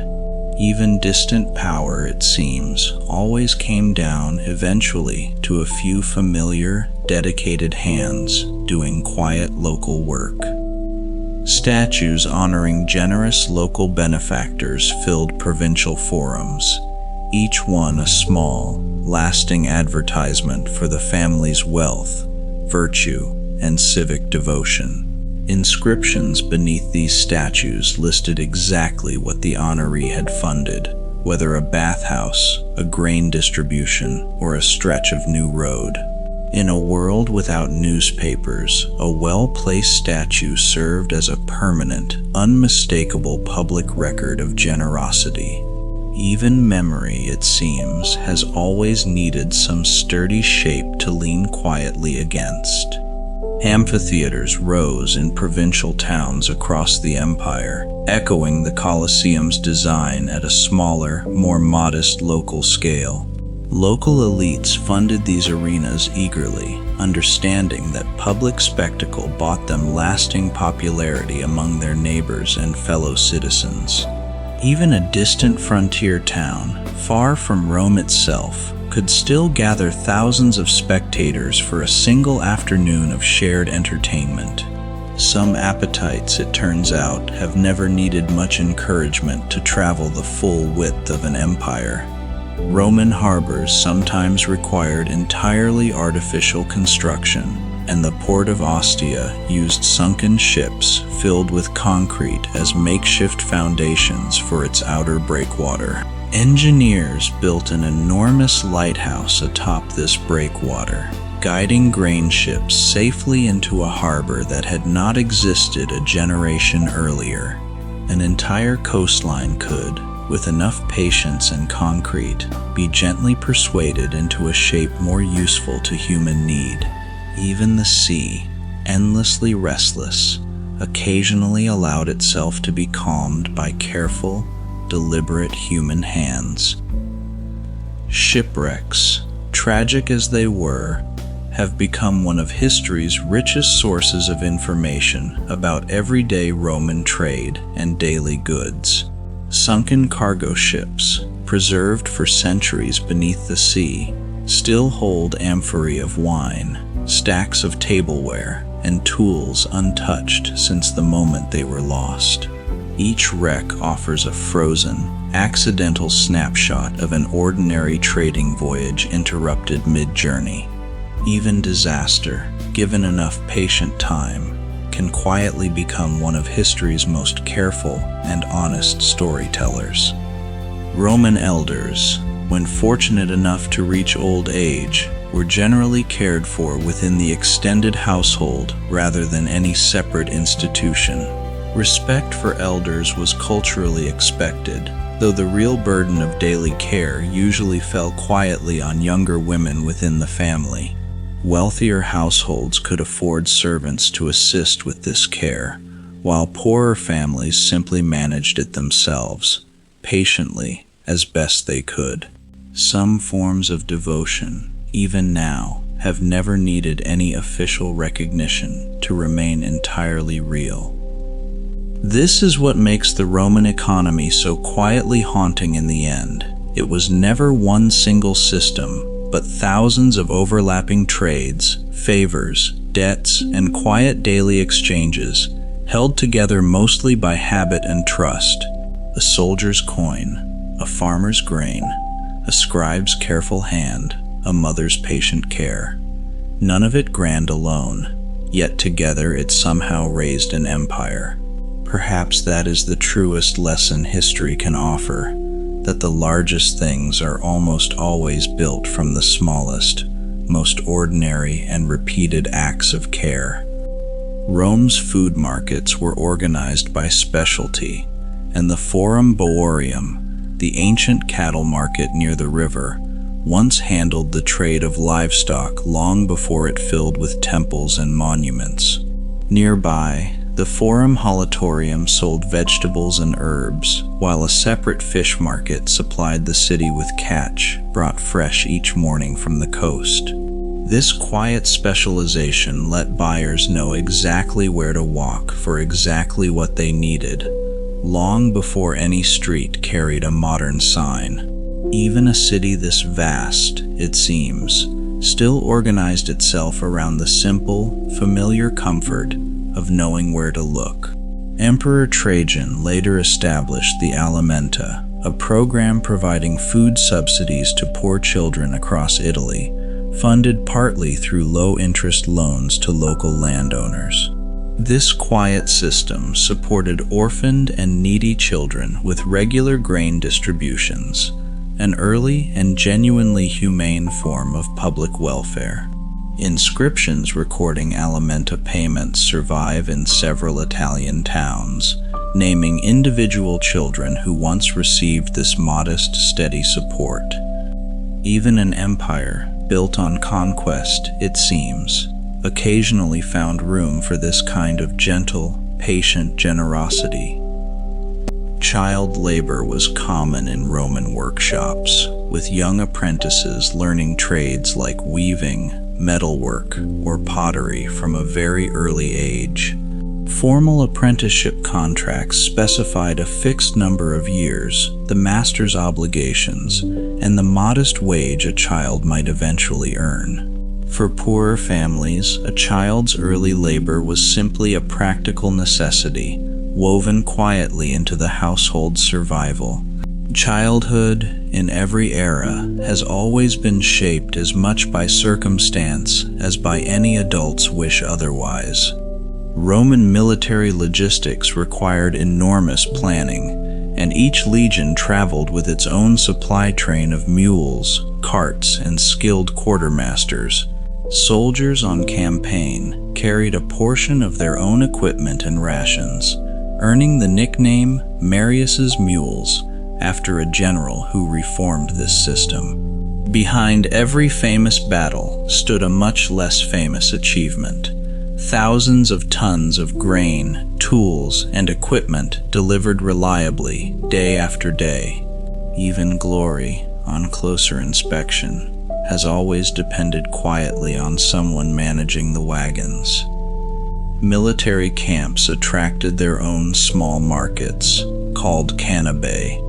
Even distant power, it seems, always came down eventually to a few familiar, dedicated hands doing quiet local work. Statues honoring generous local benefactors filled provincial forums, each one a small, lasting advertisement for the family's wealth, virtue, and civic devotion. Inscriptions beneath these statues listed exactly what the honoree had funded, whether a bathhouse, a grain distribution, or a stretch of new road. In a world without newspapers, a well-placed statue served as a permanent, unmistakable public record of generosity. Even memory, it seems, has always needed some sturdy shape to lean quietly against. Amphitheaters rose in provincial towns across the empire, echoing the Colosseum's design at a smaller, more modest local scale. Local elites funded these arenas eagerly, understanding that public spectacle bought them lasting popularity among their neighbors and fellow citizens. Even a distant frontier town, far from Rome itself, could still gather thousands of spectators for a single afternoon of shared entertainment. Some appetites, it turns out, have never needed much encouragement to travel the full width of an empire. Roman harbors sometimes required entirely artificial construction, and the port of Ostia used sunken ships filled with concrete as makeshift foundations for its outer breakwater. Engineers built an enormous lighthouse atop this breakwater, guiding grain ships safely into a harbor that had not existed a generation earlier. An entire coastline could, with enough patience and concrete, be gently persuaded into a shape more useful to human need. Even the sea, endlessly restless, occasionally allowed itself to be calmed by careful, deliberate human hands. Shipwrecks, tragic as they were, have become one of history's richest sources of information about everyday Roman trade and daily goods. Sunken cargo ships, preserved for centuries beneath the sea, still hold amphorae of wine, stacks of tableware, and tools untouched since the moment they were lost. Each wreck offers a frozen, accidental snapshot of an ordinary trading voyage interrupted mid-journey. Even disaster, given enough patient time, can quietly become one of history's most careful and honest storytellers. Roman elders, when fortunate enough to reach old age, were generally cared for within the extended household rather than any separate institution. Respect for elders was culturally expected, though the real burden of daily care usually fell quietly on younger women within the family. Wealthier households could afford servants to assist with this care, while poorer families simply managed it themselves, patiently, as best they could. Some forms of devotion, even now, have never needed any official recognition to remain entirely real. This is what makes the Roman economy so quietly haunting in the end. It was never one single system, but thousands of overlapping trades, favors, debts, and quiet daily exchanges, held together mostly by habit and trust. A soldier's coin, a farmer's grain, a scribe's careful hand, a mother's patient care. None of it grand alone, yet together it somehow raised an empire. Perhaps that is the truest lesson history can offer, that the largest things are almost always built from the smallest, most ordinary and repeated acts of care. Rome's food markets were organized by specialty, and the Forum Boarium, the ancient cattle market near the river, once handled the trade of livestock long before it filled with temples and monuments. Nearby, the Forum Holatorium sold vegetables and herbs, while a separate fish market supplied the city with catch brought fresh each morning from the coast. This quiet specialization let buyers know exactly where to walk for exactly what they needed, long before any street carried a modern sign. Even a city this vast, it seems, still organized itself around the simple, familiar comfort of knowing where to look. Emperor Trajan later established the Alimenta, a program providing food subsidies to poor children across Italy, funded partly through low-interest loans to local landowners. This quiet system supported orphaned and needy children with regular grain distributions, an early and genuinely humane form of public welfare. Inscriptions recording alimenta payments survive in several Italian towns, naming individual children who once received this modest, steady support. Even an empire, built on conquest, it seems, occasionally found room for this kind of gentle, patient generosity. Child labor was common in Roman workshops, with young apprentices learning trades like weaving, metalwork, or pottery from a very early age. Formal apprenticeship contracts specified a fixed number of years, the master's obligations, and the modest wage a child might eventually earn. For poorer families, a child's early labor was simply a practical necessity, woven quietly into the household's survival. Childhood, in every era, has always been shaped as much by circumstance as by any adult's wish otherwise. Roman military logistics required enormous planning, and each legion traveled with its own supply train of mules, carts, and skilled quartermasters. Soldiers on campaign carried a portion of their own equipment and rations, earning the nickname Marius's Mules, after a general who reformed this system. Behind every famous battle stood a much less famous achievement: thousands of tons of grain, tools, and equipment delivered reliably day after day. Even glory, on closer inspection, has always depended quietly on someone managing the wagons. Military camps attracted their own small markets, called canabae,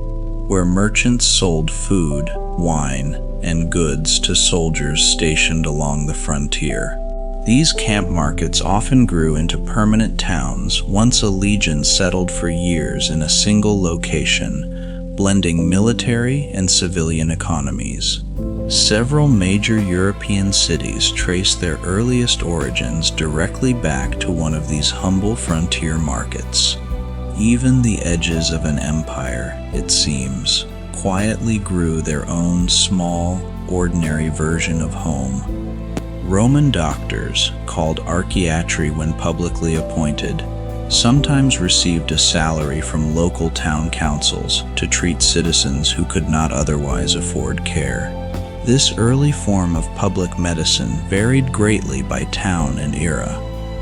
where merchants sold food, wine, and goods to soldiers stationed along the frontier. These camp markets often grew into permanent towns once a legion settled for years in a single location, blending military and civilian economies. Several major European cities trace their earliest origins directly back to one of these humble frontier markets. Even the edges of an empire, it seems, quietly grew their own small, ordinary version of home. Roman doctors, called archiatri when publicly appointed, sometimes received a salary from local town councils to treat citizens who could not otherwise afford care. This early form of public medicine varied greatly by town and era,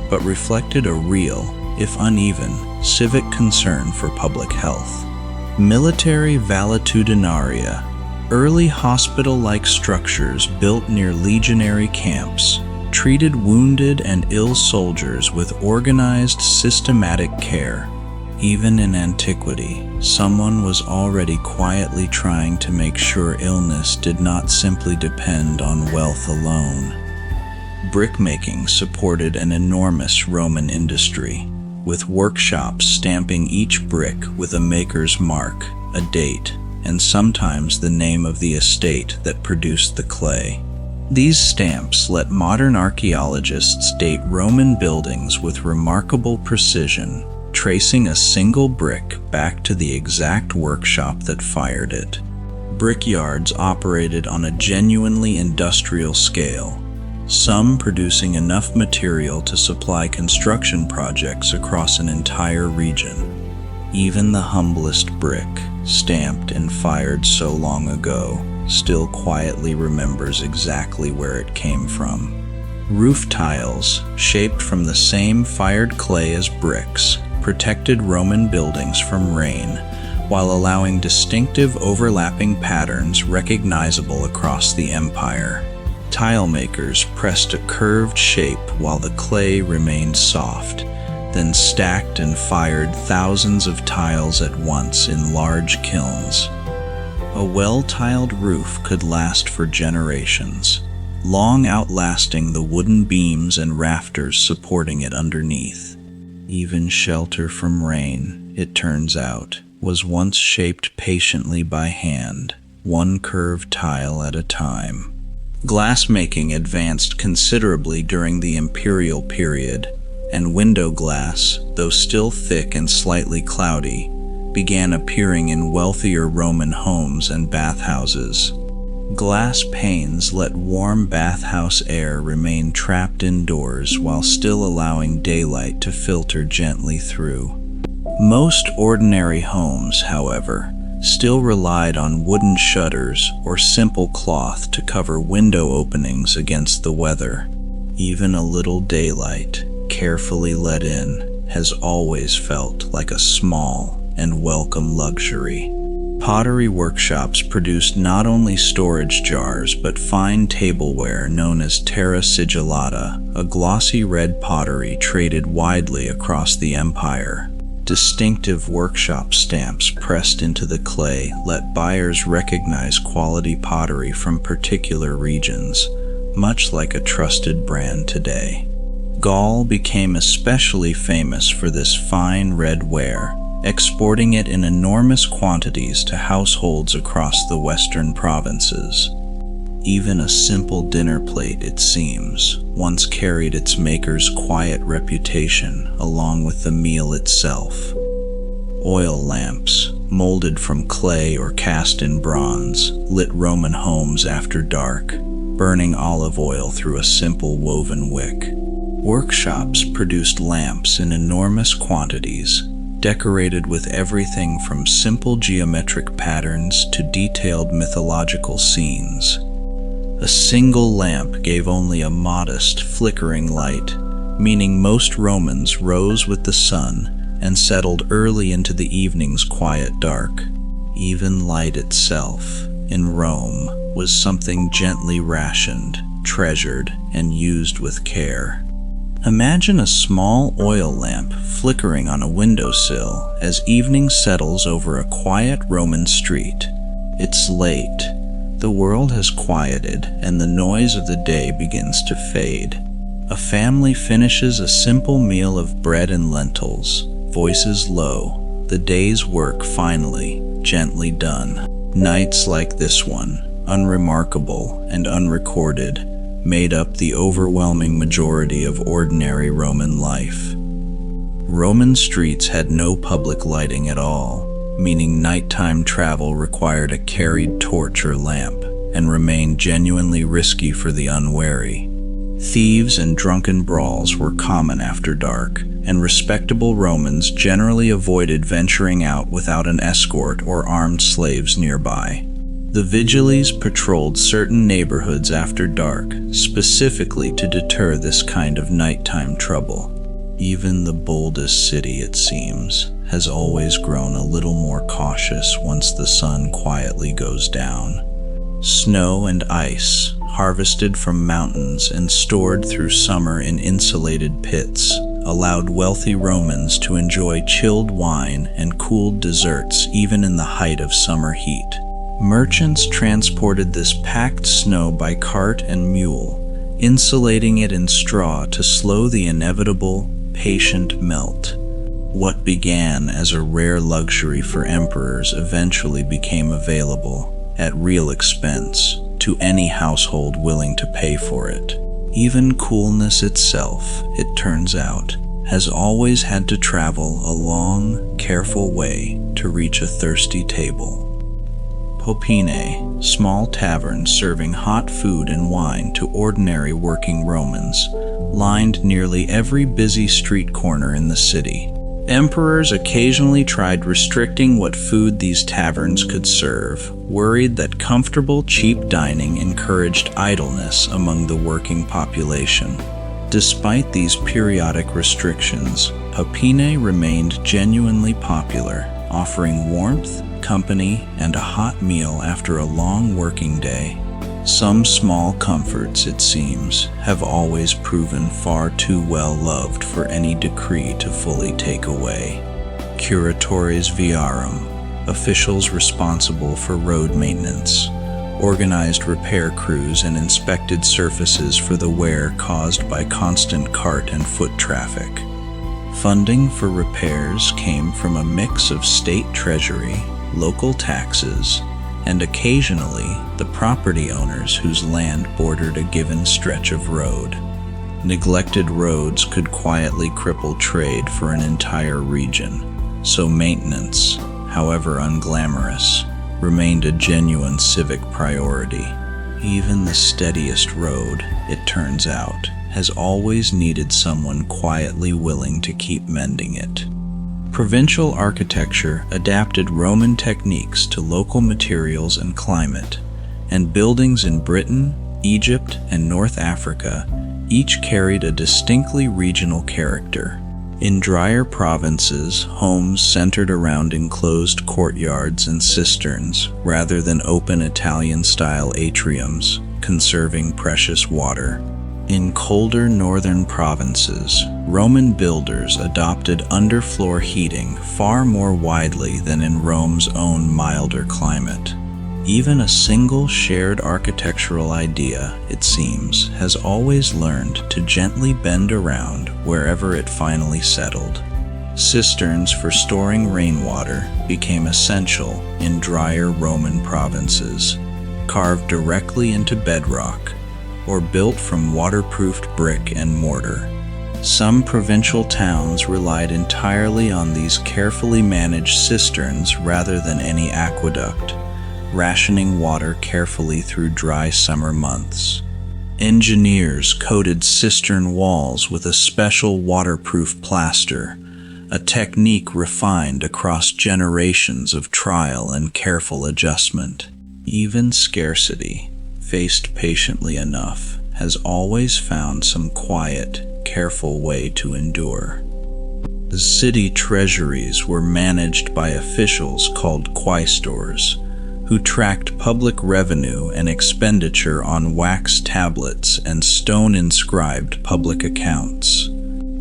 but reflected a real, if uneven, civic concern for public health. Military valetudinaria, early hospital-like structures built near legionary camps, treated wounded and ill soldiers with organized, systematic care. Even in antiquity, someone was already quietly trying to make sure illness did not simply depend on wealth alone. Brickmaking supported an enormous Roman industry, with workshops stamping each brick with a maker's mark, a date, and sometimes the name of the estate that produced the clay. These stamps let modern archaeologists date Roman buildings with remarkable precision, tracing a single brick back to the exact workshop that fired it. Brickyards operated on a genuinely industrial scale, some producing enough material to supply construction projects across an entire region. Even the humblest brick, stamped and fired so long ago, still quietly remembers exactly where it came from. Roof tiles, shaped from the same fired clay as bricks, protected Roman buildings from rain, while allowing distinctive overlapping patterns recognizable across the empire. Tile makers pressed a curved shape while the clay remained soft, then stacked and fired thousands of tiles at once in large kilns. A well-tiled roof could last for generations, long outlasting the wooden beams and rafters supporting it underneath. Even shelter from rain, it turns out, was once shaped patiently by hand, one curved tile at a time. Glassmaking advanced considerably during the imperial period, and window glass, though still thick and slightly cloudy, began appearing in wealthier Roman homes and bathhouses. Glass panes let warm bathhouse air remain trapped indoors while still allowing daylight to filter gently through. Most ordinary homes, however, still relied on wooden shutters or simple cloth to cover window openings against the weather. Even a little daylight, carefully let in, has always felt like a small and welcome luxury. Pottery workshops produced not only storage jars but fine tableware known as terra sigillata, a glossy red pottery traded widely across the empire. Distinctive workshop stamps pressed into the clay let buyers recognize quality pottery from particular regions, much like a trusted brand today. Gaul became especially famous for this fine red ware, exporting it in enormous quantities to households across the western provinces. Even a simple dinner plate, it seems, once carried its maker's quiet reputation along with the meal itself. Oil lamps, molded from clay or cast in bronze, lit Roman homes after dark, burning olive oil through a simple woven wick. Workshops produced lamps in enormous quantities, decorated with everything from simple geometric patterns to detailed mythological scenes. A single lamp gave only a modest, flickering light, meaning most Romans rose with the sun and settled early into the evening's quiet dark. Even light itself, in Rome, was something gently rationed, treasured, and used with care. Imagine a small oil lamp flickering on a windowsill as evening settles over a quiet Roman street. It's late. The world has quieted, and the noise of the day begins to fade. A family finishes a simple meal of bread and lentils, voices low, the day's work finally, gently done. Nights like this one, unremarkable and unrecorded, made up the overwhelming majority of ordinary Roman life. Roman streets had no public lighting at all, meaning nighttime travel required a carried torch or lamp and remained genuinely risky for the unwary. Thieves and drunken brawls were common after dark, and respectable Romans generally avoided venturing out without an escort or armed slaves nearby. The vigiles patrolled certain neighborhoods after dark, specifically to deter this kind of nighttime trouble. Even the boldest city, it seems, has always grown a little more cautious once the sun quietly goes down. Snow and ice, harvested from mountains and stored through summer in insulated pits, allowed wealthy Romans to enjoy chilled wine and cooled desserts even in the height of summer heat. Merchants transported this packed snow by cart and mule, insulating it in straw to slow the inevitable, patient melt. What began as a rare luxury for emperors eventually became available, at real expense, to any household willing to pay for it. Even coolness itself, it turns out, has always had to travel a long, careful way to reach a thirsty table. Popine, small taverns serving hot food and wine to ordinary working Romans, lined nearly every busy street corner in the city. Emperors occasionally tried restricting what food these taverns could serve, worried that comfortable, cheap dining encouraged idleness among the working population. Despite these periodic restrictions, Popine remained genuinely popular, offering warmth, company, and a hot meal after a long working day. Some small comforts, it seems, have always proven far too well loved for any decree to fully take away. Curatores viarum, officials responsible for road maintenance, organized repair crews and inspected surfaces for the wear caused by constant cart and foot traffic. Funding for repairs came from a mix of state treasury, local taxes, and occasionally the property owners whose land bordered a given stretch of road. Neglected roads could quietly cripple trade for an entire region, so maintenance, however unglamorous, remained a genuine civic priority. Even the steadiest road, it turns out, has always needed someone quietly willing to keep mending it. Provincial architecture adapted Roman techniques to local materials and climate, and buildings in Britain, Egypt, and North Africa each carried a distinctly regional character. In drier provinces, homes centered around enclosed courtyards and cisterns rather than open Italian-style atriums, conserving precious water. In colder northern provinces, Roman builders adopted underfloor heating far more widely than in Rome's own milder climate. Even a single shared architectural idea, it seems, has always learned to gently bend around wherever it finally settled. Cisterns for storing rainwater became essential in drier Roman provinces, carved directly into bedrock, or built from waterproofed brick and mortar. Some provincial towns relied entirely on these carefully managed cisterns rather than any aqueduct, rationing water carefully through dry summer months. Engineers coated cistern walls with a special waterproof plaster, a technique refined across generations of trial and careful adjustment. Even scarcity, faced patiently enough, has always found some quiet, careful way to endure. The city treasuries were managed by officials called quaestors, who tracked public revenue and expenditure on wax tablets and stone-inscribed public accounts.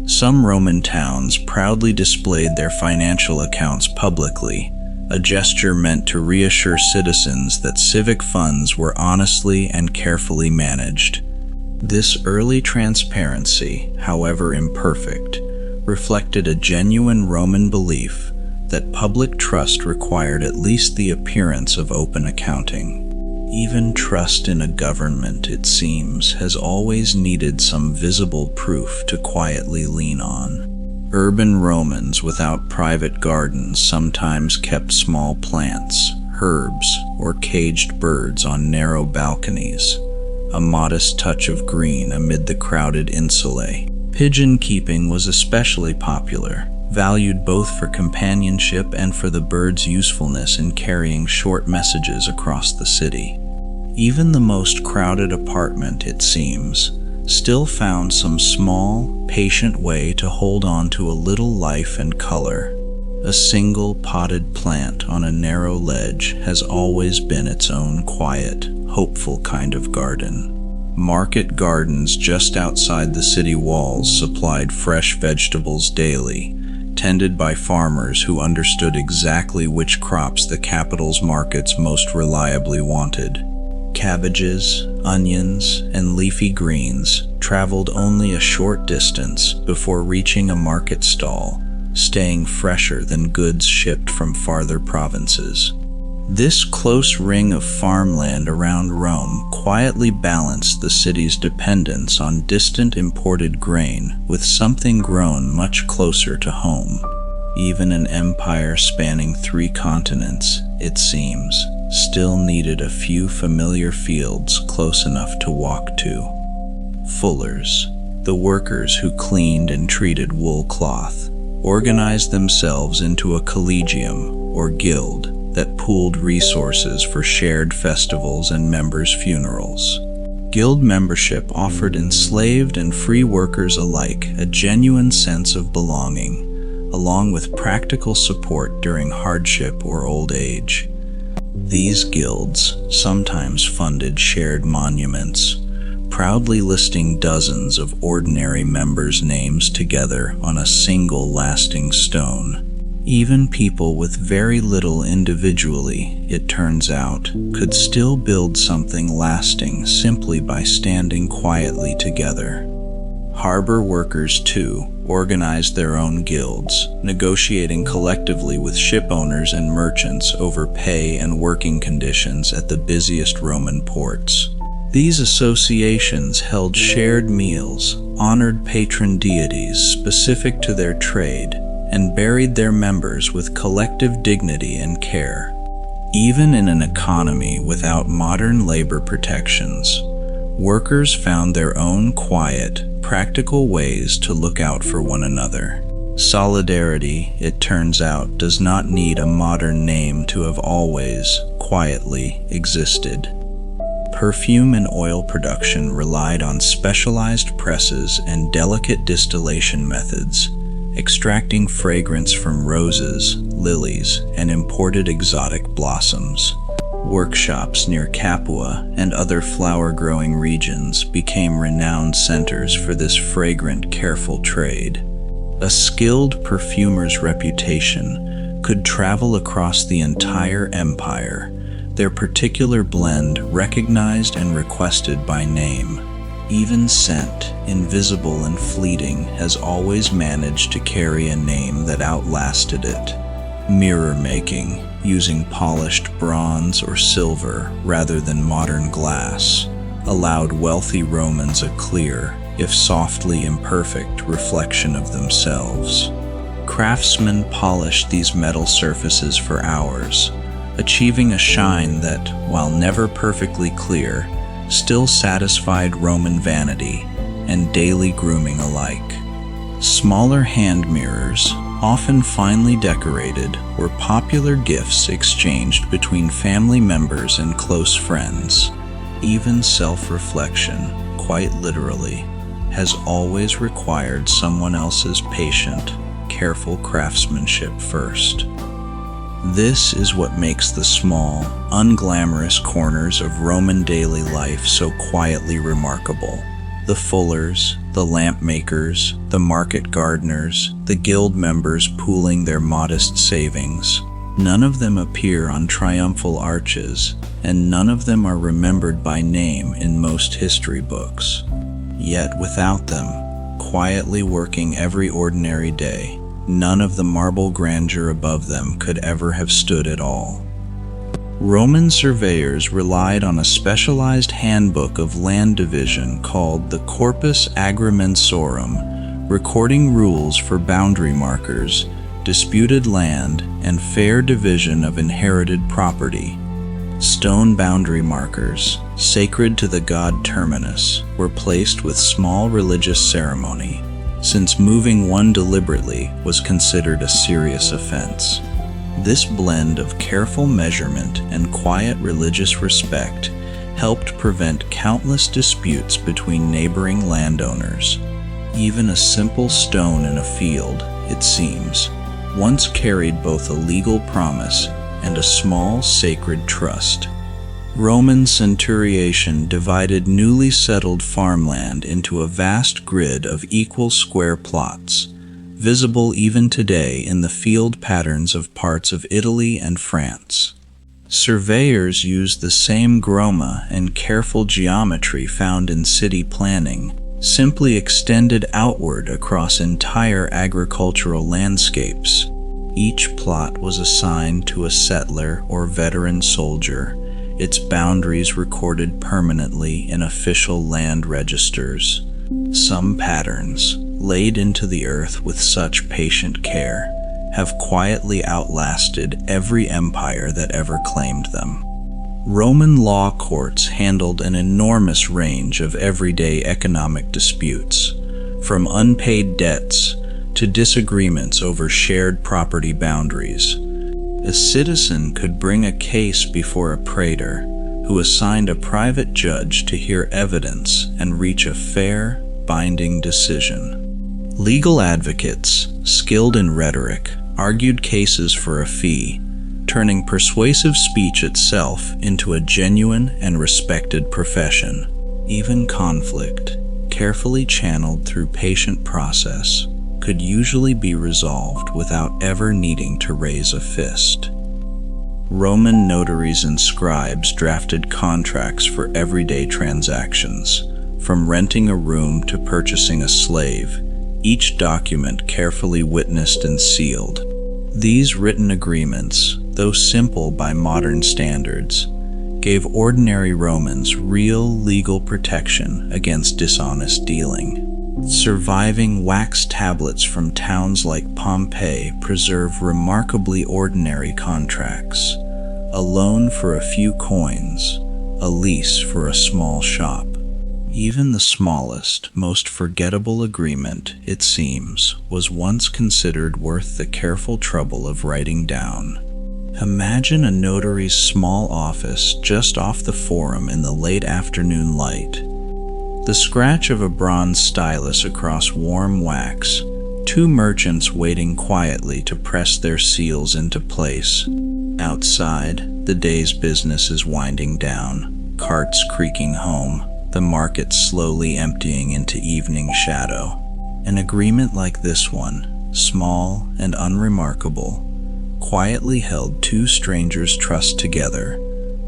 Some Roman towns proudly displayed their financial accounts publicly, a gesture meant to reassure citizens that civic funds were honestly and carefully managed. This early transparency, however imperfect, reflected a genuine Roman belief that public trust required at least the appearance of open accounting. Even trust in a government, it seems, has always needed some visible proof to quietly lean on. Urban Romans without private gardens sometimes kept small plants, herbs, or caged birds on narrow balconies, a modest touch of green amid the crowded insulae. Pigeon keeping was especially popular, valued both for companionship and for the bird's usefulness in carrying short messages across the city. Even the most crowded apartment, it seems, still found some small, patient way to hold on to a little life and color. A single potted plant on a narrow ledge has always been its own quiet, hopeful kind of garden. Market gardens just outside the city walls supplied fresh vegetables daily, tended by farmers who understood exactly which crops the capital's markets most reliably wanted. Cabbages, onions, and leafy greens traveled only a short distance before reaching a market stall, staying fresher than goods shipped from farther provinces. This close ring of farmland around Rome quietly balanced the city's dependence on distant imported grain with something grown much closer to home. Even an empire spanning 3 continents, it seems, still needed a few familiar fields close enough to walk to. Fullers, the workers who cleaned and treated wool cloth, organized themselves into a collegium or guild that pooled resources for shared festivals and members' funerals. Guild membership offered enslaved and free workers alike a genuine sense of belonging, along with practical support during hardship or old age. These guilds sometimes funded shared monuments, proudly listing dozens of ordinary members' names together on a single lasting stone. Even people with very little individually, it turns out, could still build something lasting simply by standing quietly together. Harbor workers, too, organized their own guilds, negotiating collectively with ship owners and merchants over pay and working conditions at the busiest Roman ports. These associations held shared meals, honored patron deities specific to their trade, and buried their members with collective dignity and care. Even in an economy without modern labor protections, workers found their own quiet, practical ways to look out for one another. Solidarity, it turns out, does not need a modern name to have always, quietly, existed. Perfume and oil production relied on specialized presses and delicate distillation methods, extracting fragrance from roses, lilies, and imported exotic blossoms. Workshops near Capua and other flower-growing regions became renowned centers for this fragrant, careful trade. A skilled perfumer's reputation could travel across the entire empire, their particular blend recognized and requested by name. Even scent, invisible and fleeting, has always managed to carry a name that outlasted it. Mirror making, using polished bronze or silver rather than modern glass, allowed wealthy Romans a clear, if softly imperfect, reflection of themselves. Craftsmen polished these metal surfaces for hours, achieving a shine that, while never perfectly clear, still satisfied Roman vanity and daily grooming alike. Smaller hand mirrors, often finely decorated, were popular gifts exchanged between family members and close friends. Even self-reflection, quite literally, has always required someone else's patient, careful craftsmanship first. This is what makes the small, unglamorous corners of Roman daily life so quietly remarkable. The fullers, the lamp makers, the market gardeners, the guild members pooling their modest savings. None of them appear on triumphal arches, and none of them are remembered by name in most history books. Yet without them, quietly working every ordinary day, none of the marble grandeur above them could ever have stood at all. Roman surveyors relied on a specialized handbook of land division called the Corpus Agrimensorum, recording rules for boundary markers, disputed land, and fair division of inherited property. Stone boundary markers, sacred to the god Terminus, were placed with small religious ceremony, since moving one deliberately was considered a serious offense. This blend of careful measurement and quiet religious respect helped prevent countless disputes between neighboring landowners. Even a simple stone in a field, it seems, once carried both a legal promise and a small sacred trust. Roman centuriation divided newly settled farmland into a vast grid of equal square plots, visible even today in the field patterns of parts of Italy and France. Surveyors used the same groma and careful geometry found in city planning, simply extended outward across entire agricultural landscapes. Each plot was assigned to a settler or veteran soldier, its boundaries recorded permanently in official land registers. Some patterns, laid into the earth with such patient care, have quietly outlasted every empire that ever claimed them. Roman law courts handled an enormous range of everyday economic disputes, from unpaid debts to disagreements over shared property boundaries. A citizen could bring a case before a praetor, who assigned a private judge to hear evidence and reach a fair, binding decision. Legal advocates, skilled in rhetoric, argued cases for a fee, turning persuasive speech itself into a genuine and respected profession. Even conflict, carefully channeled through patient process, could usually be resolved without ever needing to raise a fist. Roman notaries and scribes drafted contracts for everyday transactions, from renting a room to purchasing a slave, each document carefully witnessed and sealed. These written agreements, though simple by modern standards, gave ordinary Romans real legal protection against dishonest dealing. Surviving wax tablets from towns like Pompeii preserve remarkably ordinary contracts: a loan for a few coins, a lease for a small shop. Even the smallest, most forgettable agreement, it seems, was once considered worth the careful trouble of writing down. Imagine a notary's small office just off the forum in the late afternoon light. The scratch of a bronze stylus across warm wax, two merchants waiting quietly to press their seals into place. Outside, the day's business is winding down, carts creaking home, the market slowly emptying into evening shadow. An agreement like this one, small and unremarkable, quietly held two strangers' trust together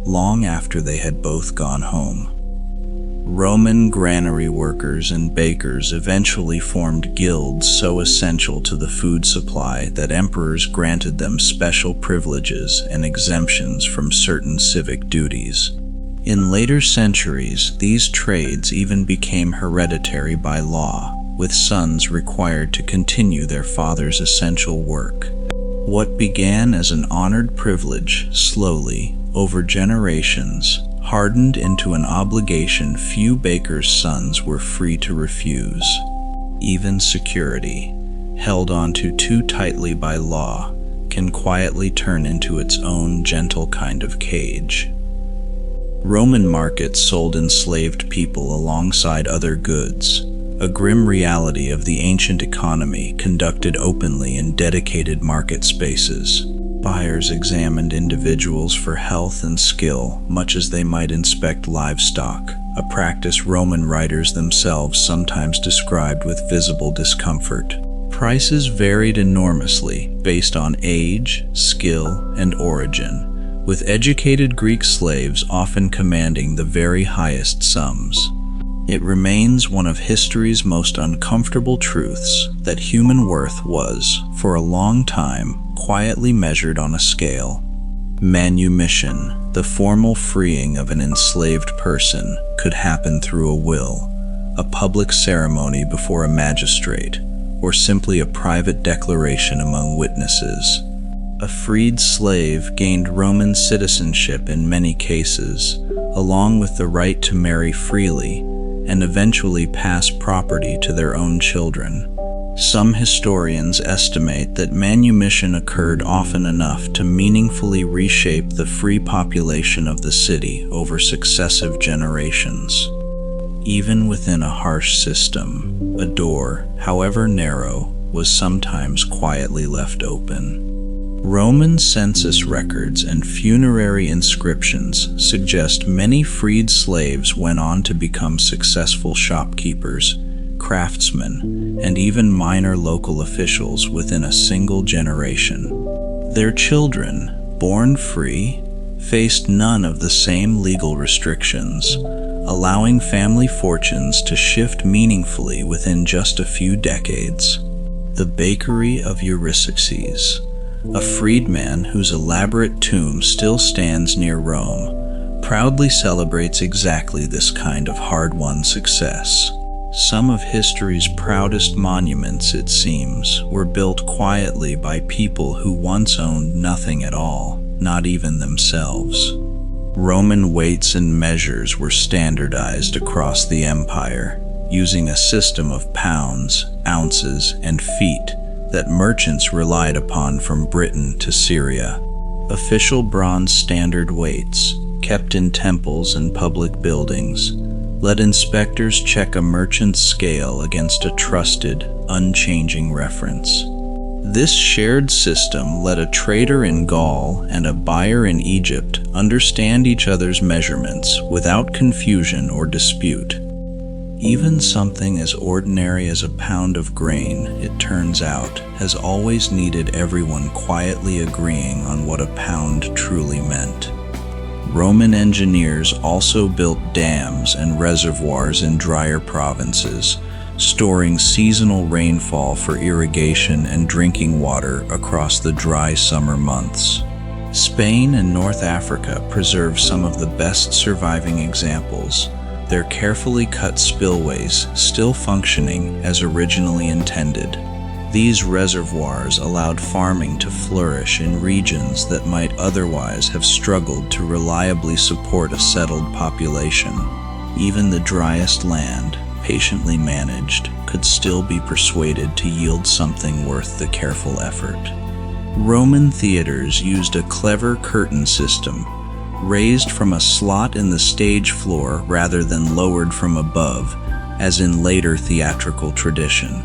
long after they had both gone home. Roman granary workers and bakers eventually formed guilds so essential to the food supply that emperors granted them special privileges and exemptions from certain civic duties. In later centuries, these trades even became hereditary by law, with sons required to continue their father's essential work. What began as an honored privilege slowly, over generations, hardened into an obligation few bakers' sons were free to refuse. Even security, held onto too tightly by law, can quietly turn into its own gentle kind of cage. Roman markets sold enslaved people alongside other goods, a grim reality of the ancient economy conducted openly in dedicated market spaces. Buyers examined individuals for health and skill, much as they might inspect livestock, a practice Roman writers themselves sometimes described with visible discomfort. Prices varied enormously based on age, skill, and origin, with educated Greek slaves often commanding the very highest sums. It remains one of history's most uncomfortable truths that human worth was, for a long time, quietly measured on a scale. Manumission, the formal freeing of an enslaved person, could happen through a will, a public ceremony before a magistrate, or simply a private declaration among witnesses. A freed slave gained Roman citizenship in many cases, along with the right to marry freely, and eventually pass property to their own children. Some historians estimate that manumission occurred often enough to meaningfully reshape the free population of the city over successive generations. Even within a harsh system, a door, however narrow, was sometimes quietly left open. Roman census records and funerary inscriptions suggest many freed slaves went on to become successful shopkeepers, craftsmen, and even minor local officials within a single generation. Their children, born free, faced none of the same legal restrictions, allowing family fortunes to shift meaningfully within just a few decades. The Bakery of Eurysxes, a freedman whose elaborate tomb still stands near Rome, proudly celebrates exactly this kind of hard-won success. Some of history's proudest monuments, it seems, were built quietly by people who once owned nothing at all, not even themselves. Roman weights and measures were standardized across the empire, using a system of pounds, ounces, and feet that merchants relied upon from Britain to Syria. Official bronze standard weights, kept in temples and public buildings, let inspectors check a merchant's scale against a trusted, unchanging reference. This shared system let a trader in Gaul and a buyer in Egypt understand each other's measurements without confusion or dispute. Even something as ordinary as a pound of grain, it turns out, has always needed everyone quietly agreeing on what a pound truly meant. Roman engineers also built dams and reservoirs in drier provinces, storing seasonal rainfall for irrigation and drinking water across the dry summer months. Spain and North Africa preserve some of the best surviving examples, their carefully cut spillways still functioning as originally intended. These reservoirs allowed farming to flourish in regions that might otherwise have struggled to reliably support a settled population. Even the driest land, patiently managed, could still be persuaded to yield something worth the careful effort. Roman theaters used a clever curtain system, raised from a slot in the stage floor rather than lowered from above, as in later theatrical tradition.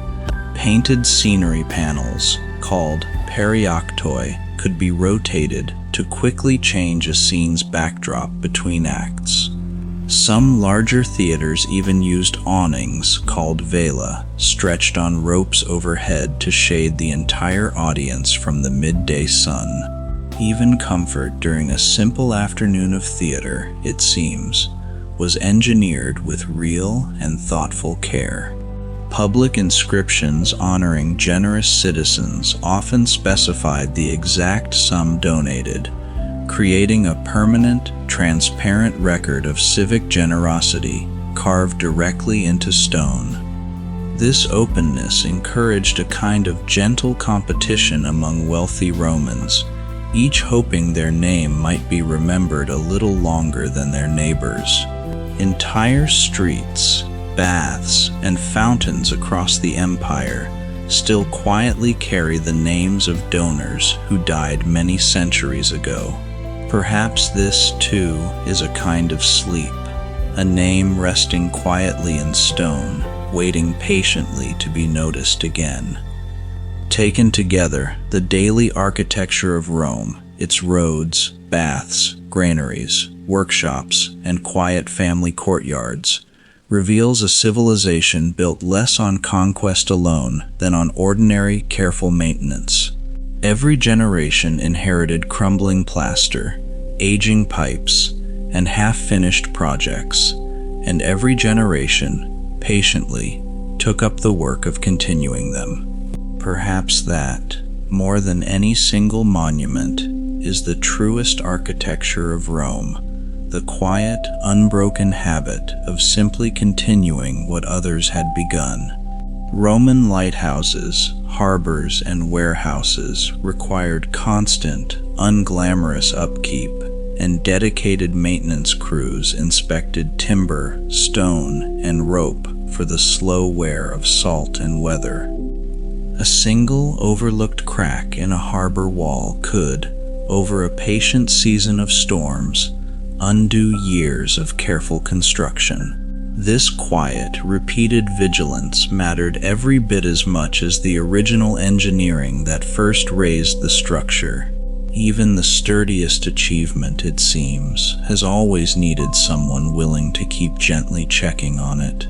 Painted scenery panels, called perioctoi, could be rotated to quickly change a scene's backdrop between acts. Some larger theaters even used awnings, called vela, stretched on ropes overhead to shade the entire audience from the midday sun. Even comfort during a simple afternoon of theater, it seems, was engineered with real and thoughtful care. Public inscriptions honoring generous citizens often specified the exact sum donated, creating a permanent, transparent record of civic generosity carved directly into stone. This openness encouraged a kind of gentle competition among wealthy Romans, each hoping their name might be remembered a little longer than their neighbors. Entire streets, baths, and fountains across the empire still quietly carry the names of donors who died many centuries ago. Perhaps this, too, is a kind of sleep, a name resting quietly in stone, waiting patiently to be noticed again. Taken together, the daily architecture of Rome, its roads, baths, granaries, workshops, and quiet family courtyards, reveals a civilization built less on conquest alone than on ordinary, careful maintenance. Every generation inherited crumbling plaster, aging pipes, and half-finished projects, and every generation, patiently, took up the work of continuing them. Perhaps that, more than any single monument, is the truest architecture of Rome, the quiet, unbroken habit of simply continuing what others had begun. Roman lighthouses, harbors, and warehouses required constant, unglamorous upkeep, and dedicated maintenance crews inspected timber, stone, and rope for the slow wear of salt and weather. A single overlooked crack in a harbor wall could, over a patient season of storms, undo years of careful construction. This quiet, repeated vigilance mattered every bit as much as the original engineering that first raised the structure. Even the sturdiest achievement, it seems, has always needed someone willing to keep gently checking on it.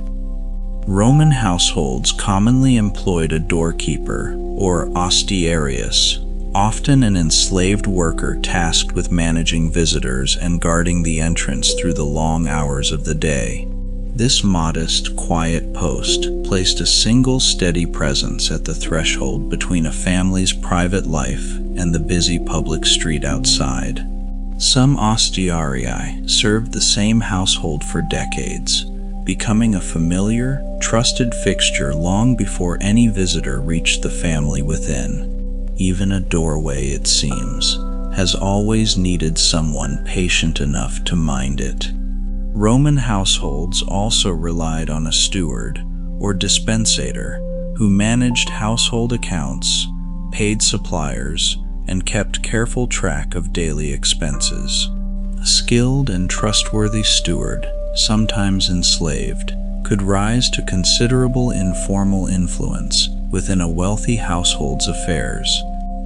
Roman households commonly employed a doorkeeper, or ostiarius, often an enslaved worker tasked with managing visitors and guarding the entrance through the long hours of the day. This modest, quiet post placed a single steady presence at the threshold between a family's private life and the busy public street outside. Some ostiarii served the same household for decades, becoming a familiar, trusted fixture long before any visitor reached the family within. Even a doorway, it seems, has always needed someone patient enough to mind it. Roman households also relied on a steward, or dispensator, who managed household accounts, paid suppliers, and kept careful track of daily expenses. A skilled and trustworthy steward, sometimes enslaved, could rise to considerable informal influence within a wealthy household's affairs.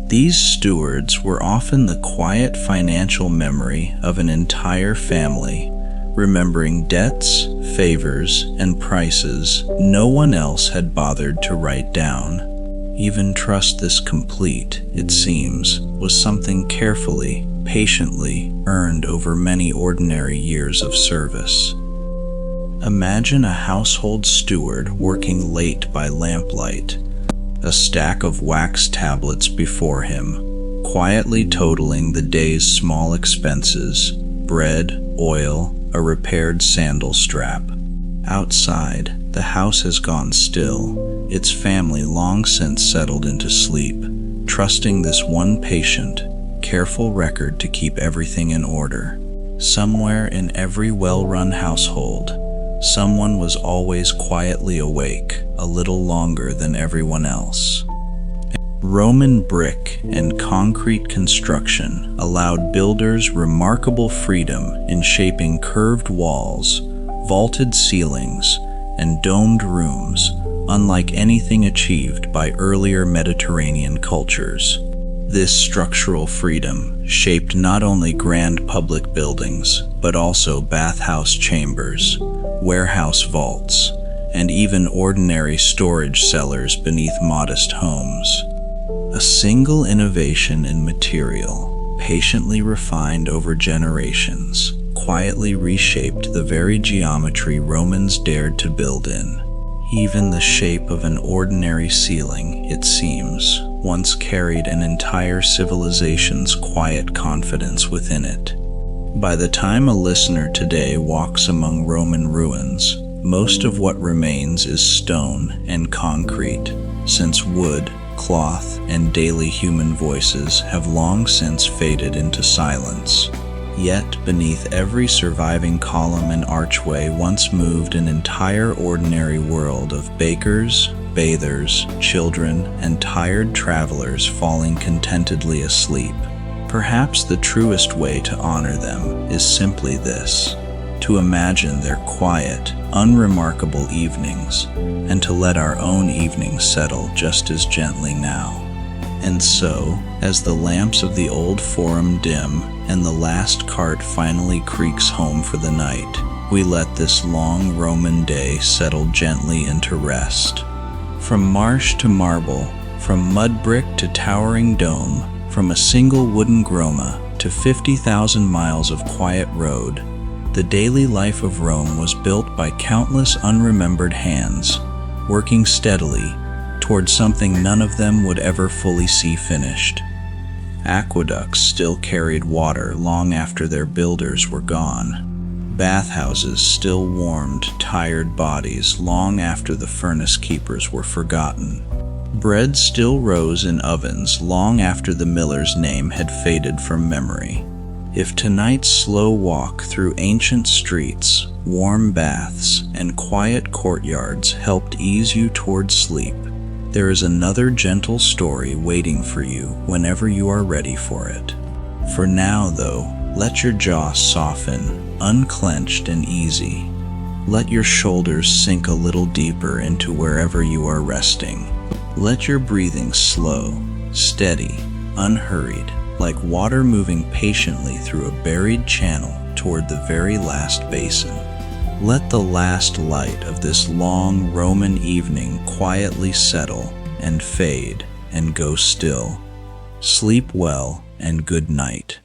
These stewards were often the quiet financial memory of an entire family, remembering debts, favors, and prices no one else had bothered to write down. Even trust this complete, it seems, was something carefully, patiently earned over many ordinary years of service. Imagine a household steward working late by lamplight, a stack of wax tablets before him, quietly totaling the day's small expenses: bread, oil, a repaired sandal strap. Outside, the house has gone still, its family long since settled into sleep, trusting this one patient, careful record to keep everything in order. Somewhere in every well-run household, someone was always quietly awake, a little longer than everyone else. Roman brick and concrete construction allowed builders remarkable freedom in shaping curved walls, vaulted ceilings, and domed rooms, unlike anything achieved by earlier Mediterranean cultures. This structural freedom shaped not only grand public buildings, but also bathhouse chambers, warehouse vaults, and even ordinary storage cellars beneath modest homes. A single innovation in material, patiently refined over generations, quietly reshaped the very geometry Romans dared to build in. Even the shape of an ordinary ceiling, it seems, once carried an entire civilization's quiet confidence within it. By the time a listener today walks among Roman ruins, most of what remains is stone and concrete, since wood, cloth, and daily human voices have long since faded into silence. Yet beneath every surviving column and archway once moved an entire ordinary world of bakers, bathers, children, and tired travelers falling contentedly asleep. Perhaps the truest way to honor them is simply this: to imagine their quiet, unremarkable evenings, and to let our own evenings settle just as gently now. And so, as the lamps of the old forum dim and the last cart finally creaks home for the night, we let this long Roman day settle gently into rest. From marsh to marble, from mud brick to towering dome, from a single wooden groma to 50,000 miles of quiet road, the daily life of Rome was built by countless unremembered hands, working steadily toward something none of them would ever fully see finished. Aqueducts still carried water long after their builders were gone. Bathhouses still warmed tired bodies long after the furnace keepers were forgotten. Bread still rose in ovens long after the miller's name had faded from memory. If tonight's slow walk through ancient streets, warm baths, and quiet courtyards helped ease you toward sleep, there is another gentle story waiting for you whenever you are ready for it. For now, though, let your jaw soften, unclenched and easy. Let your shoulders sink a little deeper into wherever you are resting. Let your breathing slow, steady, unhurried, like water moving patiently through a buried channel toward the very last basin. Let the last light of this long Roman evening quietly settle and fade and go still. Sleep well and good night.